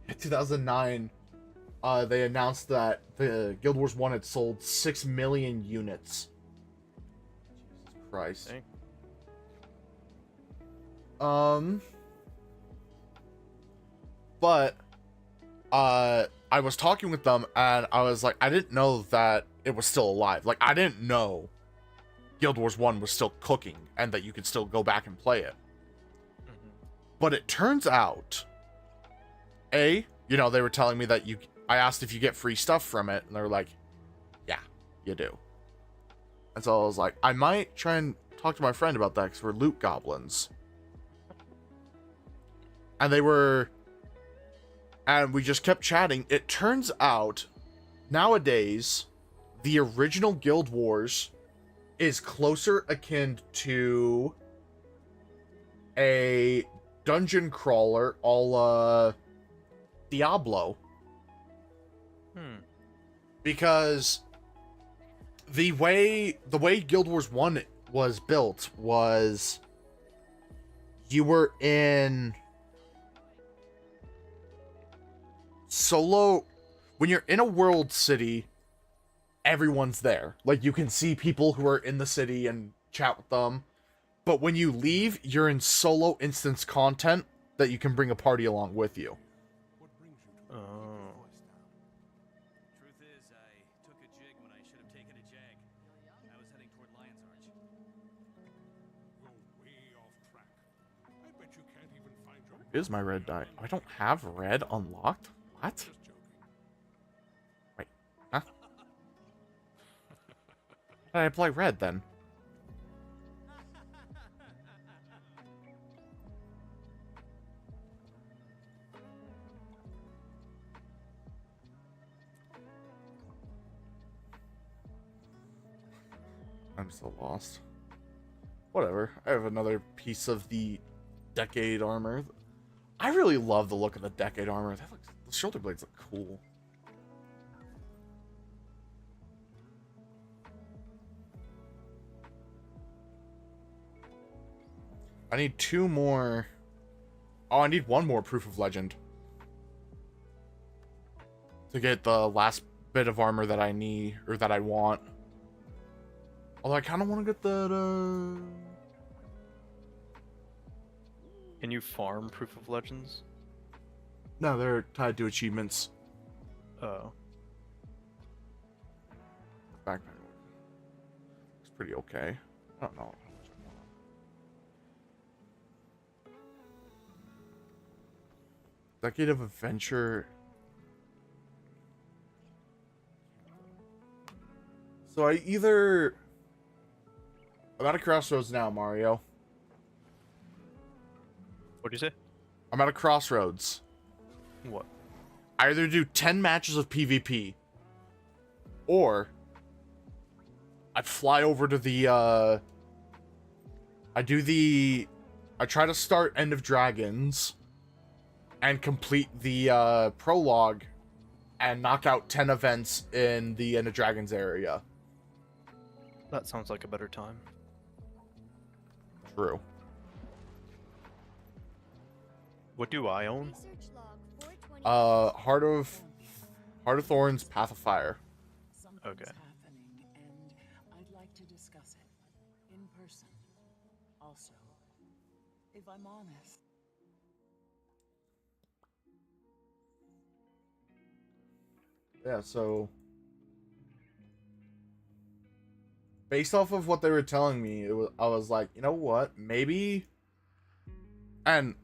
in 2009, they announced that the Guild Wars 1 had sold 6 million units. Jesus Christ. Dang. But I was talking with them and I was like, I didn't know that it was still alive. Like, I didn't know Guild Wars 1 was still cooking and that you could still go back and play it. Mm-hmm. But it turns out, they were telling me that I asked if you get free stuff from it, and they were like, yeah, you do. And so I was like, I might try and talk to my friend about that because we're loot goblins. And we just kept chatting. It turns out, nowadays, the original Guild Wars is closer akin to a dungeon crawler a la Diablo. Because the way Guild Wars 1 was built was you were in solo. When you're in a world city, everyone's there. Like, you can see people who are in the city and chat with them. But when you leave, you're in solo instance content that you can bring a party along with you. What brings you to Oh. Truth is, I took a jig when I should have taken a jag. I was heading toward Lion's Arch. Go way off track. I bet you can't even find your... Here's my red die. I don't have red unlocked? What? Just joking. Wait. Huh? How did I play red then? I'm so lost. Whatever. I have another piece of the Decade armor. I really love the look of the Decade armor. The shoulder blades look cool. I need 2 more. Oh, I need 1 more proof of legend to get the last bit of armor that I need, or that I want. Although I kind of want to get that. Can you farm Proof of Legends? No, they're tied to achievements. Oh. Backpack looks pretty okay. I don't know how much I want. Decade of Adventure. So I'm at a crossroads now, Mario. What'd you say? I'm at a crossroads. What? I either do 10 matches of PvP, or I fly over to the, I try to start End of Dragons and complete the, prologue and knock out 10 events in the End of Dragons area. That sounds like a better time. True. What do I own? Heart of Thorns, Path of Fire. Okay. Happening, and I'd like to discuss it in person. Also, if I'm honest, Yeah, so based off of what they were telling me, I was like, you know what? Maybe. And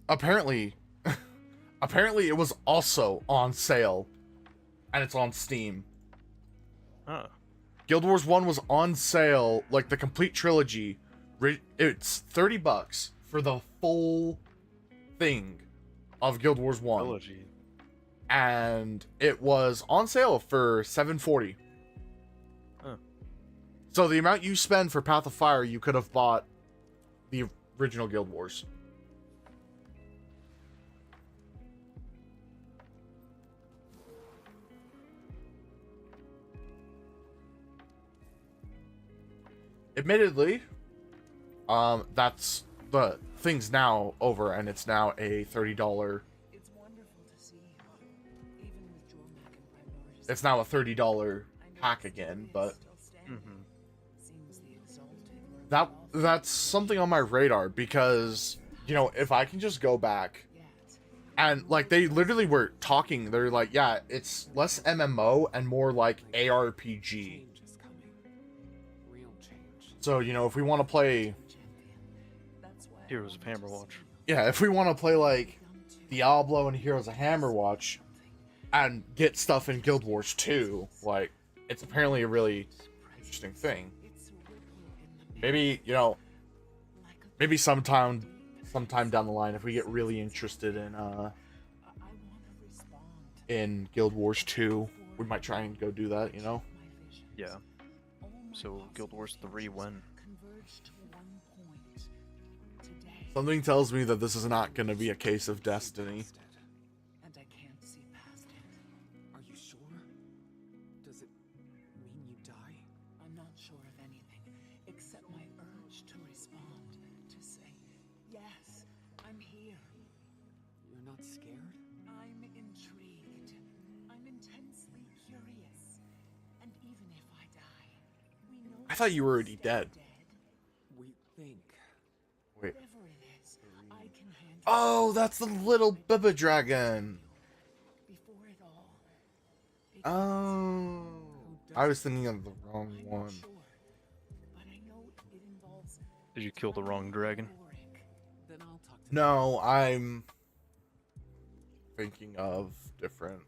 apparently it was also on sale, and it's on Steam. Oh. Guild Wars 1 was on sale, like the complete trilogy. It's $30 for the full thing of Guild Wars 1. Trilogy. And it was on sale for $7.40. Huh. So the amount you spend for Path of Fire, you could have bought the original Guild Wars. Admittedly, that's the thing's now over, and it's now a $30. it's wonderful to see how, even with Jormak and Primaris, It's now a $30 pack again, but seems the exalted were that's something on my radar, because you know, if I can just go back and like they literally were talking, they're like, yeah, it's less MMO and more like ARPG. So, you know, if we want to play Heroes of Hammerwatch. Yeah, if we want to play like Diablo and Heroes of Hammerwatch and get stuff in Guild Wars 2, like, it's apparently a really interesting thing. Maybe, you know, maybe sometime down the line, if we get really interested in Guild Wars 2, we might try and go do that, you know? Yeah. So Guild Wars 3 when? Something tells me that this is not going to be a case of Destiny. and I can't see past it. Are you sure? Does it mean you die? I'm not sure of anything except my urge to respond, to say, yes, I'm here. You're not scared? I'm intrigued. I'm intensely curious. And even if I die, we know I thought you were already dead. We think. Wait. whatever it is, I can handle Oh, that's the little Bibba dragon. before it all. Oh. I was thinking of the wrong one. But I know it involves Did you kill the wrong dragon? Then I'll talk to No, I'm thinking of different.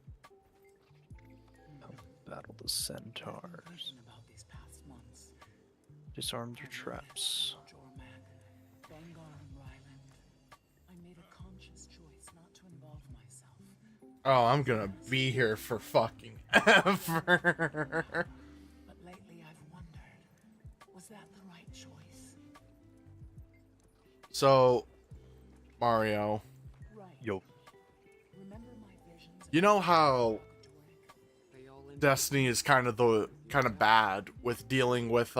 Battle the centaurs. about these past months. Disarm their traps. Jormak, Vanguard, and Ryland. I made a conscious choice not to involve myself. Oh, I'm gonna be here for fucking ever. But lately I've wondered, was So, Mario, Yo. you know how Destiny is kind of bad with dealing with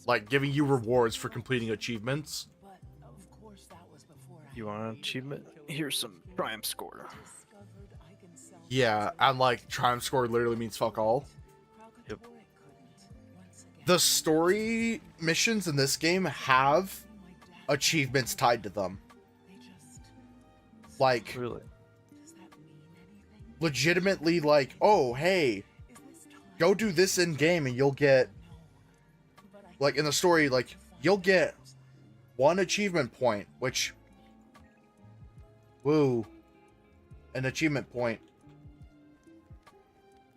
like giving you rewards for completing achievements. You want an achievement? Here's some triumph score. Yeah, and like triumph score literally means fuck all. Yep. The story missions in this game have achievements tied to them. Like, really, legitimately, like, oh, hey, go do this in game and you'll get, like, in the story, like, you'll get 1 achievement point, which, woo, an achievement point.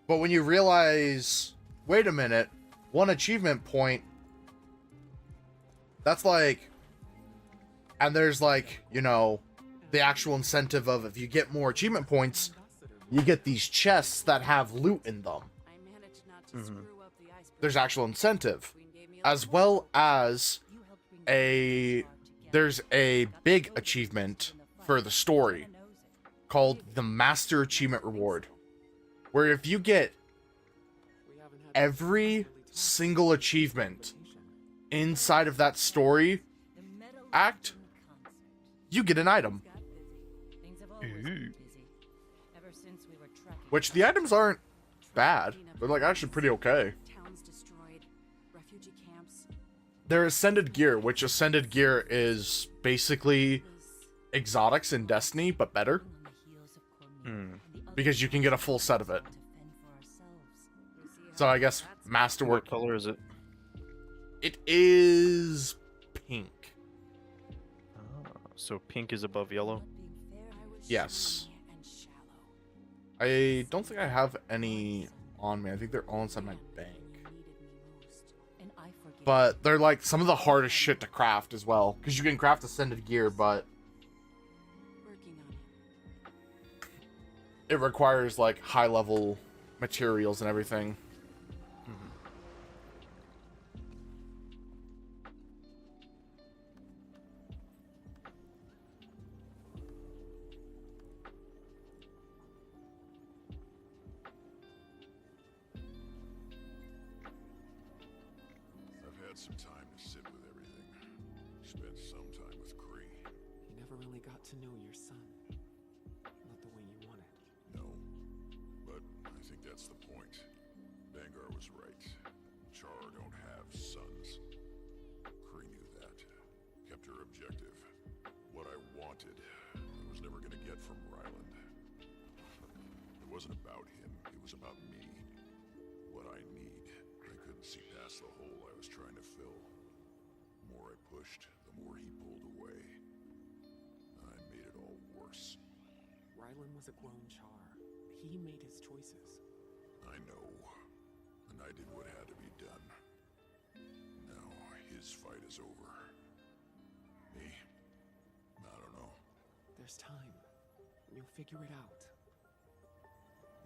But when you realize, wait a minute, 1 achievement point, that's like, and there's like, you know, the actual incentive of if you get more achievement points, you get these chests that have loot in them. There's actual incentive, as well as there's a big achievement for the story called the Master Achievement Reward, where if you get every single achievement inside of that story act, you get an item. Which the items aren't bad. They're like actually pretty okay. They're Ascended Gear, which Ascended Gear is basically exotics in Destiny, but better. Because you can get a full set of it. So I guess Masterwork. What color is it? It is pink. So pink is above yellow? Yes. I don't think I have any on me. I think they're all inside my bank. But they're like some of the hardest shit to craft as well. Because you can craft Ascended Gear, but it requires like high level materials and everything. I've had some time to sit with everything. Spent some time with Kree. You never really got to know your son. Not the way you wanted. No, but I think that's the point. Vanguard was right. Char don't have sons. Kree knew that. Kept her objective. What I wanted, I was never gonna get from Ryland. It wasn't about him, it was about me. What I need. I couldn't see past the hole I was trying to fill. The more I pushed, the more he pulled away. I made it all worse. Ryland was a grown Char. He made his choices. I know. And I did what had to be done. Now, his fight is over. Me? I don't know. There's time. You'll figure it out.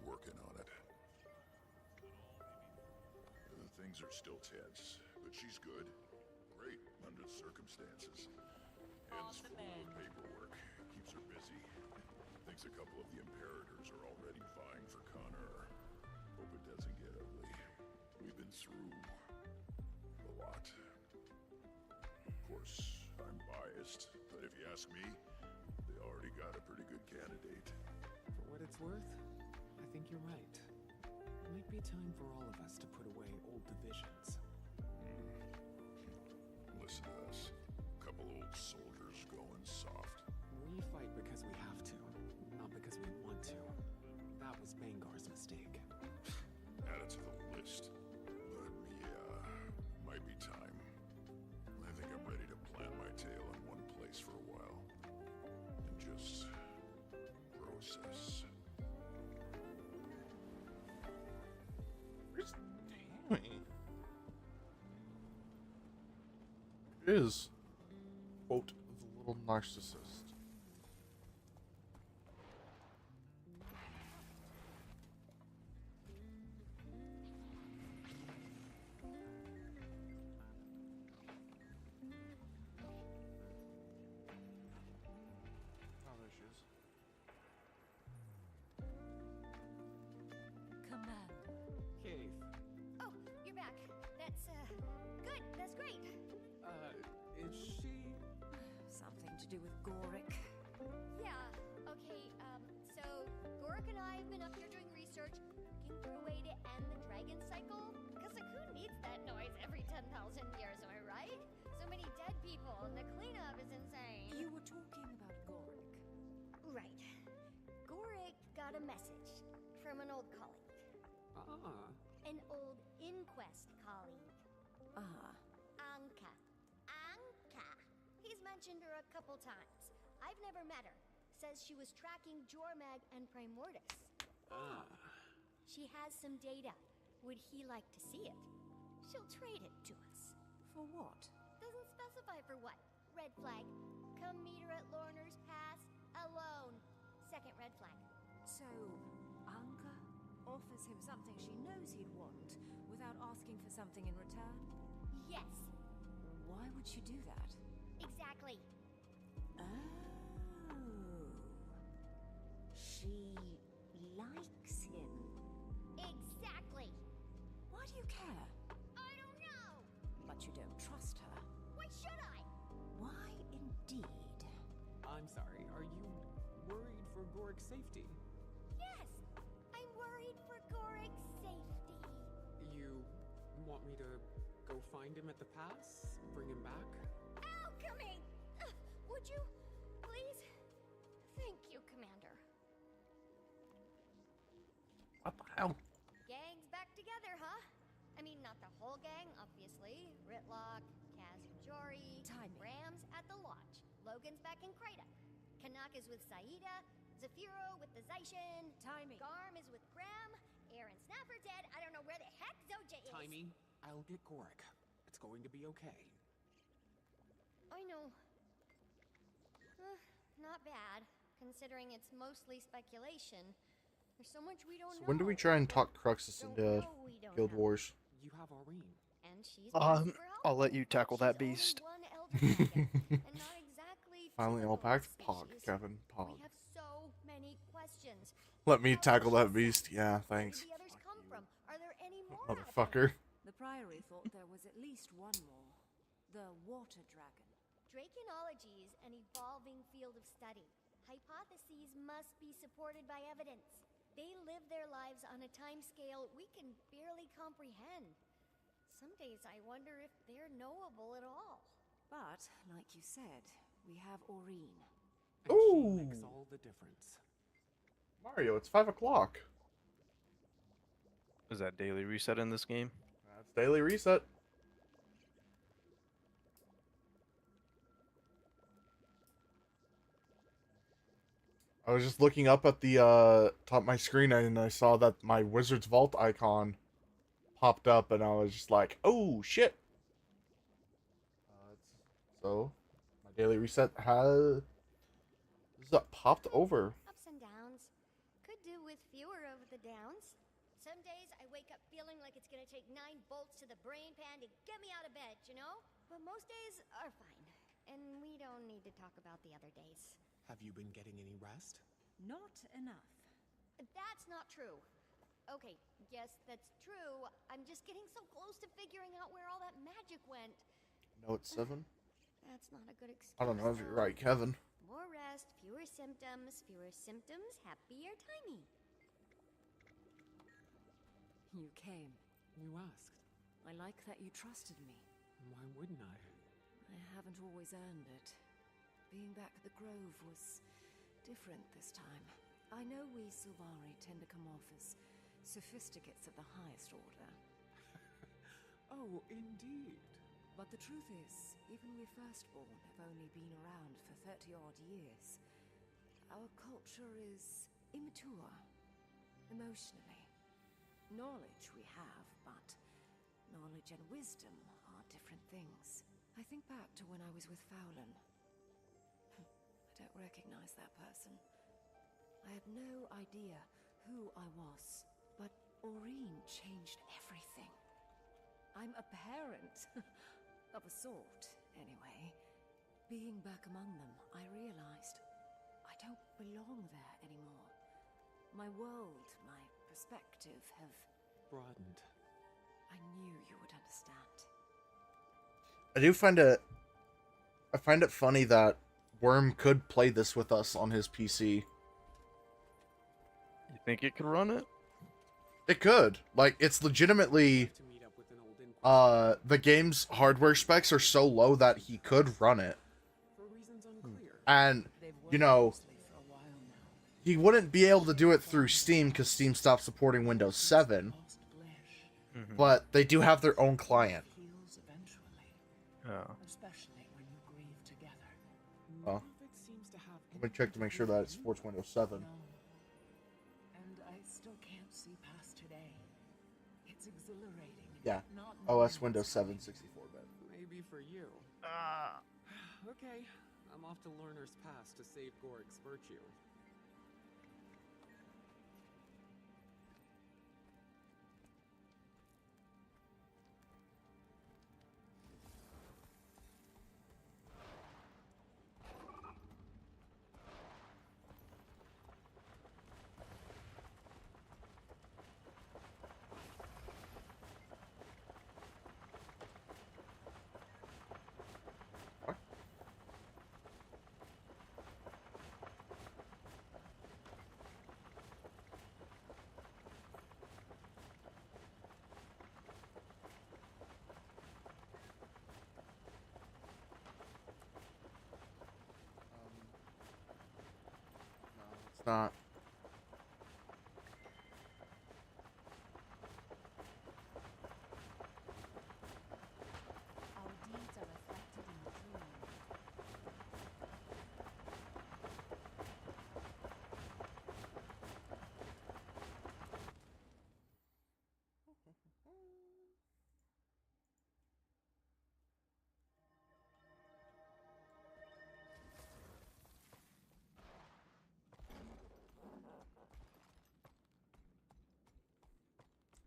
Working on it. Things are still tense, but she's good. Great, under the circumstances. Hands full of paperwork. Keeps her busy. Thinks a couple of the Imperators are already vying for Connor. Hope it doesn't get ugly. We've been through a lot. Of course, I'm biased, but if you ask me, they already got a pretty good candidate. For what it's worth, I think you're right. It might be time for all of us to put away old divisions. Listen to us. Couple old soldiers going soft. We fight because we have to, not because we want to. That was Bangar's mistake. Add it to the list. But yeah, might be time. I think I'm ready to plant my tail in one place for a while. And just process. It is, quote, the little narcissist. That's, good. That's great. Is she... Something to do with Gorik. Yeah, okay, so Gorik and I have been up here doing research, looking for a way to end the dragon cycle. Because, like, who needs that noise every 10,000 years, am I right? So many dead people, and the cleanup is insane. You were talking about Gorik. Right. Gorik got a message from an old colleague. Ah. An old Inquest colleague. Anka. Anka. He's mentioned her a couple times. I've never met her. Says she was tracking Jormag and Primordus. Ah. She has some data. Would he like to see it? She'll trade it to us. For what? Doesn't specify for what. Red flag. Come meet her at Lorner's Pass alone. Second red flag. So, Anka offers him something she knows he'd want without asking for something in return? Yes. Why would she do that? Exactly. Oh. She likes him. Exactly. Why do you care? I don't know. But you don't trust her. Why should I? Why indeed? I'm sorry, are you worried for Gorik's safety? Yes. I'm worried for Gorik's safety. You want me to go find him at the pass? Bring him back? Alchemy! Would you, please? Thank you, Commander. What the hell? Gang's back together, huh? I mean, not the whole gang, obviously. Ritlock, Kaz and Jory, Rams at the lodge. Logan's back in Krita. Kanak is with Saida. Zafiro with the Zaishin. Timey. Garm is with Graham. Aaron Snapper dead. I don't know where the heck Zoja is. Timey, I'll get Gorik. It's going to be okay. I know. Not bad, considering it's mostly speculation. There's so much we don't know. When do we try and talk Cruxus into Guild Wars? You have Aurene. And she's I'll let you tackle that beast. Finally, all back to Pog, Kevin. Pog. We have so many questions. Let me tackle that beast. Yeah, thanks. Where did the others come from? Are there any more? Motherfucker. The Priory thought there was at least one more. The Water Dragon. Draconology is an evolving field of study. Hypotheses must be supported by evidence. They live their lives on a time scale we can barely comprehend. Some days I wonder if they're knowable at all. But, like you said, we have Aurene. And Ooh. she makes all the difference. Mario, it's 5 o'clock. Is that daily reset in this game? That's daily reset. I was just looking up at the top of my screen and I saw that my Wizard's Vault icon popped up and I was just like, oh shit. So, my daily reset has popped over. Ups and downs. Could do with fewer of the downs. Some days I wake up feeling like it's gonna take 9 bolts to the brain pan to get me out of bed, you know? But most days are fine. And we don't need to talk about the other days. Have you been getting any rest? Not enough. That's not true. Okay, yes, that's true. I'm just getting so close to figuring out where all that magic went. Note 7. That's not a good excuse. I don't know if you're right, Kevin. More rest, fewer symptoms, happier timing. You came. You asked. I like that you trusted me. Why wouldn't I? I haven't always earned it. Being back at the Grove was different this time. I know we Sylvari tend to come off as sophisticates of the highest order. Oh, indeed. But the truth is, even we Firstborn have only been around for 30-odd years. Our culture is immature, emotionally. Knowledge we have, but knowledge and wisdom are different things. I think back to when I was with Fowlin. I don't recognize that person. I had no idea who I was, but Aurene changed everything. I'm a parent. Of a sort, anyway. Being back among them, I realized I don't belong there anymore. My world, my perspective have broadened. I I knew you would understand. I do find it funny that Worm could play this with us on his PC. You think it could run it? It could. Like, it's legitimately the game's hardware specs are so low that he could run it. And, you know, he wouldn't be able to do it through Steam because Steam stopped supporting Windows 7. But they do have their own client. Oh. Well, I'm gonna check to make sure that it supports Windows 7. And I still can't see past today. It's exhilarating. Yeah, OS Windows 7 64-bit. Maybe for you. Okay, I'm off to Learner's Pass to save Gorik's virtue. It's not. Our deeds are reflected in the dream.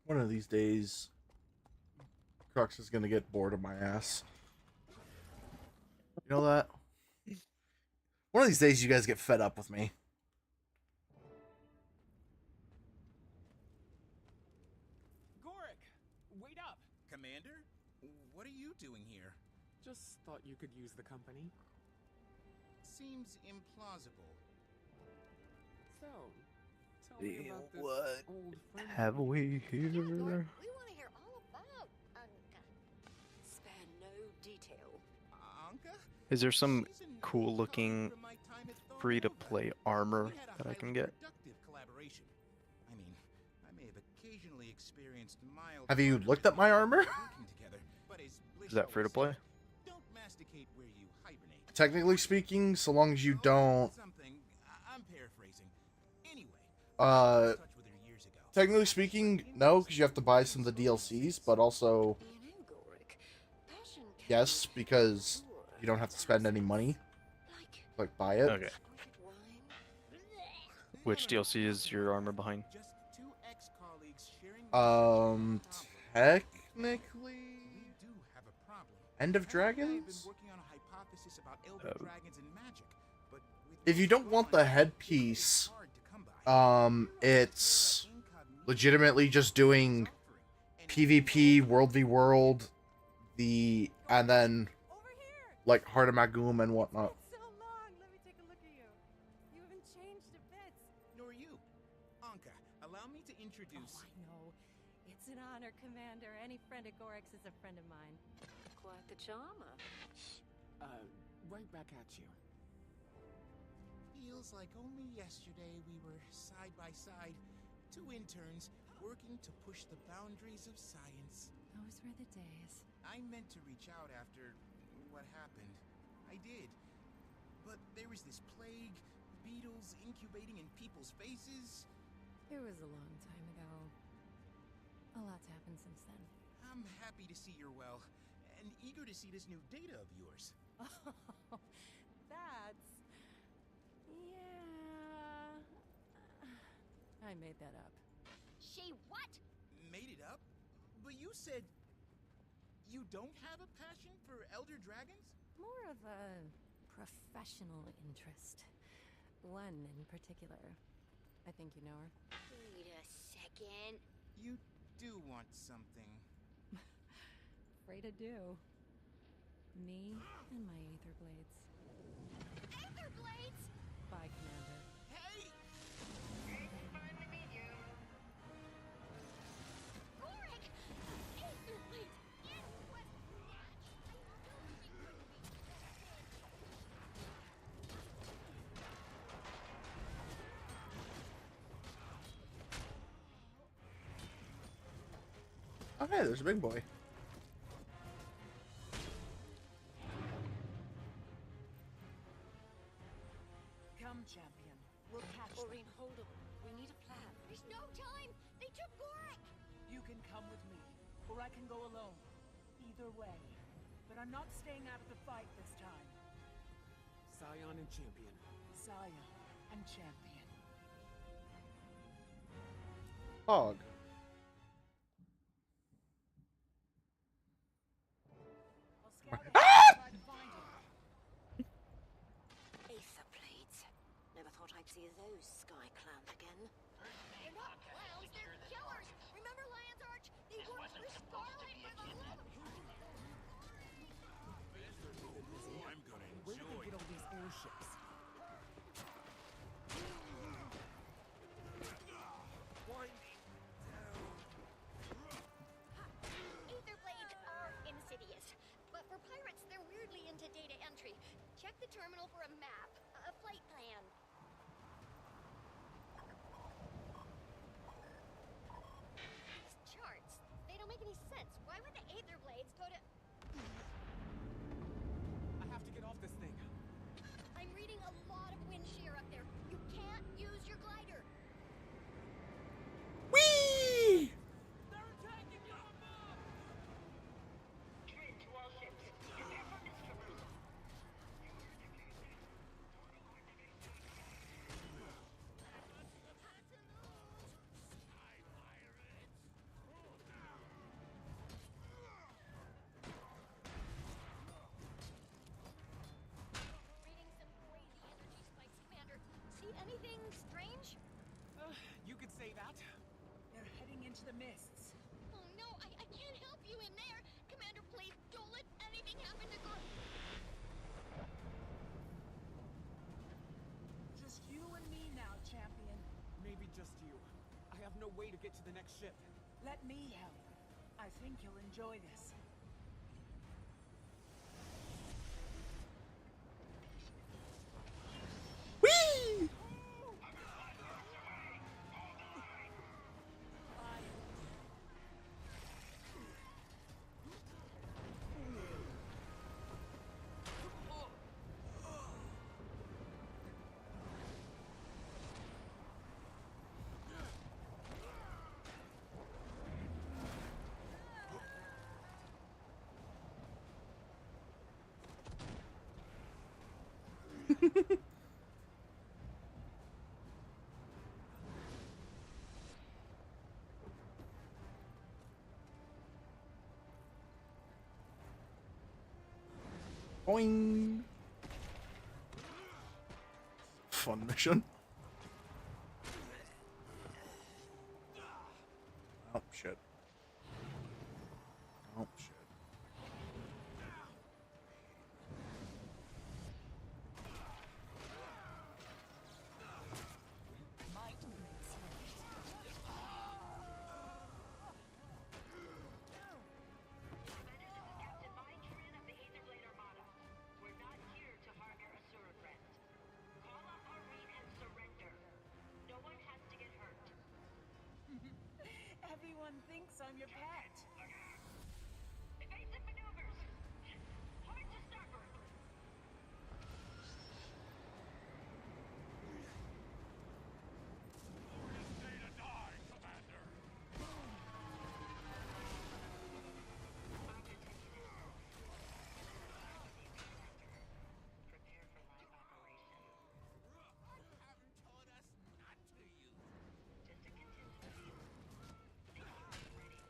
One of these days, Crux is gonna get bored of my ass. You know that? One of these days, you guys get fed up with me. Gorik, wait up! Commander? What are you doing here? Just thought you could use the company. Seems implausible. So, tell me about this What old friend. have we here? We want to hear all about Anka. Spare no detail. Anka? Is there some cool looking free to play armor that I can get? Collaboration. I mean, I may have occasionally experienced mild Have you looked at my armor? working together, but as Is that free to play? don't masticate where you hibernate. Technically speaking, so long as you don't, Something. I'm paraphrasing. Anyway, uh, touch with her years ago. technically speaking, no, because you have to buy some of the DLCs, but also, You know, Gorik, passion can yes, be because pure. you don't have to spend any money, Like buy it. Okay. exquisite wine. Which DLC is your armor behind? Just two ex-colleagues sharing Technically, we do have a problem. End of Hank and I have been Dragons? working on a hypothesis about elder Oh. dragons and magic, but with If you don't want the Ron, headpiece, it's hard to come by. it's legitimately just doing PvP, World v World, and then, like, Heart of Magum and whatnot. So long. Let me take a look at you. You haven't changed a bit. Nor you. Anka, allow me to introduce... Oh, I know. It's an honor, Commander. Any friend at Gorik's is a friend of mine. Quite the charmer. Right back at you. Feels like only yesterday we were side by side, two interns working to push the boundaries of science. Those were the days. I meant to reach out after what happened. I did. But there was this plague, beetles incubating in people's faces. It was a long time ago. A lot's happened since then. I'm happy to see you're well, and eager to see this new data of yours. Oh, that's... Yeah... I made that up. She what? Made it up? But you said you don't have a passion for elder dragons? More of a professional interest. One in particular. I think you know her. Wait a second. You do want something. afraid to do. Me and my Aether Blades. Aether Blades! Bye, Commander. Hey! Gorik! Aether Blades! It was match! I don't think we could be Oh, hey, there's a big boy. Come, champion. We'll catch Maureen, hold on. We need a plan. There's no time! They took Gorik! You can come with me, or I can go alone. Either way. But I'm not staying out of the fight this time. Scion and Champion. Scion and champion. Hog. I'll scout ahead and try to find him. Aether Blades. Never thought I'd see those Sky Clowns again. They're not clowns, they're killers! Remember Lion's Arch? They work for Scarlet for the love of... I'm gonna Where do enjoy they get all these airships? Aether Blades are insidious, but for pirates, they're weirdly into data entry. Check the terminal for a map, a flight plan. These charts, they don't make any sense. Why would the Aether Blades go to... I have to get off this thing. I'm reading a lot of wind shear up there. You can't use your glider. Whee! They're attacking Yama! Trid to all ships. Prepare for distribute. Reading some crazy energy spikes, Commander. See anything strange? You could say that. They're heading into the mists. Oh no, I can't help you in there. Commander, please don't let anything happen to Gorik. Just you and me now, champion. Maybe just you. I have no way to get to the next ship. Let me help. I think you'll enjoy this. Whee! Boing. Fun mission. Oh shit. Oh shit. Might makes Captain Mai Trin of the Aether Blade Armada. We're not here to harbor Asura friends. Call up Maureen and surrender. No one has to get hurt. Everyone thinks I'm your pet. Evasive maneuvers. Hard to starboard. Prepare for live operation. Haven't told us not to use. Just a contingency. Make sure it's ready.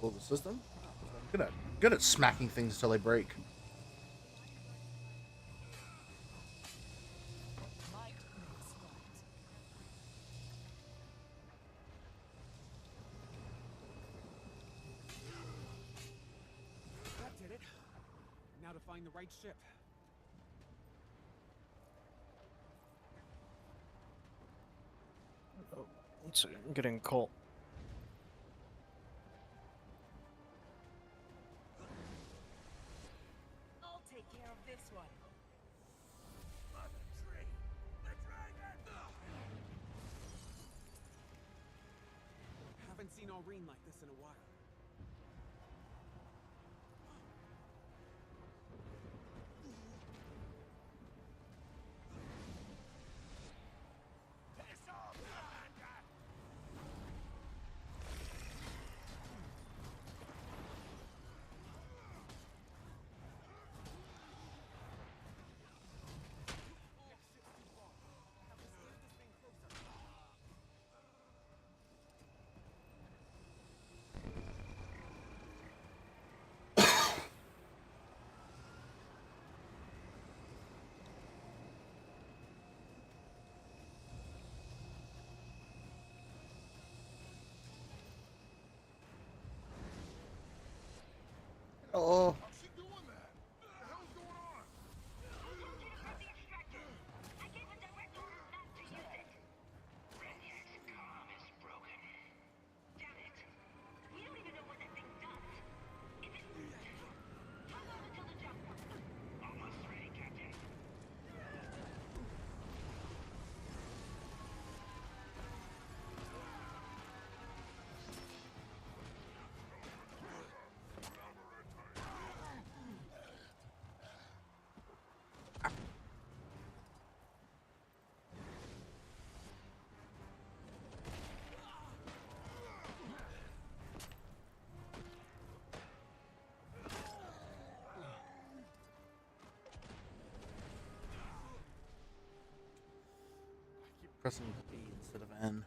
Pull the system. Good at smacking things till they break. That did it. Now to find the right ship. Oh, it's getting cold. I'll take care of this one. Haven't seen Aurene like this in a while. Oh. Pressing B instead of N.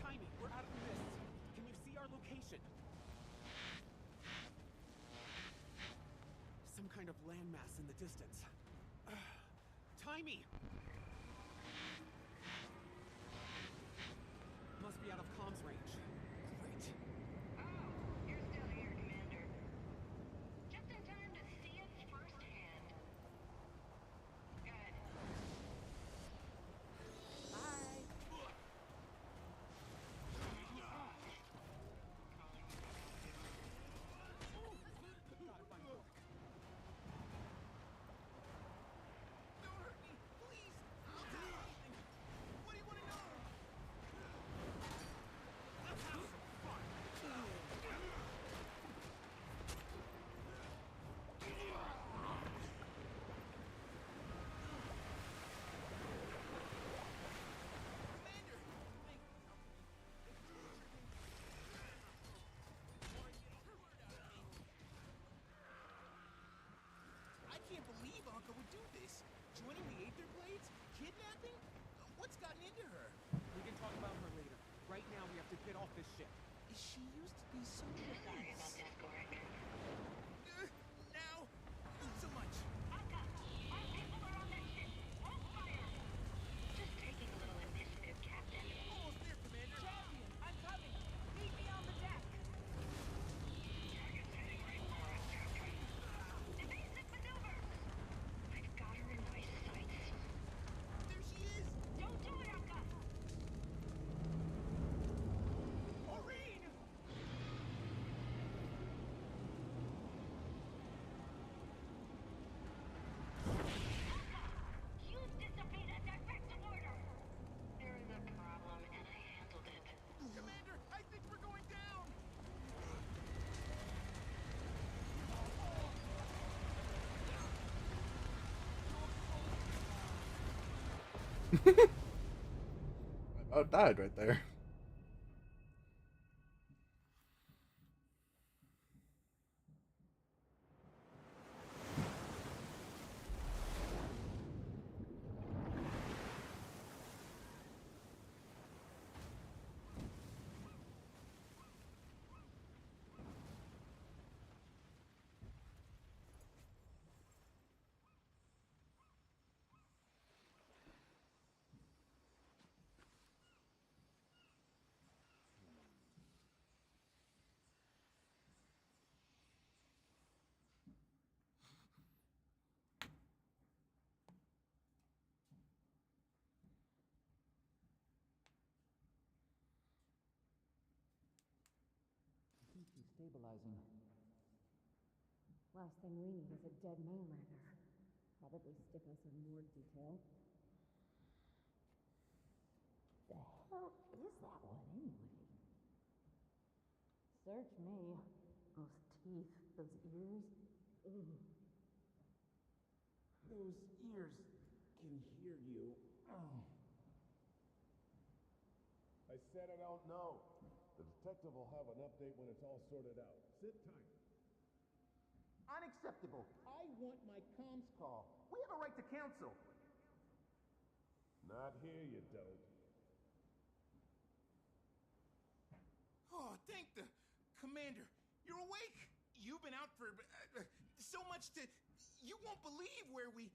Timey, we're out of the mist. Can you see our location? Some kind of landmass in the distance. Timey! Must be out of comms range. Great. You're still here, Commander. Just in time to see it firsthand. Good. I can't believe Anka would do this. Joining the Aether Blades? Kidnapping? What's gotten into her? We can talk about her later. Right now, we have to get off this ship. She used to be so Sorry about nice. this, Gorik. Now, not so much. Anka, our people are on that ship. Hold fire. Just taking a little initiative, Captain. Almost there, Commander. Champion, I'm coming. Meet me on the deck. Target's heading right for us, Captain. Evasive maneuver. I've got her in my sights. There she is. Don't do it, Anka. Aurene! I about died right there. Stabilizing. Last thing we need is a dead mainlander. Probably stick us in more detail. The hell is that one anyway? Search me. Those teeth, those ears. Ugh. Those ears can hear you. Oh. I said I don't know. The detective will have an update when it's all sorted out. Sit tight. Unacceptable. I want my comms call. We have a right to counsel. Not here, you don't. Oh, thank the commander. You're awake. You've been out for so much to... You won't believe where we...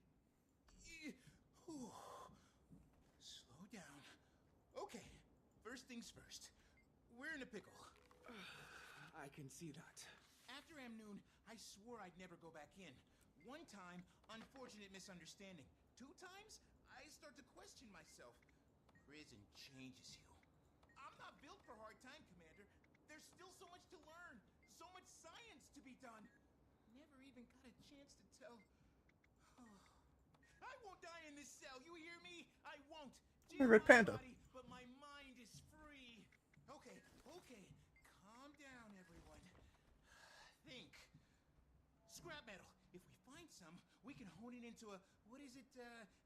Slow down. Okay, first things first. We're in a pickle. I can see that. After Amnoon, I swore I'd never go back in. One time, unfortunate misunderstanding. 2 times, I start to question myself. Prison changes you. I'm not built for hard time, Commander. There's still so much to learn. So much science to be done. Never even got a chance to tell... I won't die in this cell, you hear me? I won't. My red panda. Body, but my mind is free. Okay, okay. Calm down, everyone. Think. Scrap metal. If we find some, we can hone it into a... What is it?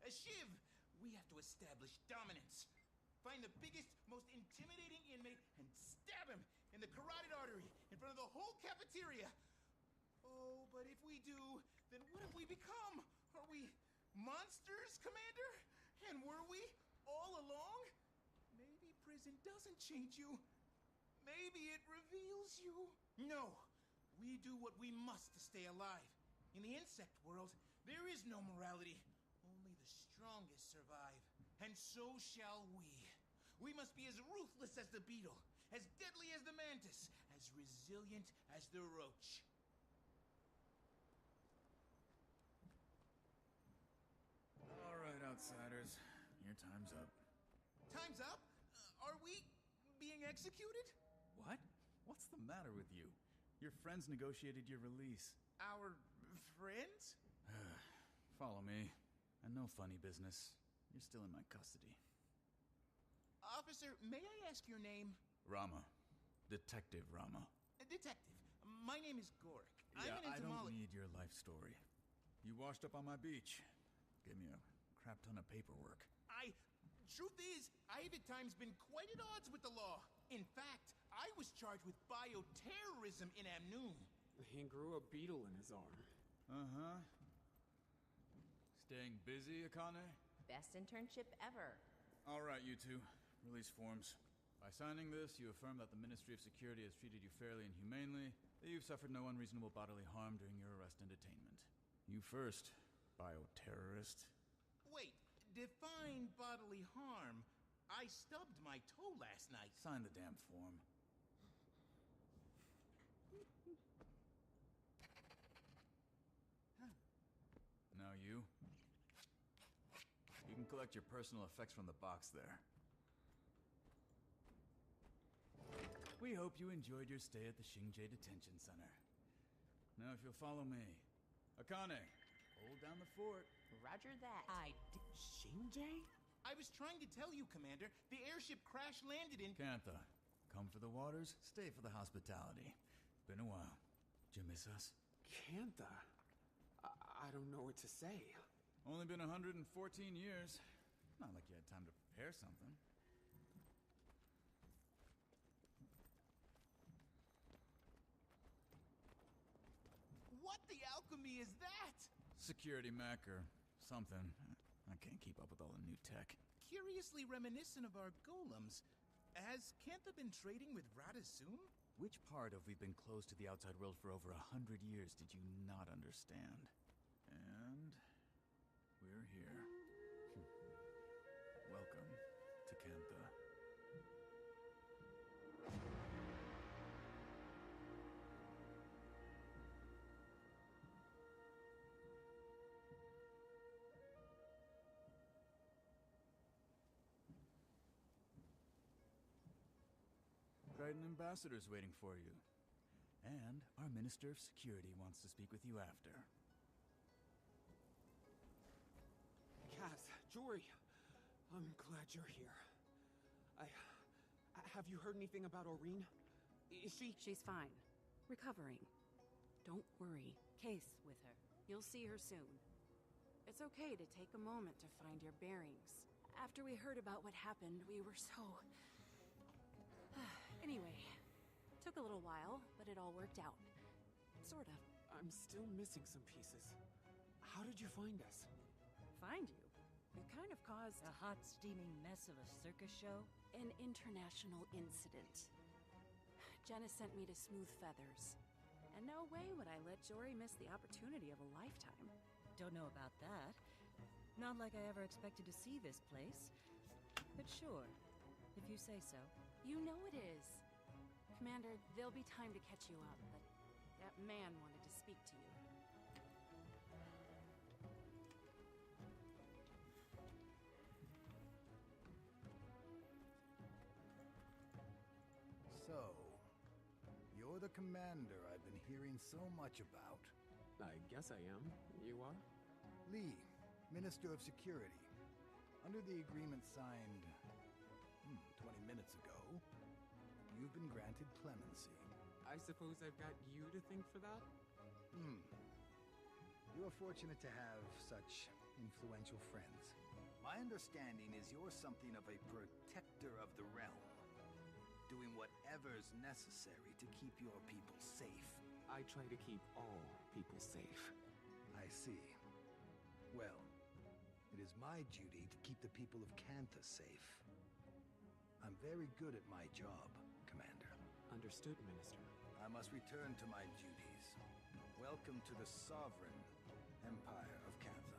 A shiv. We have to establish dominance. Find the biggest, most intimidating inmate and stab him in the carotid artery in front of the whole cafeteria. Oh, but if we do, then what have we become? Are we monsters, Commander? And were we all along? Maybe prison doesn't change you. Maybe it reveals you. No, we do what we must to stay alive. In the insect world, there is no morality. Only the strongest survive. And so shall we. We must be as ruthless as the beetle, as deadly as the mantis, as resilient as the roach. All right, outsiders. Your time's up. Time's up? Are we being executed? What? What's the matter with you? Your friends negotiated your release. Our friends? Follow me. And no funny business. You're still in my custody. Officer, may I ask your name? Rama. Detective Rama. Detective, my name is Gorik. Yeah, I'm an I don't entomologist. need your life story. You washed up on my beach. Gave me a crap ton of paperwork. Truth is, I have at times been quite at odds with the law. In fact, I was charged with bioterrorism in Amnoon. He grew a beetle in his arm. Uh-huh. Staying busy, Akane? Best internship ever. All right, you two. Release forms. By signing this, you affirm that the Ministry of Security has treated you fairly and humanely, that you've suffered no unreasonable bodily harm during your arrest and detainment. You first, bioterrorist. Wait, define bodily harm. I stubbed my toe last night. Sign the damn form. Now you. You can collect your personal effects from the box there. We hope you enjoyed your stay at the Xingjie Detention Center. Now if you'll follow me. Akane, hold down the fort. Roger that. Xingjie? I was trying to tell you, Commander. The airship crash-landed in... Kantha, come for the waters, stay for the hospitality. Been a while. Did you miss us? Not like you had time to prepare something. What the alchemy is that? Security mech or something. I can't keep up with all the new tech. Curiously reminiscent of our golems. Has Kantha been trading with Radisum? Which part of we've been closed to the outside world for over 100 years did you not understand? And we're here. Welcome to Kantha. Crichton Ambassador's waiting for you. And our Minister of Security wants to speak with you after. Kaz, Jory, I'm glad you're here. Have you heard anything about Aurene? Is she... She's fine. Recovering. Don't worry. Case with her. You'll see her soon. It's okay to take a moment to find your bearings. After we heard about what happened, we were so... Anyway, took a little while, but it all worked out. Sort of. I'm still missing some pieces. How did you find us? Find you? You kind of caused... A hot, steaming mess of a circus show? An international incident. Jenna sent me to Smooth Feathers. And no way would I let Jory miss the opportunity of a lifetime. Don't know about that. Not like I ever expected to see this place. But sure, if you say so. You know it is. Commander, there'll be time to catch you up, but that man wanted to speak to you. So, you're the commander I've been hearing so much about. I guess I am. You are? Lee, Minister of Security. Under the agreement signed 20 minutes ago, you've been granted clemency. I suppose I've got you to thank for that? You are fortunate to have such influential friends. My understanding is you're something of a protector of the realm, doing whatever's necessary to keep your people safe. I try to keep all people safe. I see. Well, it is my duty to keep the people of Kantha safe. I'm very good at my job, Commander. Understood, Minister. I must return to my duties. Welcome to the sovereign Empire of Kantha.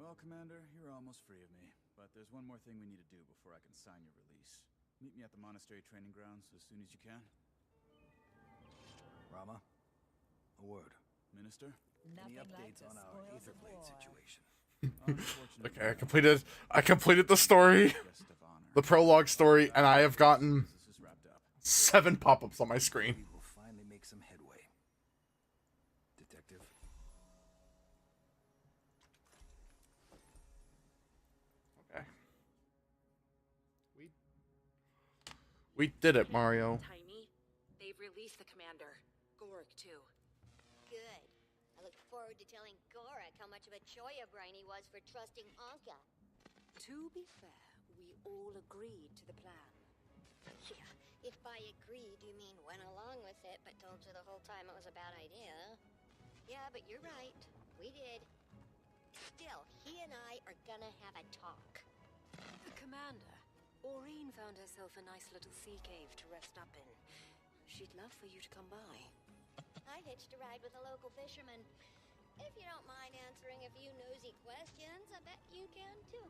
Well, Commander, you're almost free of me. But there's one more thing we need to do before I can sign your release. Meet me at the monastery training grounds as soon as you can. Rama, a word. Minister? Any updates on our Aetherblade situation? Okay, I completed the story, the prologue story, and I have gotten 7 pop-ups on my screen. We will finally make some headway. Detective. Okay. We did it, Mario. Tiny, they've released the commander. Gorik, too. Good. I look forward to telling Gorik how much of a choya brain he was for trusting Anka. To be fair, we all agreed to the plan. Yeah, if by agreed you mean went along with it, but told you the whole time it was a bad idea. Yeah, but you're right. We did. Still, he and I are gonna have a talk. Commander, Aurene found herself a nice little sea cave to rest up in. She'd love for you to come by. I hitched a ride with a local fisherman. If you don't mind answering a few nosy questions, I bet you can too.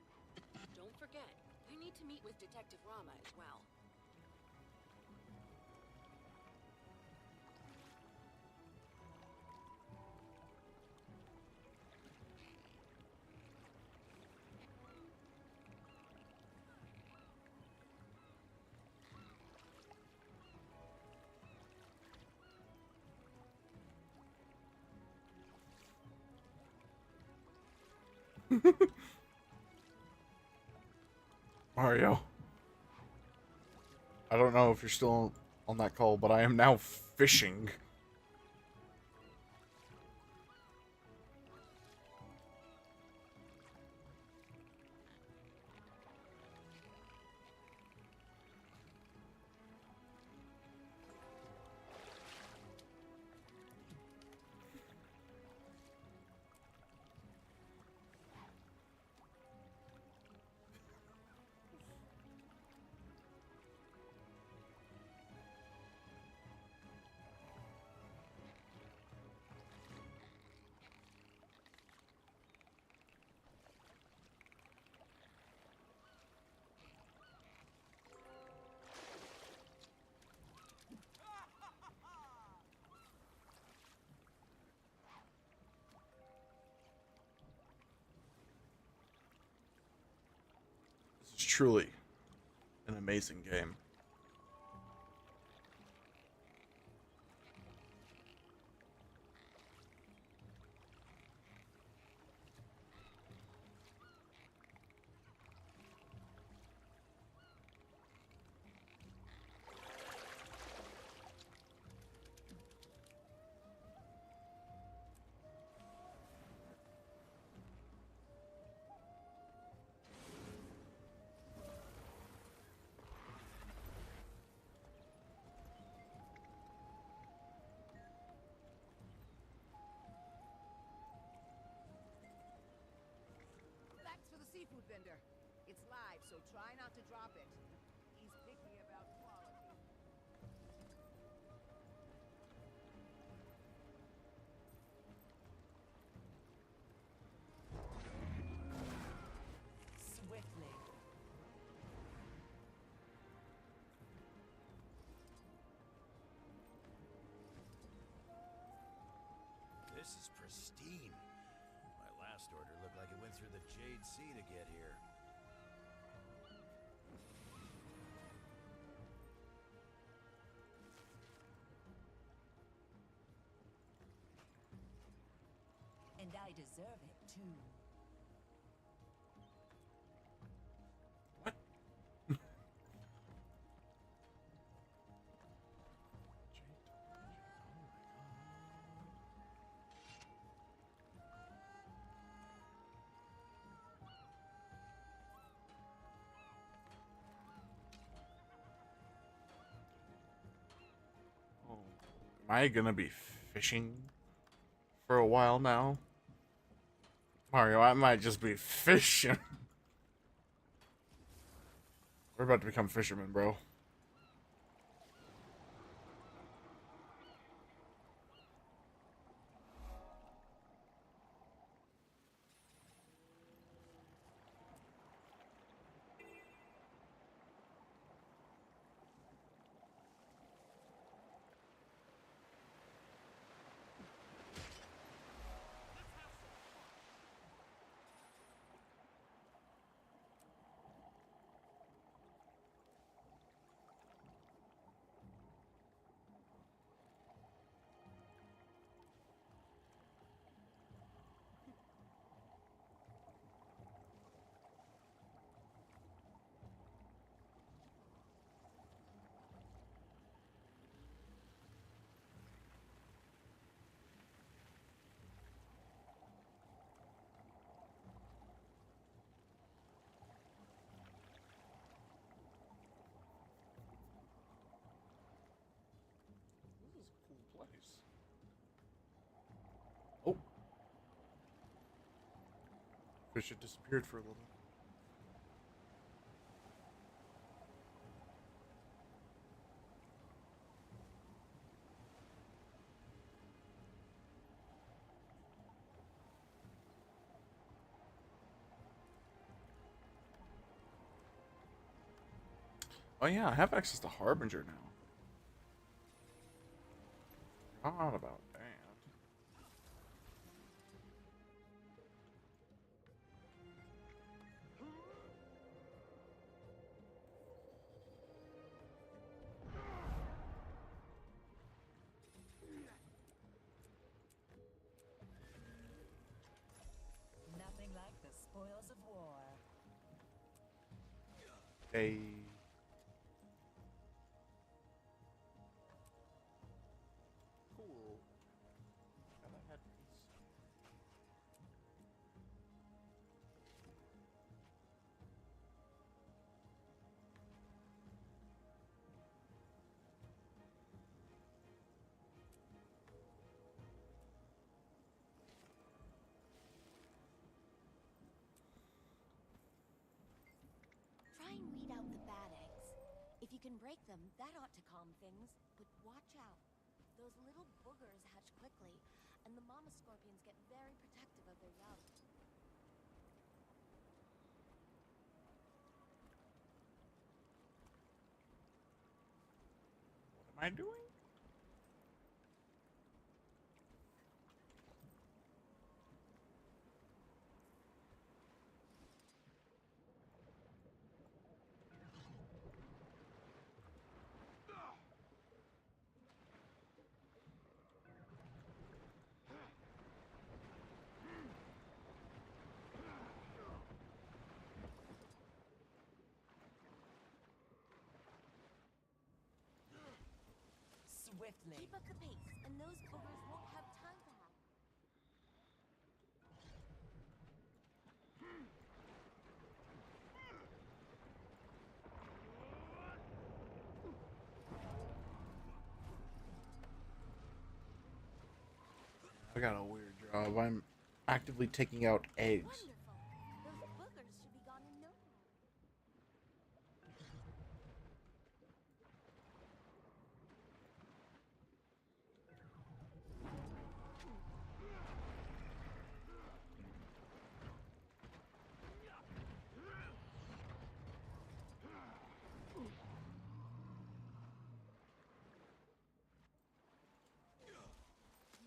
Don't forget, you need to meet with Detective Rama as well. Mario. I don't know if you're still on that call, but I am now fishing. truly an amazing game. That's for the seafood vendor. It's live, so try not to drop it. He's picky about quality. Swiftly. This is pristine. My last order looked like it went through the Jade Sea to get here. And I deserve it too. Am I gonna be fishing for a while now? Mario, I might just be fishing. We're about to become fishermen, bro. Place. Oh. Fish had disappeared for a little. Oh yeah, I have access to Harbinger now. Forgot about that. Nothing like the spoils of war. Hey. Cool. And I had peace. Try and weed out the bad eggs. If you can break them, that ought to calm things. But watch out. Those little boogers hatch quickly, and the mama scorpions get very protective of their young. What am I doing? Swiftly. Keep up the pace, and those boogers won't have time to hatch. I got a weird job. I'm actively taking out eggs.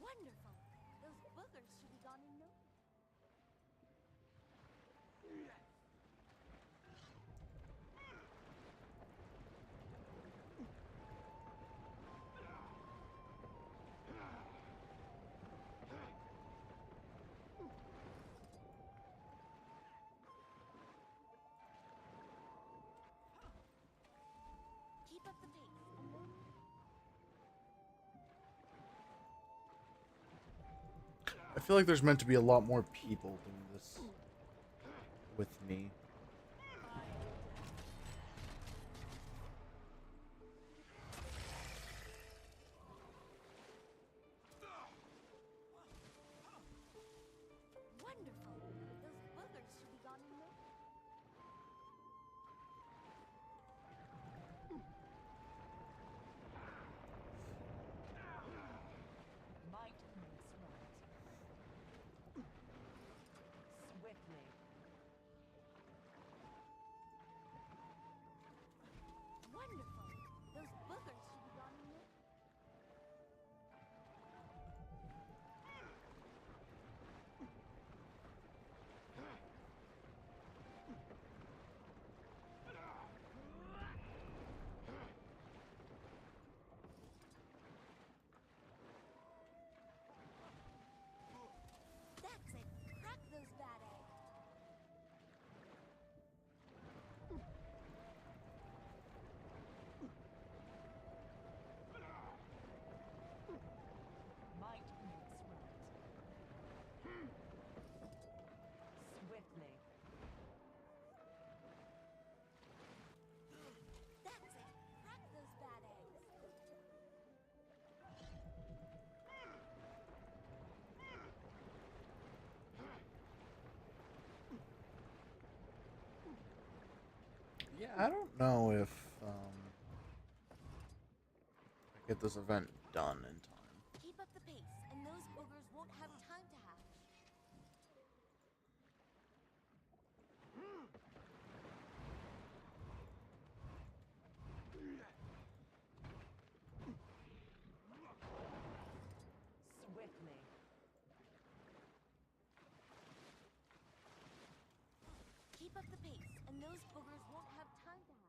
Wonderful. Those boogers should be gone in no time. Wonderful. Those boogers should be gone in no time. Keep up the pace, and those I feel like there's meant to be a lot more people doing this with me. wonderful. Those boogers should be gone in no time. Might makes right. Swiftly. Wonderful. Those boogers should be gone in no time. That's it. Crack those bad eggs. Might makes right. Swiftly. That's it. Crack those bad eggs. Yeah, I don't know if I get this event done in time. Keep up the pace, and those boogers won't have time to hatch. Swiftly. Keep up the pace, and those boogers won't have time to hatch.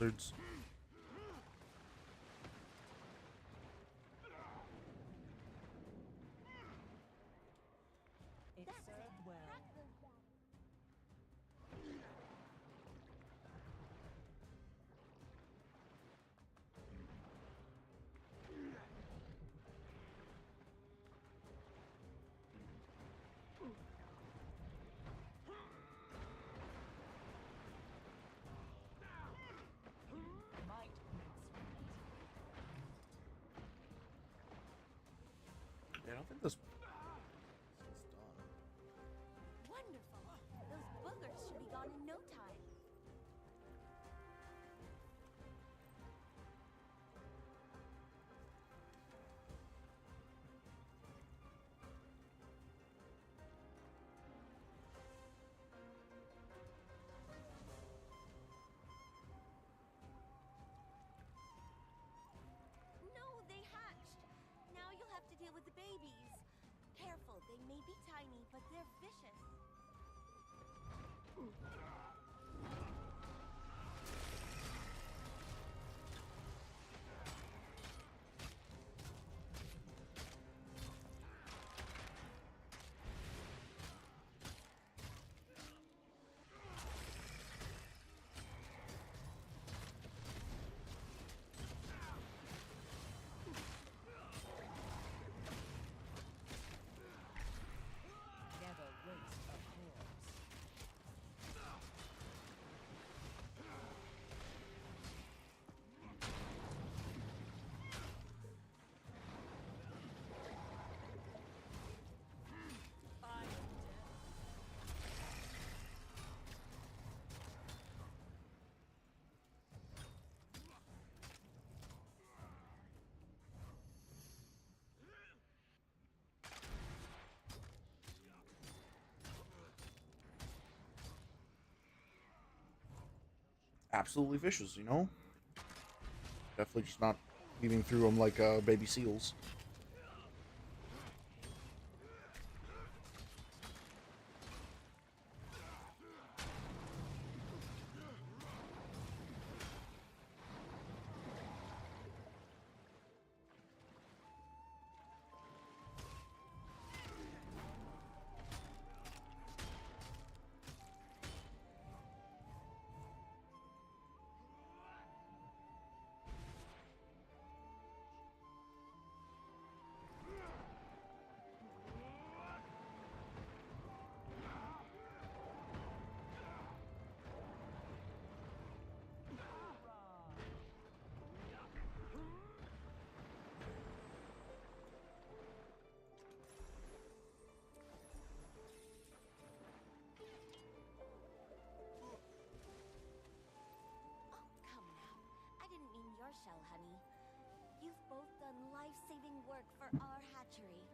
bastards. It served well. Might Yeah, I don't think this. Wonderful. Those boogers should be gone in no time. No, they hatched. Now you'll have to deal with the babies. Careful, they may be tiny, but they're vicious. never waste a corpse. Absolutely vicious, you know? Definitely just not leaving through them like baby seals. Come now. I didn't mean your shell, honey. You've both done life-saving work for our hatchery.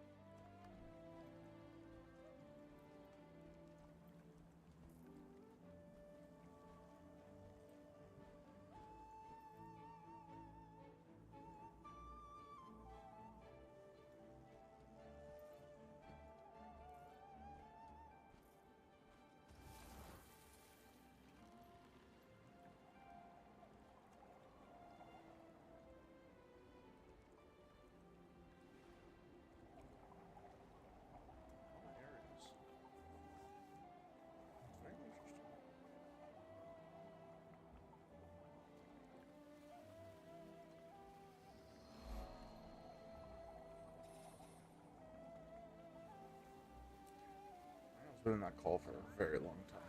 It's been in that call for a very long time.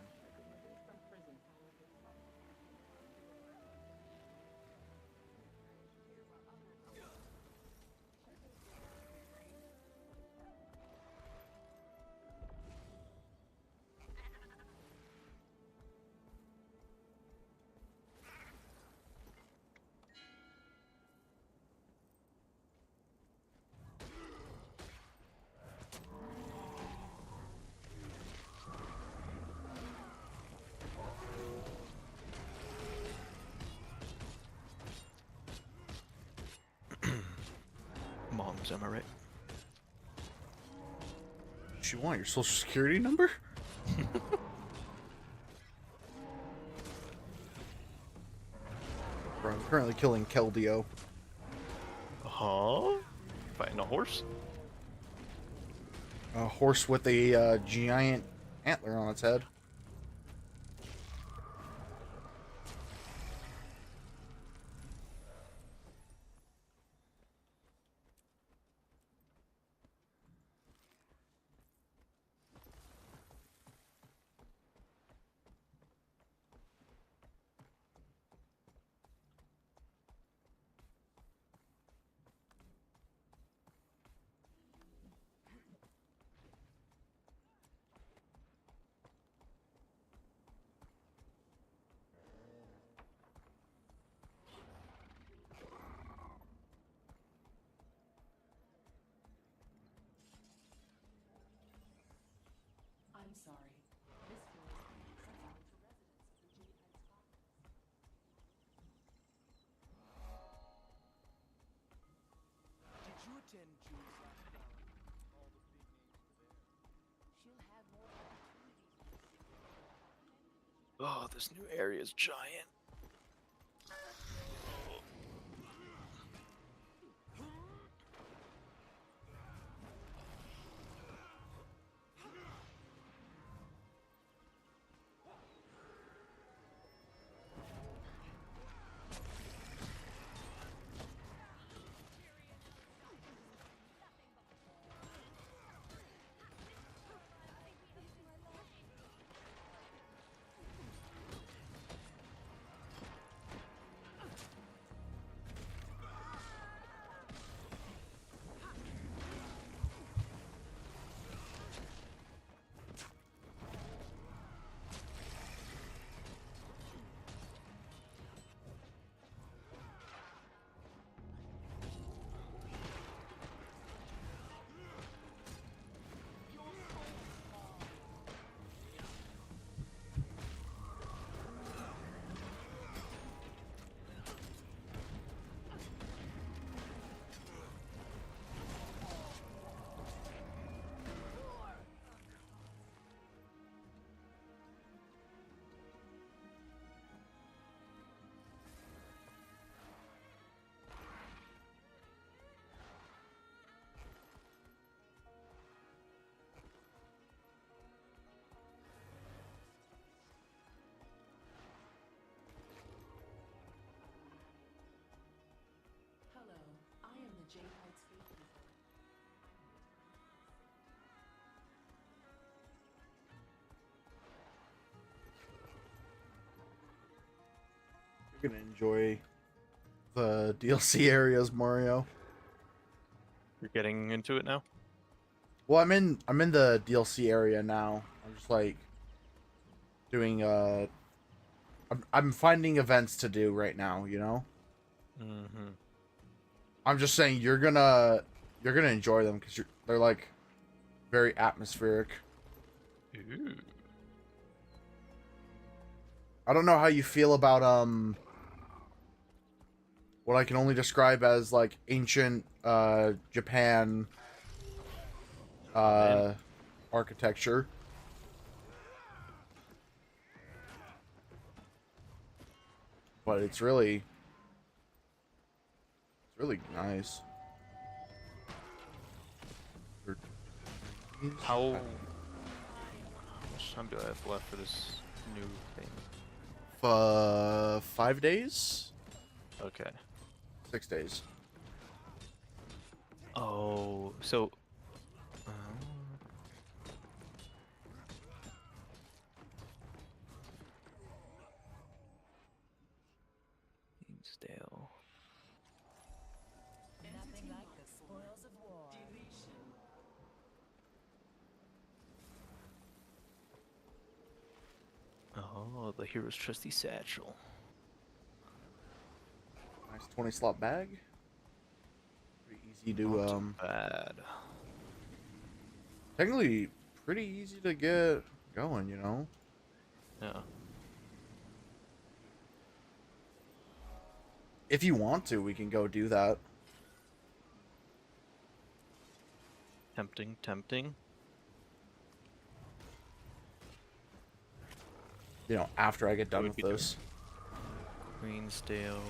Moms, am I right? What you want? Your social security number? I'm currently killing Keldeo. Huh? Fighting a horse? A horse with a giant antler on its head. I'm sorry. This floor is being accessible to residents of the Jade Heights complex. Did you attend June's last rally? All the big names were there. She'll have more opportunities. Oh, this new area is giant. Hello, I am the Jade Heights Gatekeeper. You're gonna enjoy the DLC areas, Mario. You're getting into it now? Well, I'm in the DLC area now. I'm just like doing I'm finding events to do right now, you know? Mm-hmm. I'm just saying you're gonna enjoy them because they're like very atmospheric. Ooh. I don't know how you feel about what I can only describe as like ancient Japan architecture. But it's really nice. How much time do I have left for this new thing? 5 days? Okay. 6 days. Oh, so Ainsdale. Nothing like the spoils of war. Oh, the hero's trusty satchel. Nice 20 slot bag. Pretty easy to Not too bad. Technically pretty easy to get going, you know. Yeah. If you want to, we can go do that. Tempting, tempting. You know, after I get done What with would you do? this. Greensdale.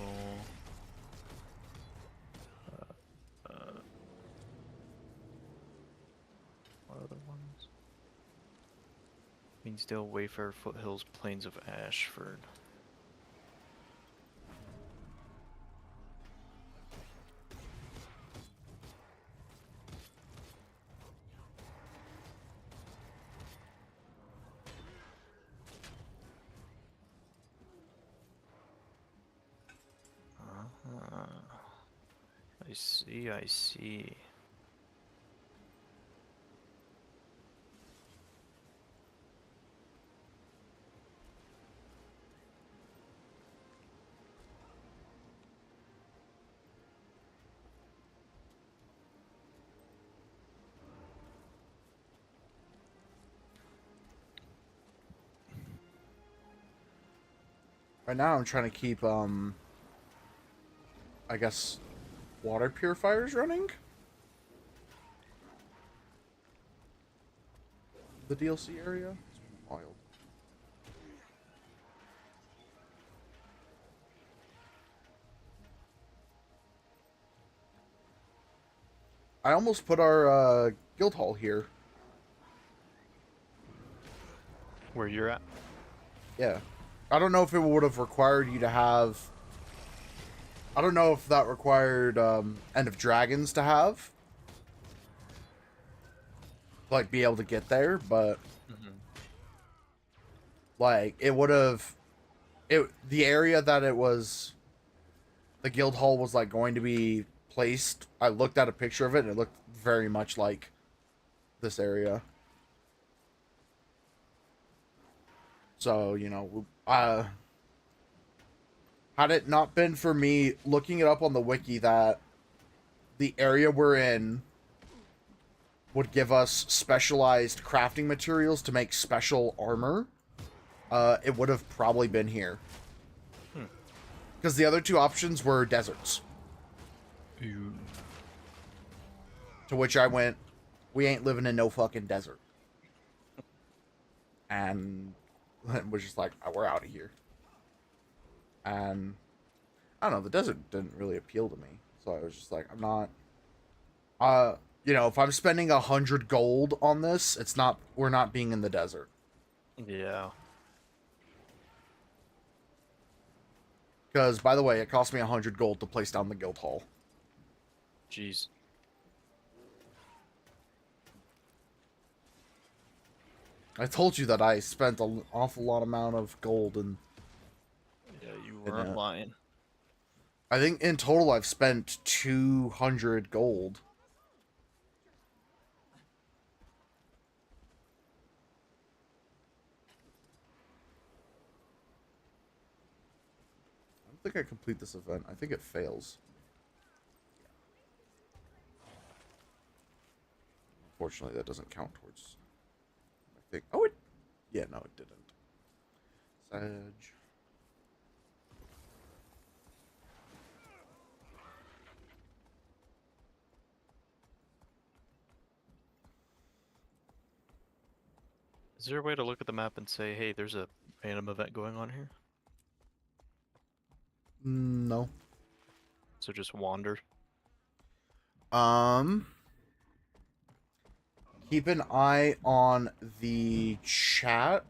What other ones? Greensdale, Wayfair, Foothills, Plains of Ashford. I see, I see. Right now I'm trying to keep, I guess, water purifiers running? The DLC area? It's been wild. I almost put our, guild hall here. Where you're at? Yeah. I don't know if it would have required you to have... I don't know if that required, End of Dragons to have. Like, be able to get there, but... Like, it would have... The area that it was... The guild hall was, like, going to be placed. I looked at a picture of it, and it looked very much like this area. So, you know, had it not been for me looking it up on the wiki that the area we're in would give us specialized crafting materials to make special armor, it would have probably been here. Because the other two options were deserts. Ew. To which I went, we ain't living in no fucking desert. And was just like, oh, we're out of here. And I don't know, the desert didn't really appeal to me. So I was just like, I'm not, you know, if I'm spending 100 gold on this, it's not, we're not being in the desert. Yeah. Because, by the way, it cost me 100 gold to place down the guild hall. Jeez. I told you that I spent an awful lot amount of gold and... Yeah, you weren't lying. I think in total I've spent 200 gold. I don't think I complete this event. I think it fails. Unfortunately, that doesn't count towards... I think... Oh, it... Yeah, no, it didn't. Sage... Is there a way to look at the map and say, hey, there's a random event going on here? No. So just wander? Keep an eye on the chat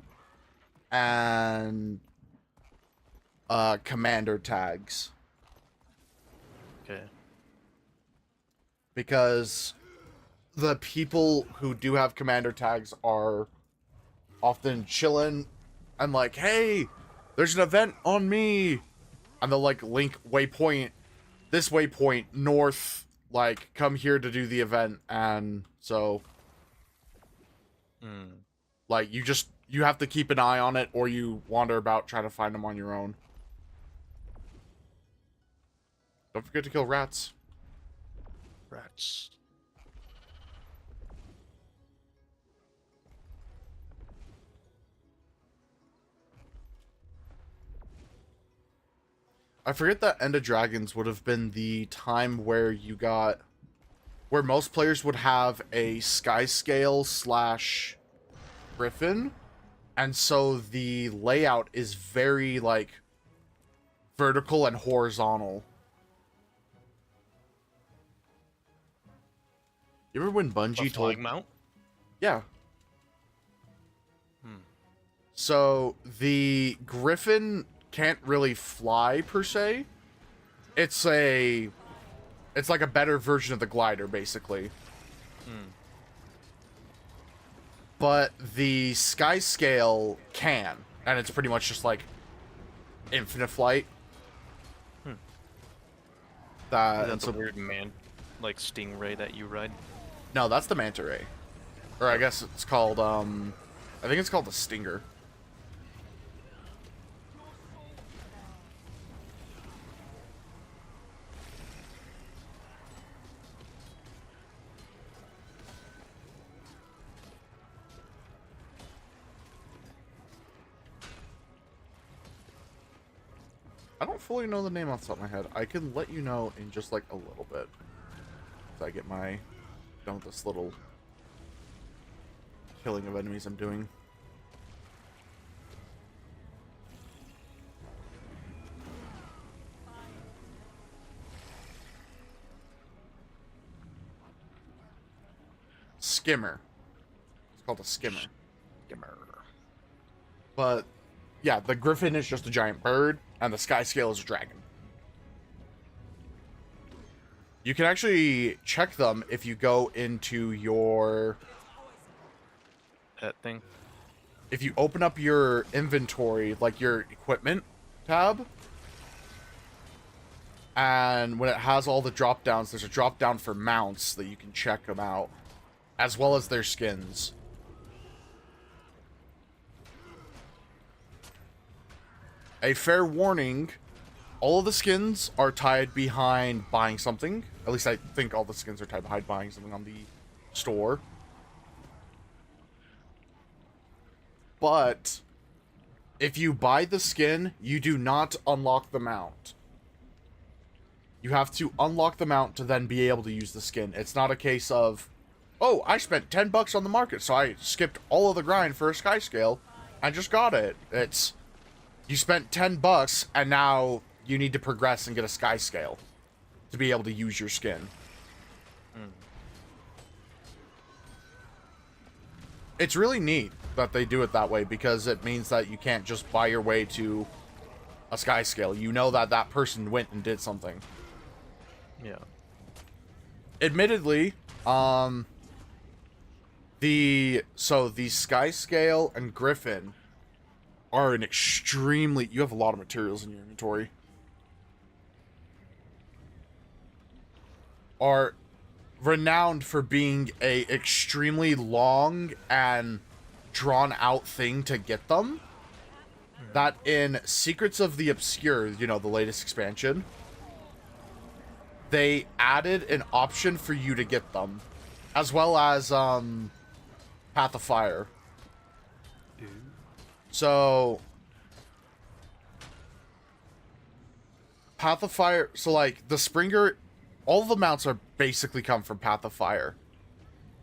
and commander tags. Okay. Because the people who do have commander tags are often chilling and like, hey, there's an event on me. And they'll like link waypoint, this waypoint north, like come here to do the event. And so like you have to keep an eye on it or you wander about trying to find them on your own. Don't forget to kill rats. Rats. I forget that End of Dragons would have been the time where you got... Where most players would have a Skyscale / Griffin. And so the layout is very, like... vertical and horizontal. You remember when Bungie told... flying mount? Yeah. So, the Griffin can't really fly, per se. It's like a better version of the glider, basically. But the Skyscale can, and it's pretty much just like infinite flight. That's a weird like stingray that you ride. No, that's the Manta Ray. Or I guess it's called, I think it's called the Stinger. I don't fully know the name off the top of my head. I can let you know in just like a little bit. As I get done with this little killing of enemies I'm doing. Skimmer. It's called a skimmer. Skimmer. But yeah, the Griffin is just a giant bird, and the Skyscale is a dragon. You can actually check them if you go into your... That thing? If you open up your inventory, like your equipment tab, and when it has all the drop downs, there's a drop down for mounts that you can check them out, as well as their skins. A fair warning, all of the skins are tied behind buying something. At least I think all the skins are tied behind buying something on the store. But if you buy the skin, you do not unlock the mount. You have to unlock the mount to then be able to use the skin. It's not a case of, oh, I spent $10 on the market, so I skipped all of the grind for a Skyscale. I just got it. It's... You spent $10 and now you need to progress and get a Skyscale to be able to use your skin. It's really neat that they do it that way because it means that you can't just buy your way to a Skyscale. You know that that person went and did something. Yeah. Admittedly, the Skyscale and Griffin are an extremely... You have a lot of materials in your inventory. Are renowned for being a extremely long and drawn out thing to get them. That in Secrets of the Obscure, you know, the latest expansion, they added an option for you to get them, as well as Path of Fire. So Path of Fire, so like the Springer, all the mounts are basically come from Path of Fire,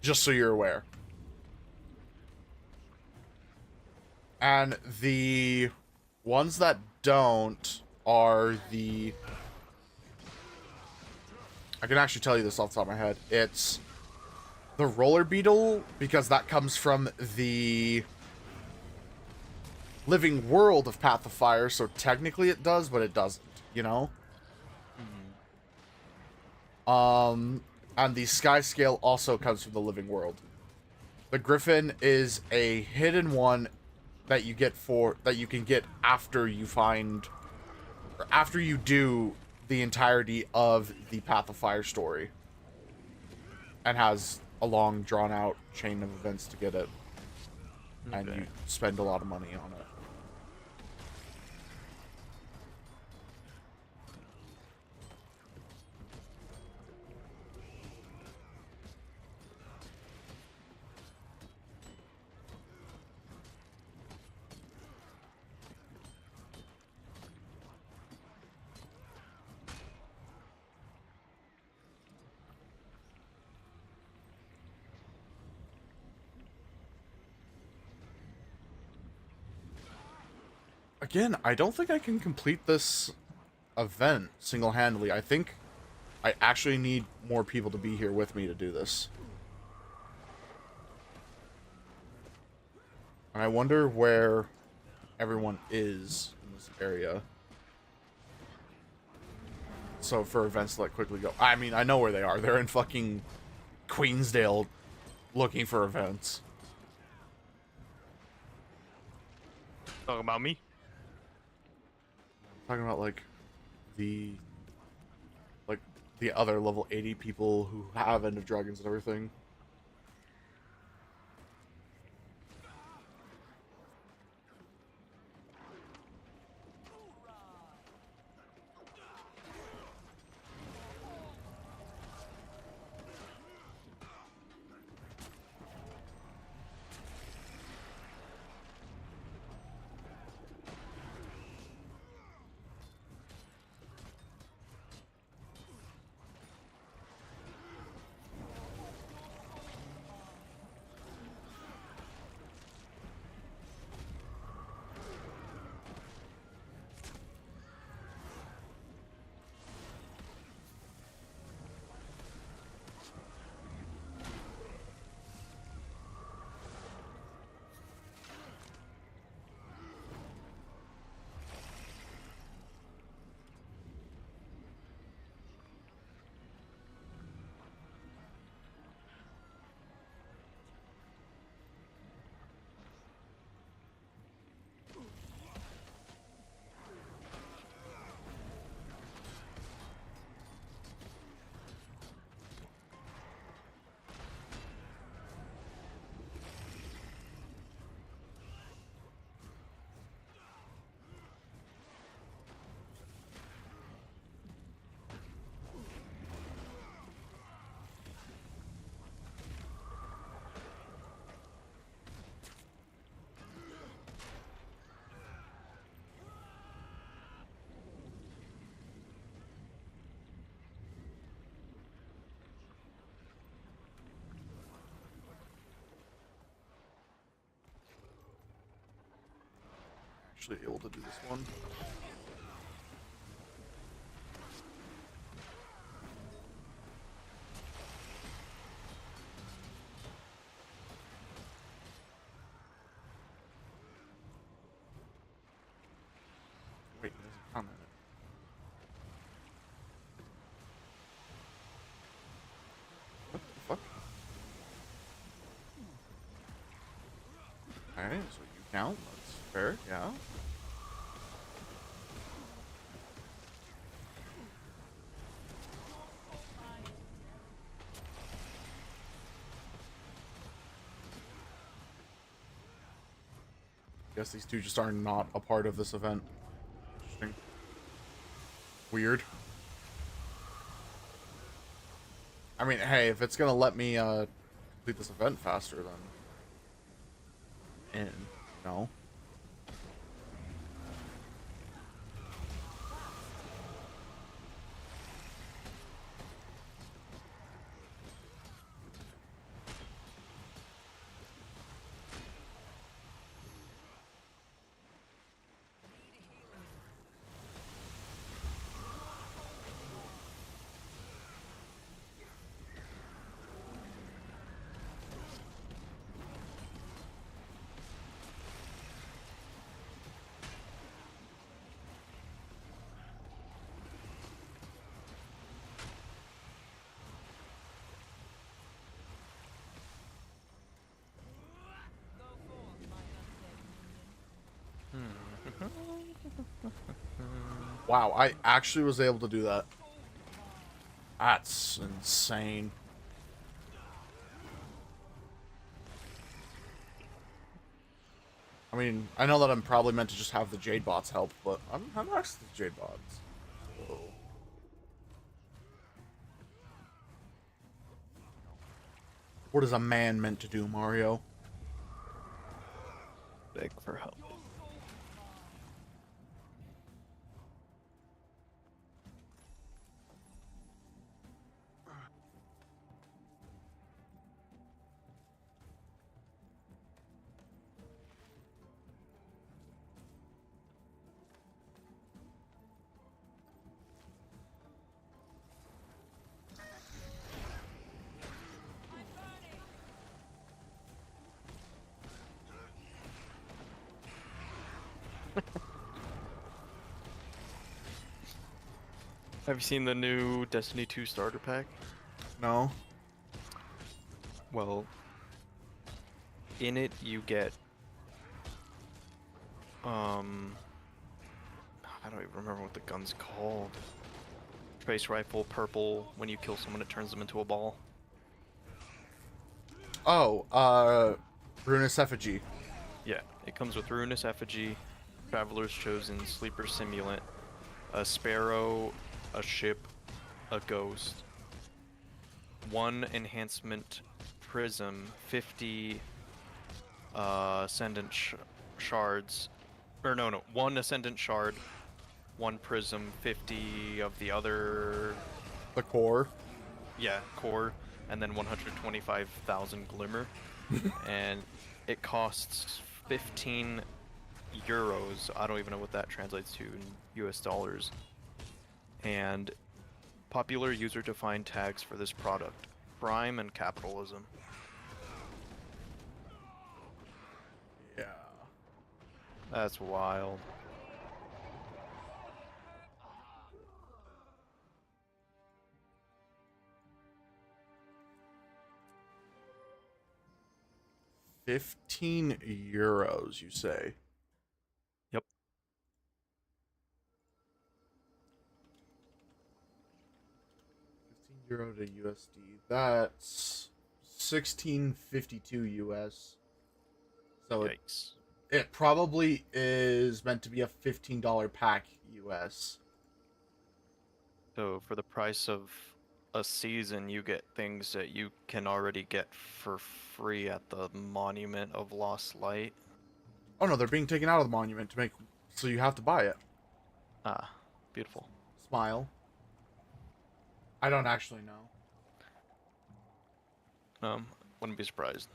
just so you're aware. And the ones that don't are the... I can actually tell you this off the top of my head. It's the Roller Beetle, because that comes from the living world of Path of Fire, so technically it does, but it doesn't, you know? And the Skyscale also comes from the living world. The Griffin is a hidden one that you get that you can get after you find, or after you do the entirety of the Path of Fire story, and has a long drawn out chain of events to get it. Okay. And you spend a lot of money on it. Again, I don't think I can complete this event single-handedly. I think I actually need more people to be here with me to do this. And I wonder where everyone is in this area. So for events to, like, quickly go. I mean, I know where they are. They're in fucking Queensdale looking for events. Talking about me? Talking about, like, the other level 80 people who have End of Dragons and everything. Actually able to do this one. Wait, there's a comment. What the fuck? Alright, so you count. That's fair, yeah. Guess these two just are not a part of this event. Interesting. Weird. I mean, hey, if it's gonna let me complete this event faster, then no. Wow, I actually was able to do that. That's insane. I mean, I know that I'm probably meant to just have the Jade bots help, but I'm next to the Jade bots. Whoa. What is a man meant to do, Mario? Beg for help. Have you seen the new Destiny 2 starter pack? No. Well, in it you get I don't even remember what the gun's called. Trace rifle, purple. When you kill someone, it turns them into a ball. Oh, Ruinous Effigy. Yeah, it comes with Ruinous Effigy, Traveler's Chosen, Sleeper Simulant, a Sparrow, a ship, a ghost, 1 enhancement prism, 50 ascendant shards, or no, 1 ascendant shard, 1 prism, 50 of the other... The core? Yeah, core, and then 125,000 glimmer. And it costs 15 euros. I don't even know what that translates to in US dollars. And popular user-defined tags for this product: crime and capitalism. Yeah. That's wild. €15, you say? Yep. €15 to USD. That's 1652 US. So Yikes. it probably is meant to be a $15 pack US. So for the price of a season, you get things that you can already get for free at the Monument of Lost Light. Oh no, they're being taken out of the monument to make, so you have to buy it. Ah, beautiful. Smile. I don't actually know. Wouldn't be surprised.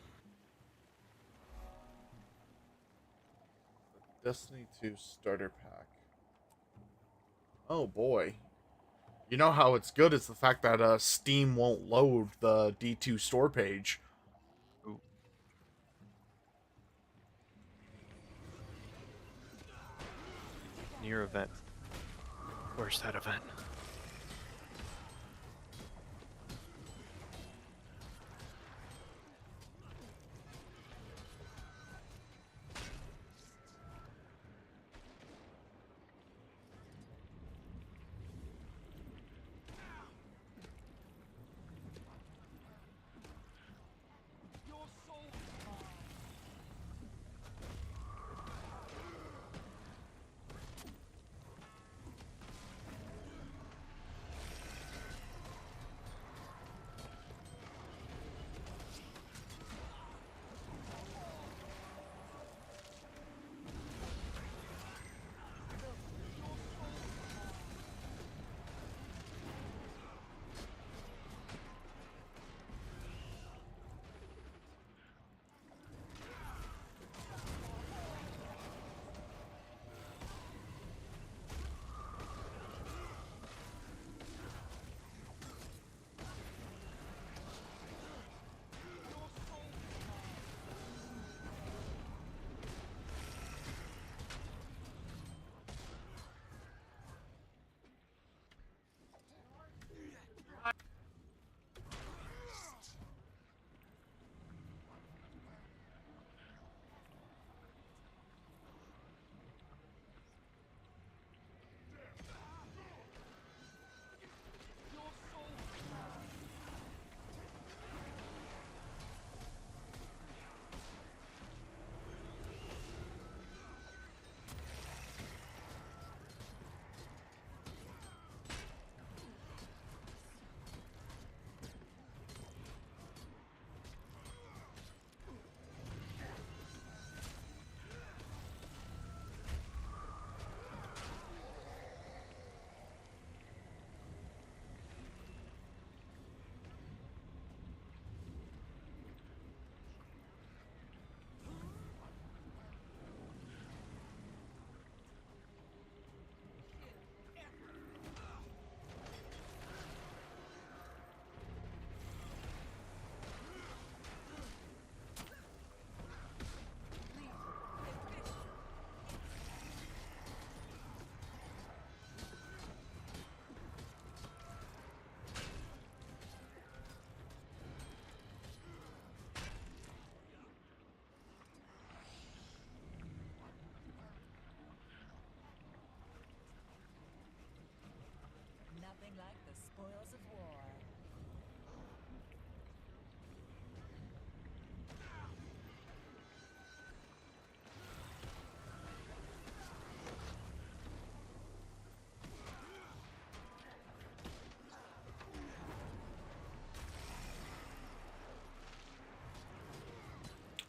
Destiny 2 starter pack. Oh boy. You know how it's good is the fact that Steam won't load the D2 store page. Ooh. Near event. Where's that event?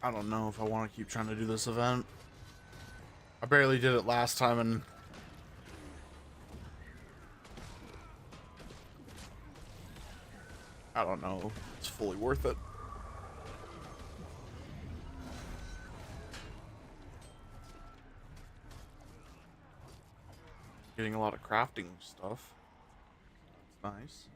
I don't know if I want to keep trying to do this event. I barely did it last time and I don't know. It's fully worth it. Getting a lot of crafting stuff. It's nice.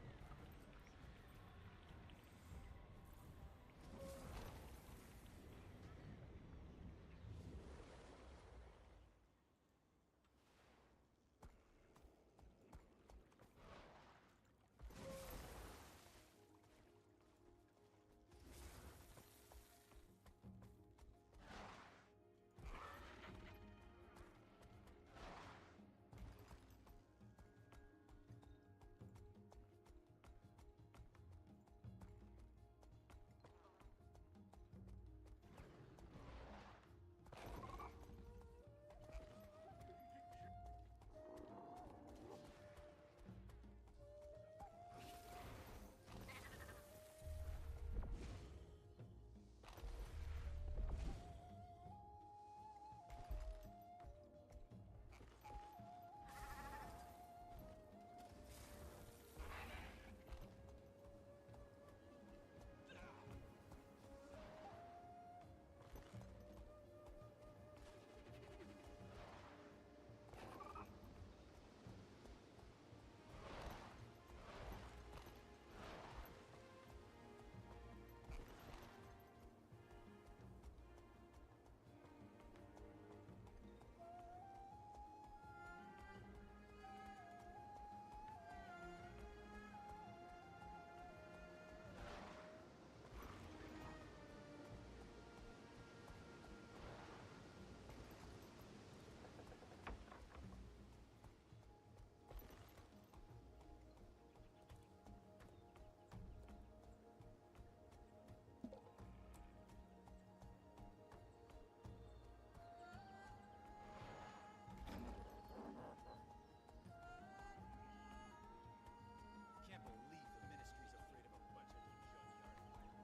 Can't believe the Ministry's afraid of a bunch of junkyard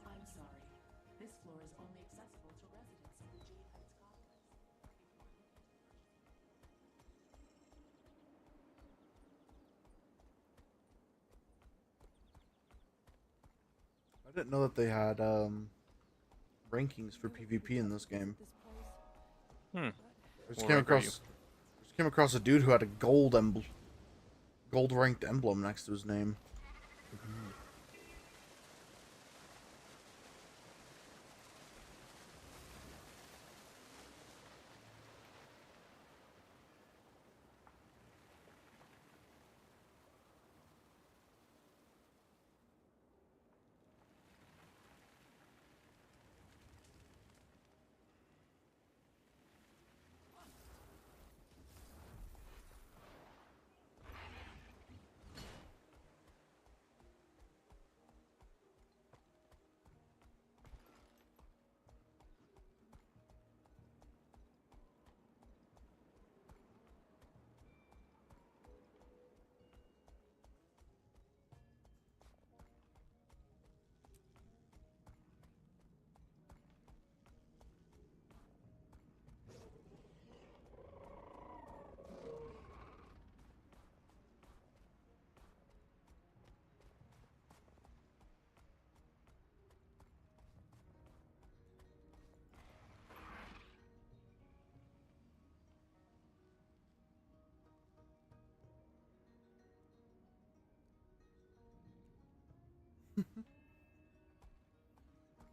pirates. I'm sorry. This floor is only accessible to residents of the Jade Heights complex. I didn't know that they had rankings for PvP in this game. Hmm. I just Well, came rank are across a dude who had a gold ranked emblem next to his name.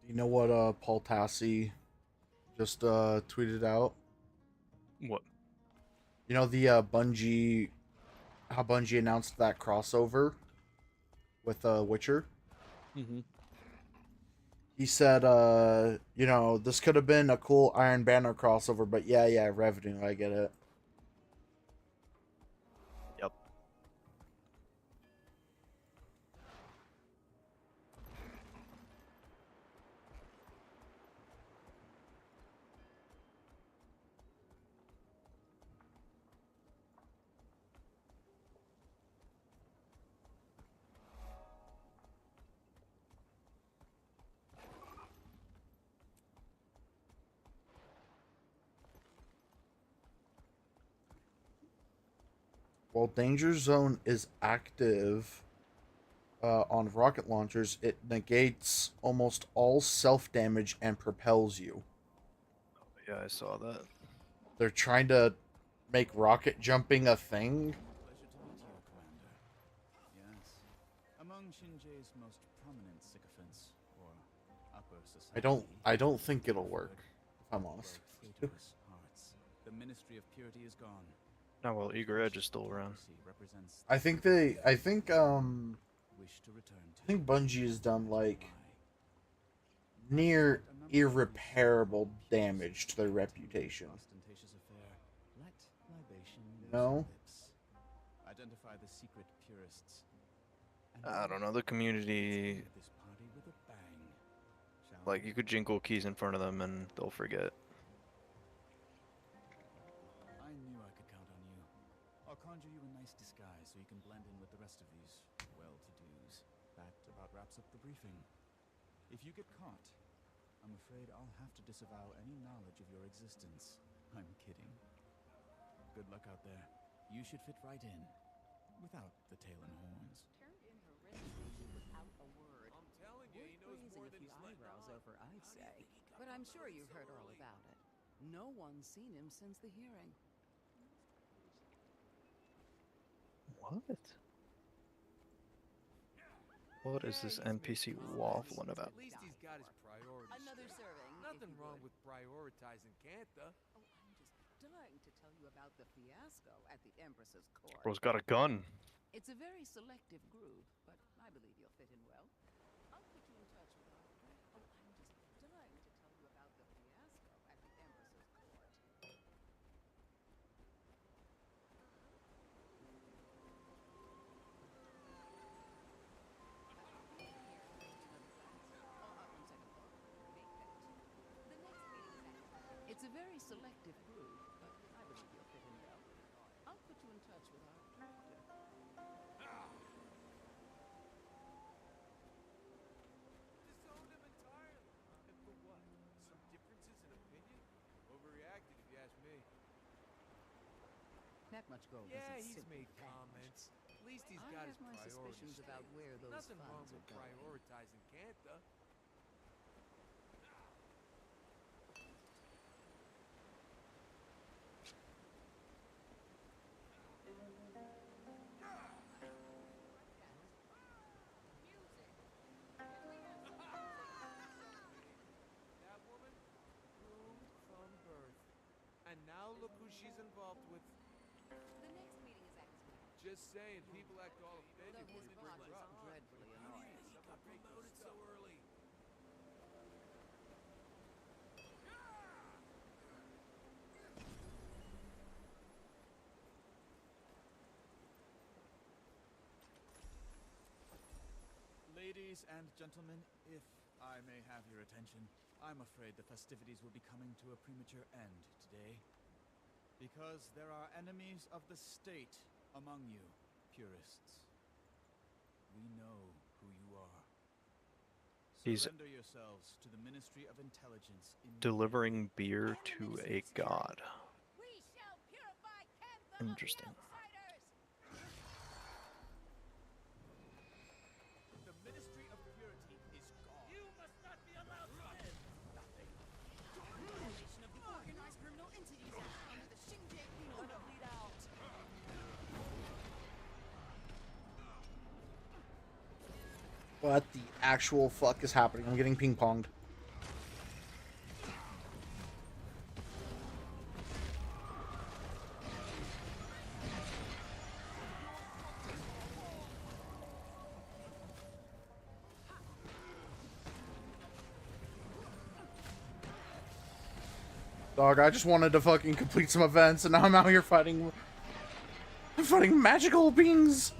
You know what Paul Tassi just tweeted out? What? You know the Bungie, how Bungie announced that crossover with Witcher? Mm-hmm. He said, you know, this could have been a cool Iron Banner crossover, but yeah, revenue, I get it. Yep. While Danger Zone is active on rocket launchers, it negates almost all self-damage and propels you. Yeah, I saw that. They're trying to make rocket jumping a thing. Pleasure to meet you, Commander. Yes. Among Shinjei's most prominent sycophants, or upper society... I don't think it'll work, if I'm honest. Hearts. The Ministry of Purity is gone. Oh well, Eager Edge is still around. I think Bungie has done like near irreparable damage to their reputation. No? Identify the secret purists. I don't know, the community, like, you could jingle keys in front of them and they'll forget. I knew I could count on you. I'll conjure you a nice disguise so you can blend in with the rest of these well-to-dos. That about wraps up the briefing. If you get caught, I'm afraid I'll have to disavow any knowledge of your existence. I'm kidding. Good luck out there. You should fit right in, without the tail and horns. Turned in her resignation without a word. I'm telling you, he knows more than he's letting eyebrows on. over, I'd say. But I'm sure you've heard all about it. No one's seen him since the hearing. What? What is this NPC waffling about? At least he's got his priorities. Another serving. Nothing wrong with prioritizing Kantha. Oh, I'm just dying to tell you about the fiasco at the Empress's court. Bro's got a gun. It's a very selective group, but I believe you'll fit in well. I'll put you in touch with our... Oh, I'm just dying to tell you about the fiasco at the Empress's court. It's a very selective group, but I believe you'll fit in well. I'll put you in touch with our director. Disowned him entirely. And for what? Some differences in opinion? Overreacted, if you ask me. That much gold Yeah, doesn't he's simply made vanish. comments. At least he's I got have his my priorities suspicions about straight. where those Nothing wrong funds with are going. prioritizing Kantha. That woman groomed from birth. And now look who she's involved with. The next meeting is at his house. Just saying, people act all offended Though when his he brings boss her is up. dreadfully annoying. He got promoted so early. Ladies and gentlemen, if I may have your attention, I'm afraid the festivities will be coming to a premature end today. Because there are enemies of the state among you, purists. We know who you are. He's Surrender yourselves to the Ministry of Intelligence immediately. delivering beer to a god. Interesting. The Ministry of Purity is gone. You must not be allowed to live. Nothing. Organization of the organized criminal entities under the Shinjei Penal Code. Lead out. What the actual fuck is happening? I'm getting ping-ponged. Dog, I just wanted to fucking complete some events, and now I'm out here fighting... I'm fighting magical beings!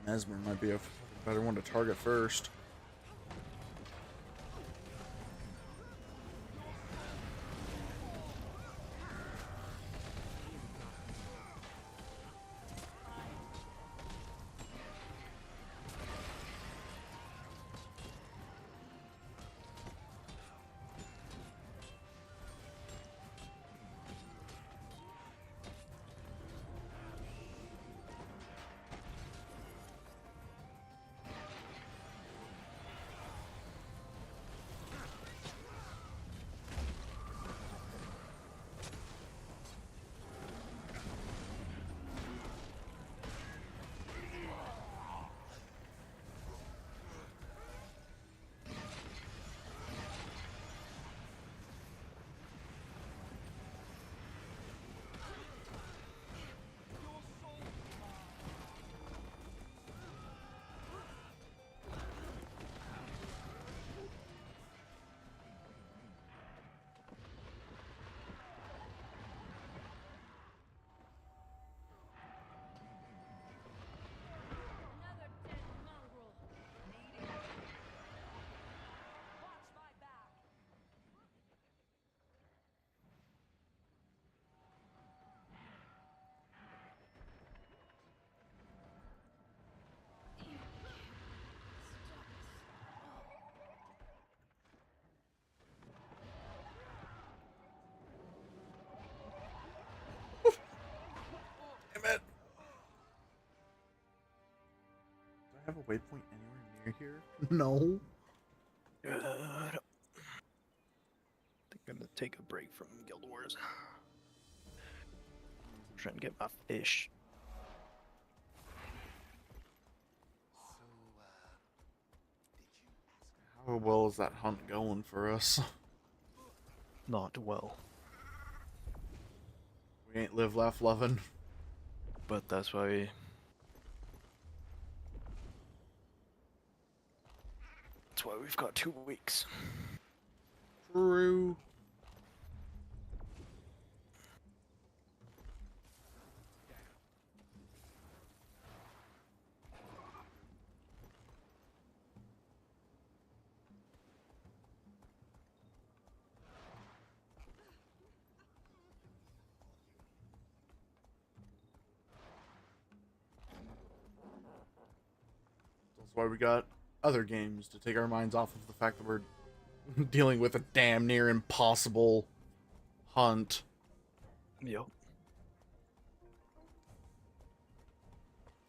Mesmer might be a better one to target first. waypoint anywhere near here? No. Good. I think I'm gonna take a break from Guild Wars. Trying to get my fish. How well is that hunt going for us? Not well. We ain't live, laugh, loving. But that's why we've got 2 weeks. True. That's why we got other games to take our minds off of the fact that we're dealing with a damn near impossible hunt. Yep.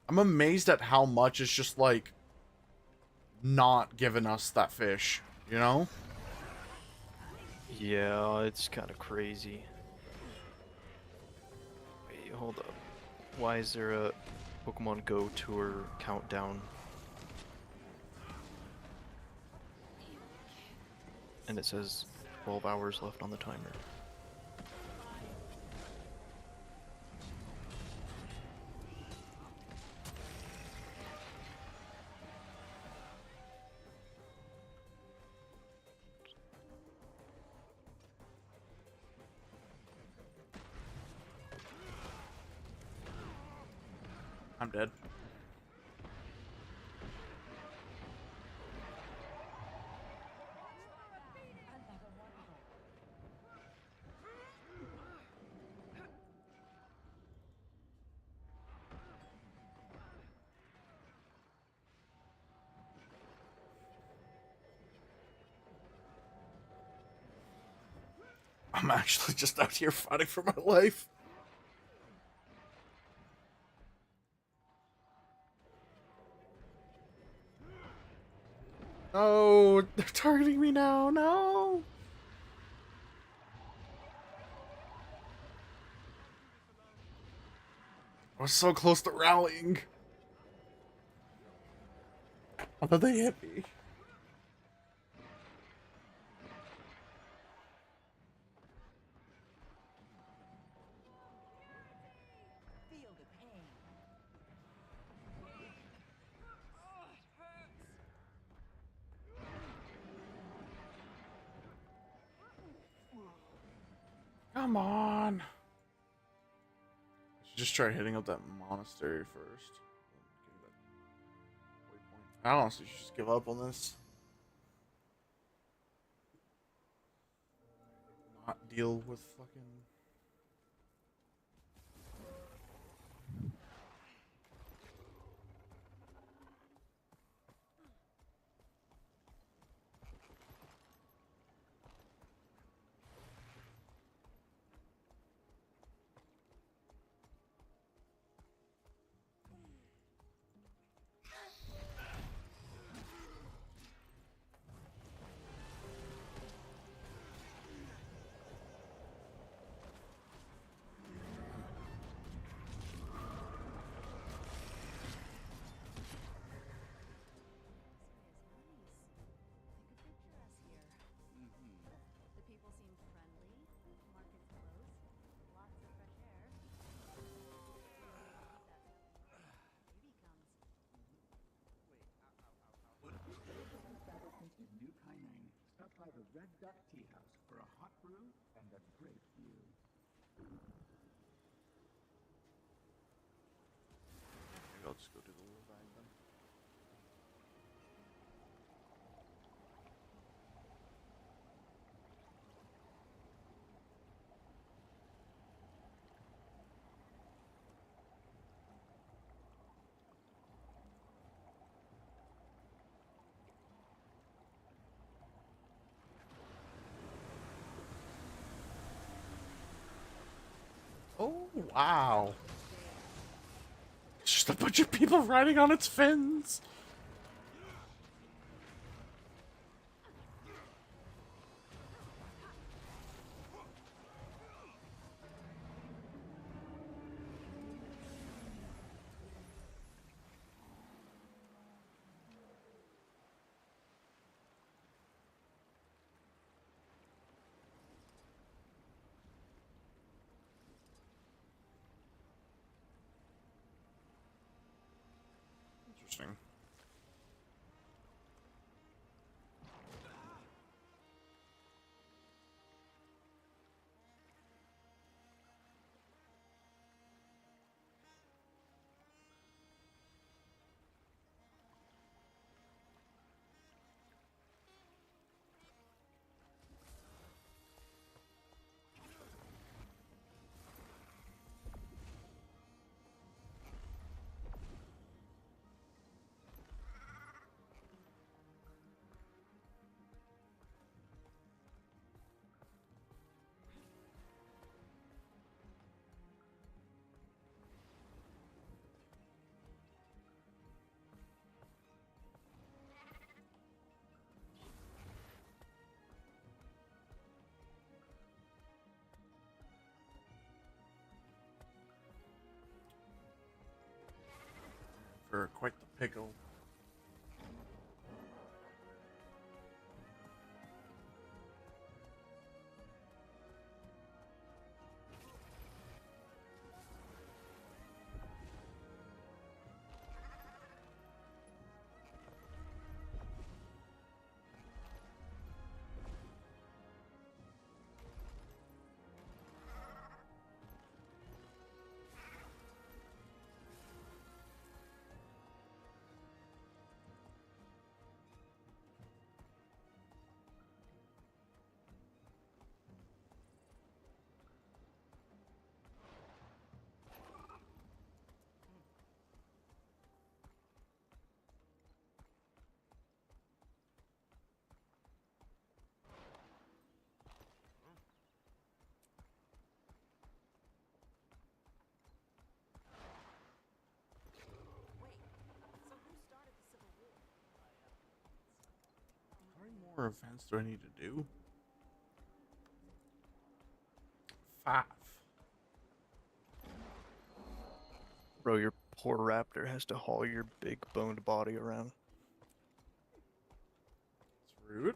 I'm amazed at how much is just like not giving us that fish, you know? Yeah, it's kind of crazy. Wait, hold up. Why is there a Pokemon Go tour countdown? And it says 12 hours left on the timer. I'm dead. I'm actually just out here fighting for my life. Oh, they're targeting me now. No. I was so close to rallying. How did they hit me? Feel the pain. Oh, it hurts. Come on. I should just try hitting up that monastery first. I honestly should just give up on this. Not deal with fucking... The people seem friendly. Market's closed. Lots of fresh air. Baby comes. Establishment in New Kaineng. Stop by the Red Duck Tea House for a hot brew and a great view. Maybe I'll just go do the little bag then. Oh, wow. It's just a bunch of people riding on its fins. interesting. For quite the pickle. How many more events do I need to do? 5. Bro, your poor raptor has to haul your big boned body around. It's rude.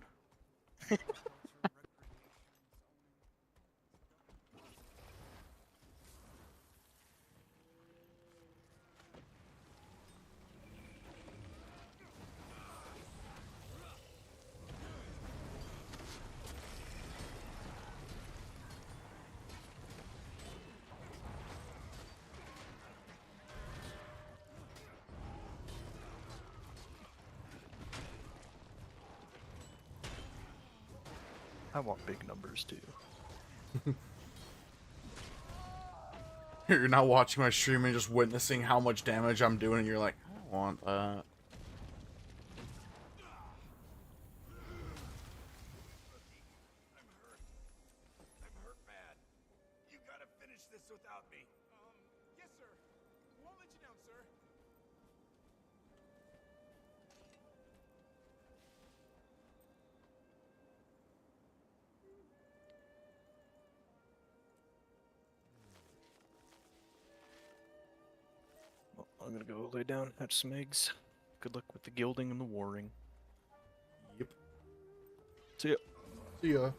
I want big numbers too. You're not watching my stream and just witnessing how much damage I'm doing, and you're like, I don't want that. I'm hurt bad. You gotta finish this without me. Yes, sir. Won't let you down, sir. Well, I'm gonna go lay down at Smegs. Good luck with the gilding and the warring. Yep. See ya. See ya.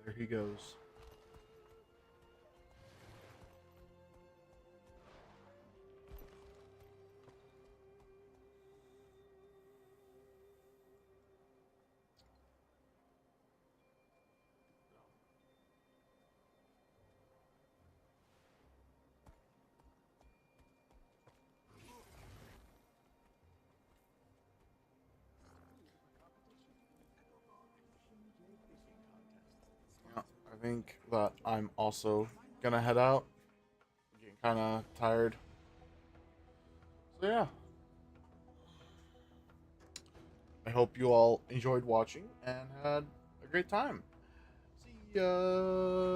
There he goes. Yeah, I think that I'm also gonna head out. I'm getting kind of tired. So yeah. I hope you all enjoyed watching and had a great time. See ya.